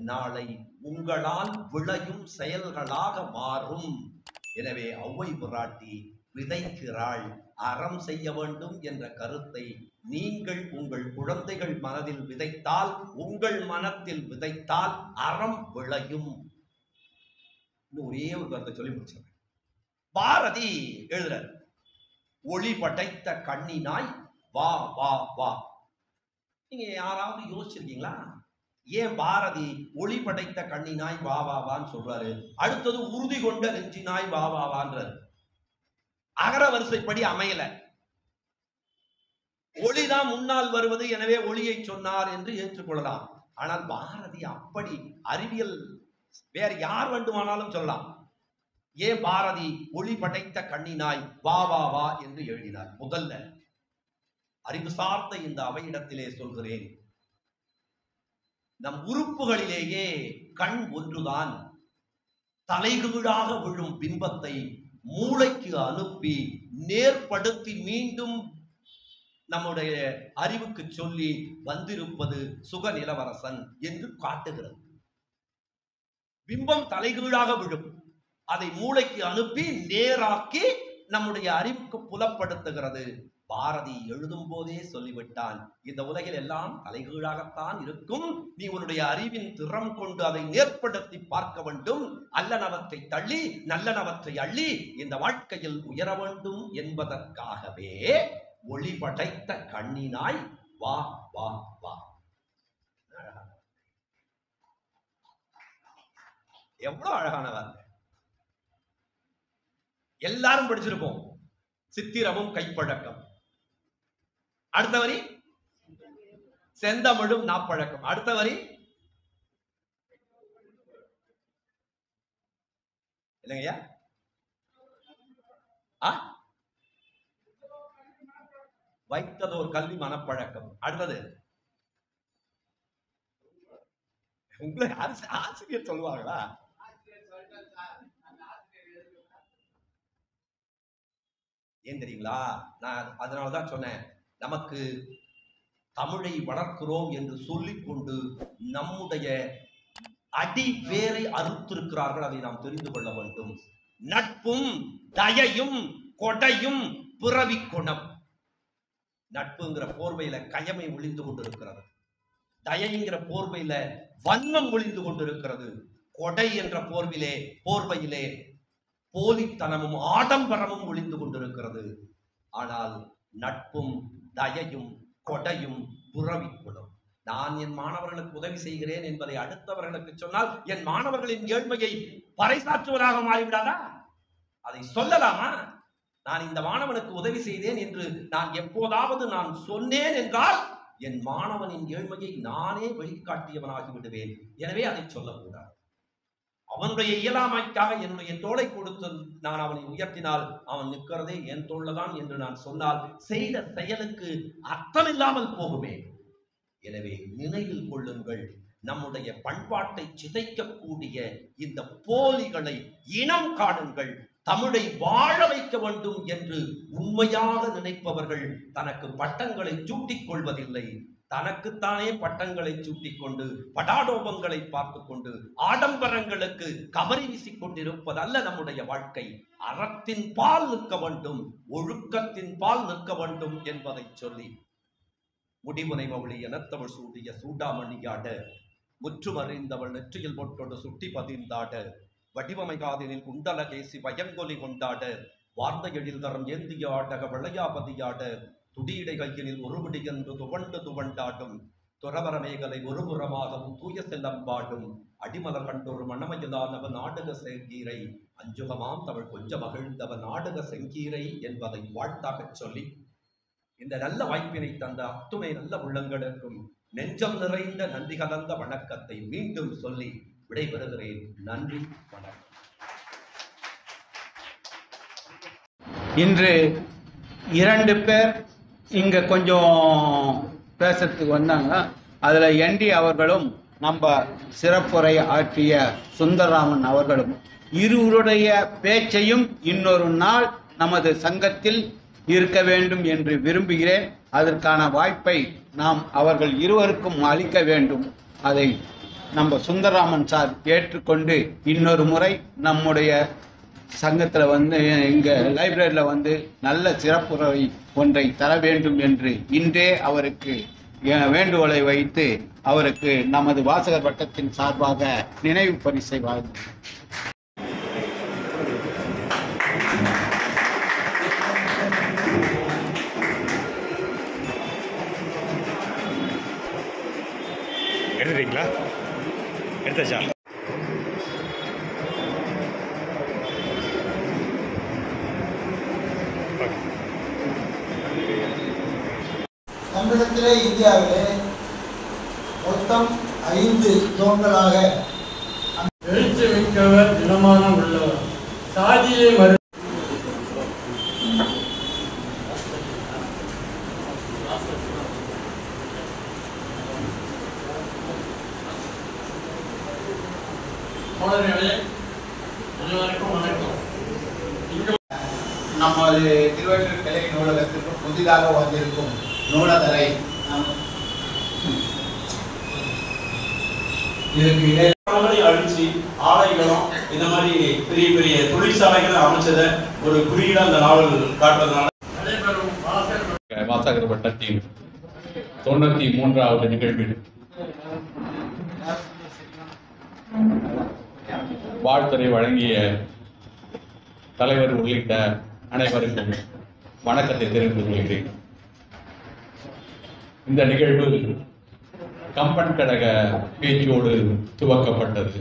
Speaker 11: நாளை உங்களால் விளையும் செயல்களாக மாறும். எனவே ஔவை பிராட்டி விதைக்கிறாள். அறம் செய்ய வேண்டும் என்ற கருத்தை நீங்கள் உங்கள் குழந்தைகள் மனதில் விதைத்தால், உங்கள் மனத்தில் விதைத்தால் அறம் விளையும். ஒரே ஒரு கருத்தை சொல்லி முடிச்சேன். பாரதி எழுதுறார், ஒளி படைத்த கண்ணினாய் வா வா வா. நீங்க யாராவது யோசிச்சிருக்கீங்களா? ஏன் பாரதி ஒளி படைத்த கண்ணினாய் வா வா வான்னு சொல்றாரு? அடுத்தது உறுதி கொண்ட நெஞ்சினாய் வா வா வான்றாரு. அகர வரிசைப்படி அமையல. ஒளிதான் முன்னால் வருவது, எனவே ஒளியை சொன்னார் என்று ஏற்றுக்கொள்ளலாம். ஆனால் பாரதி அப்படி அறிவியல் வேற யார் வேண்டுமானாலும் சொல்லலாம். ஏன் பாரதி ஒளி படைத்த கண்ணினாய் வா வா வா என்று எழுதினார்? முதல்ல அறிவு சார்ந்த இந்த அவையிடத்திலே சொல்கிறேன், நம் உறுப்புகளிலேயே கண் ஒன்றுதான் தலைகீழாக விழும் பிம்பத்தை மூளைக்கு அனுப்பி நேர்படுத்தி மீண்டும் நம்முடைய அறிவுக்கு சொல்லி வந்திருப்பது சுக நிலவரசன் என்று காட்டுகிறது. பிம்பம் தலைகீழாக விழும், அதை மூளைக்கு அனுப்பி நேராக்கி நம்முடைய அறிவுக்கு புலப்படுத்துகிறது. பாரதி எழுதும் போதே சொல்லிவிட்டான், இந்த உலகில் எல்லாம் தலைகீழாகத்தான் இருக்கும், நீ உன்னுடைய அறிவின் திறம் கொண்டு அதை நேர்படுத்தி பார்க்க வேண்டும், அல்லனவற்றை தள்ளி நல்லனவற்றை அள்ளி இந்த வாழ்க்கையில் உயர வேண்டும் என்பதற்காகவே ஒளி படைத்த கண்ணினாய் வா வா வா. எவ்வளவு அழகான வார்த்தை. எல்லாரும் படிச்சிருப்போம், சித்திரமும் கைப்பழக்கம். அடுத்த வரி செந்தமிழும் நாப்பழக்கம். அடுத்த வரி இல்லைங்கய்யா, வைத்ததோர் கல்வி மனப்பழக்கம். அடுத்தது உங்களை ஆசிரியர் சொல்லுவாங்களா? ஏன் தெரியுங்களா? நான் அதனாலதான் சொன்னேன், நமக்கு தமிழை வளர்க்கிறோம் என்று சொல்லிக் கொண்டு நம்முடைய அடி வேரை அறுத்திருக்கிறார்கள். அதை நாம் தெரிந்து கொள்ள வேண்டும். நட்பும் தயையும் கொடையும் பிறவி குணம். நட்புங்கிற போர்வையில கயமை ஒளிந்து கொண்டிருக்கிறது, தயைங்கிற போர்வையில வன்மம் ஒளிந்து கொண்டிருக்கிறது, கொடை என்ற போர்வையிலே போலித்தனமும் ஆடம்பரமும் ஒளிந்து கொண்டிருக்கிறது. ஆனால் நட்பும் தயையும் கொடையும் புறவி குணம். நான் என் மாணவர்களுக்கு உதவி செய்கிறேன் என்பதை அடுத்தவர்களுக்கு சொன்னால் என் மாணவர்களின் ஏழ்மையை பறைசாற்றுவதாக மாறிவிடாதா? அதை சொல்லலாமா? நான் இந்த மாணவனுக்கு உதவி செய்தேன் என்று நான் எப்போதாவது நான் சொன்னேன் என்றால் என் மாணவனின் ஏழ்மையை நானே வெளிக்காட்டியவனாகி விடுவேன். எனவே அதை சொல்லக்கூடாது. அவனுடைய இயலாமைக்காக என்னுடைய தோளை கொடுத்து நான் அவனை உயர்த்தினால் அவன் நிற்கிறதே என் தோள்ளதான் என்று நான் சொன்னால் செய்த செயலுக்கு அர்த்தமில்லாமல் போகுமே. எனவே நினைவில் கொள்ளுங்கள், நம்முடைய பண்பாட்டை சிதைக்கக்கூடிய இந்த போலிகளை இனம் காணுங்கள். தமிழை வாழ வைக்க வேண்டும் என்று உண்மையாக நினைப்பவர்கள் தனக்கு பட்டங்களை சூட்டிக் கொள்வதில்லை, தனக்குத்தானே பட்டங்களை சூட்டிக் கொண்டு படாடோபங்களை பார்த்து கொண்டு ஆடம்பரங்களுக்கு கவரி வீசிக் கொண்டிருப்பது அல்ல நம்முடைய வாழ்க்கை. அறத்தின் பால் நிற்க வேண்டும், ஒழுக்கத்தின் பால் நிற்க வேண்டும் என்பதை சொல்லி முடிமுனை மௌழி எனத்தவள் சூடிய சூடாமணியாட முற்றுமறிந்தவள் நெற்றியில் பொட்டோடு சுட்டி பதிந்தாட வடிவமைகாதனில் குண்டல கேசி பயங்கொலி கொண்டாட வார்ந்த எழில்கரம் ஏந்திய ஆடக விளையாபதியாட துடியடை கையினில் ஒருபடி என்று துவண்டாடும் துறவர மேகலை ஒருபுறமாகவும் தூய செல்லம்பாடும் அடிமலர் கண்டோரு மணமையிலானவன் நாடக செங்கீரை அஞ்சுகமாம் தமிழ் கொஞ்ச மகிழ்ந்தவன் நாடக செங்கீரை என்பதை வாழ்த்தாகச் சொல்லி இந்த நல்ல வாய்ப்பினை தந்த அத்துணை நல்ல உள்ளங்களுக்கும் நெஞ்சம் நிறைந்த நன்றி கலந்த வணக்கத்தை மீண்டும் சொல்லி விடைபெறுகிறேன். நன்றி, வணக்கம்.
Speaker 2: இன்று 2 பேர் இங்க கொஞ்சம் பேசுறதுக்கு வந்தாங்க. அதுல என்டி அவர்களும் நம்ம சிறப்புரை ஆற்றிய சுந்தரராமன் அவர்களும் இருவருடைய பேச்சையும் இன்னொரு நாள் நமது சங்கத்தில் இருக்க வேண்டும் என்று விரும்புகிறேன். அதற்கான வாய்ப்பை நாம் அவர்கள் இருவருக்கும் அளிக்க வேண்டும். அதை நம்ம சுந்தரராமன் சார் ஏற்றுக்கொண்டு இன்னொரு முறை நம்முடைய சங்கத்தில் வந்து இங்கே லைப்ரரியில் வந்து நல்ல சிறப்புரை ஒன்றை தர வேண்டும் என்று இன்றே அவருக்கு வேண்டுகோளை வைத்து அவருக்கு நமது வாசகர் வட்டத்தின் சார்பாக நினைவு பரிசை வழங்குகிறோம்.
Speaker 12: எடுத்துறீங்களா? எடுத்தாச்சா?
Speaker 8: தமிழகத்திலே இந்தியாவிலே மொத்தம் 5 தோன்களாக
Speaker 7: எழுச்சி மிக்கவர் தினமானம் உள்ளவர் சாதியை மறு
Speaker 2: நமது திருவள்ளூர் கிளை நூலகத்திற்கு புதிதாக வந்திருக்கும் நூலகரை
Speaker 13: அழிச்சு ஆலைகளும் இந்த மாதிரி பெரிய பெரிய தொழிற்சாலைகளை அமைச்சத ஒரு குறியீடு அந்த நாவல் காட்டுறதுனால
Speaker 14: வாசகர் வட்டத்தின் 93வது நிகழ்வில் வாழ்த்துறை வழங்கிய தலைவர் உள்ளிட்ட அனைவருக்கும் வணக்கத்தை தெரிவித்துக் கொள்கிறேன். இந்த நிகழ்வு கம்பன் கழக பேச்சோடு துவக்கப்பட்டது.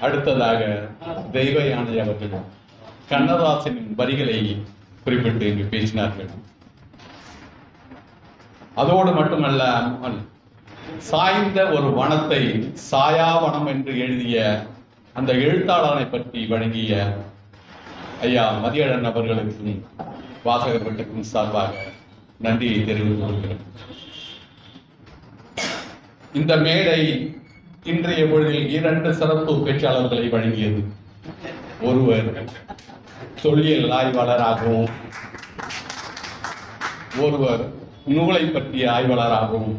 Speaker 14: அடுத்ததாக தெய்வ யானை அவர்கள் கண்ணதாசனின் வரிகளை குறிப்பிட்டு இங்கு பேசினார்கள். அதோடு மட்டுமல்ல, சாய்ந்த ஒரு வனத்தை சாயாவனம் என்று எழுதிய அந்த எழுத்தாளரை பற்றி வழங்கிய ஐயா மதியழன் அவர்களுக்கும் வாசகர் வட்டத்தின் சார்பாக நன்றியை தெரிவித்துக் கொள்கிறேன். இந்த மேடை இன்றைய பொழுதில் 2 சிறப்பு பேச்சாளர்களை வழங்கியது. ஒருவர் தொல்லியல் ஆய்வாளராகவும் ஒருவர் நூலை பற்றிய ஆய்வாளராகவும்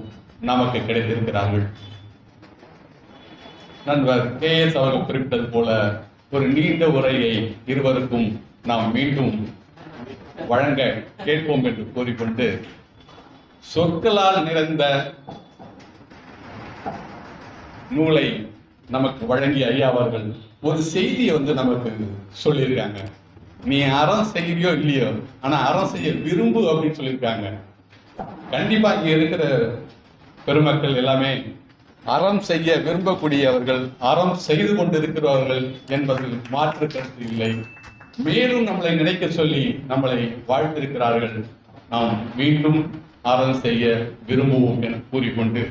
Speaker 14: நமக்கு கிடைத்திருக்கிறார்கள். நண்பர் KS அவர்கள் குறிப்பிட்டது போல ஒரு நீண்ட உரையை இருவருக்கும் நாம் மீண்டும் வழங்க கேட்போம் என்று கூறிக்கொண்டு, சொற்களால் நிறைந்த நூலை நமக்கு வழங்கிய ஐயா அவர்கள் ஒரு செய்தியை நமக்கு சொல்லியிருக்காங்க. நீ அறம் செய்யறியோ இல்லையோ, ஆனா அறம் செய்ய விரும்பு அப்படின்னு சொல்லியிருக்காங்க. கண்டிப்பா இங்க இருக்கிற பெருமக்கள் எல்லாமே அறம் செய்ய விரும்பக்கூடியவர்கள், அறம் செய்து கொண்டிருக்கிறவர்கள் என்பதில் மாற்று கருத்து இல்லை. மேலும் நம்மளை நினைக்க சொல்லி நம்மளை வாழ்த்திருக்கிறார்கள். நாம் மீண்டும் அறம் செய்ய விரும்புவோம் என கூறிக்கொண்டு,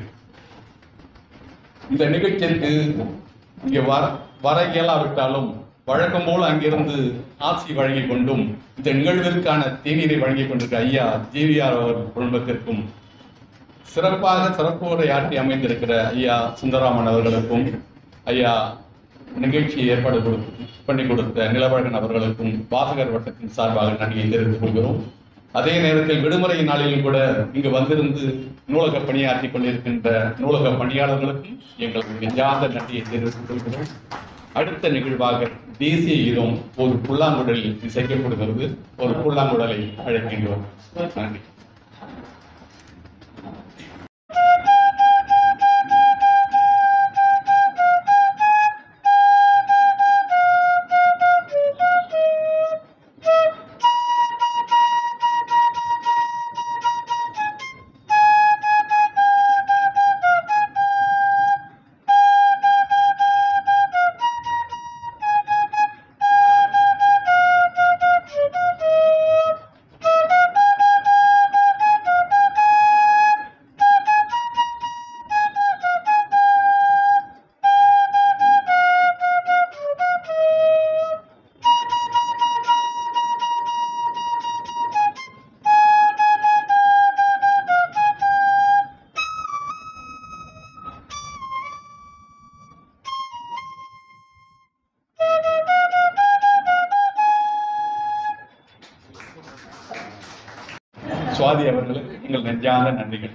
Speaker 14: இந்த நிகழ்ச்சிக்கு இங்கே வர இயலாவிட்டாலும் வழக்கம் போல் அங்கிருந்து ஆட்சி வழங்கி கொண்டும் இந்த நிகழ்விற்கான தேநீரை வழங்கி கொண்டிருக்க ஐயா GVR அவர்கள் குடும்பத்திற்கும், சிறப்பாக சிறப்பு உரையாற்றி அமைந்திருக்கிற ஐயா சுந்தரராமன் அவர்களுக்கும், ஐயா நிகழ்ச்சியை ஏற்பாடு பண்ணி கொடுத்த நிலவழகன் அவர்களுக்கும் வாசகர் வட்டத்தின் சார்பாக நன்றியை தெரிவித்துக் கொள்கிறோம். அதே நேரத்தில் விடுமுறை நாளிலும் கூட இங்கு வந்திருந்து நூலக பணியாற்றி கொண்டிருக்கின்ற நூலக பணியாளர்களுக்கும் எங்களுக்கு நெஞ்சார்ந்த நன்றியை தெரிவித்துக் கொள்கிறோம். அடுத்த நிகழ்வாக தேசிய கீதம் ஒரு புல்லாங்குழலில் இசைக்கப்படுகிறது. ஒரு புல்லாங்குழலை அழைக்கின்றோம். நன்றி. சுவாதி அவர்களுக்கு எங்கள் நெஞ்சார்ந்த நன்றிகள்.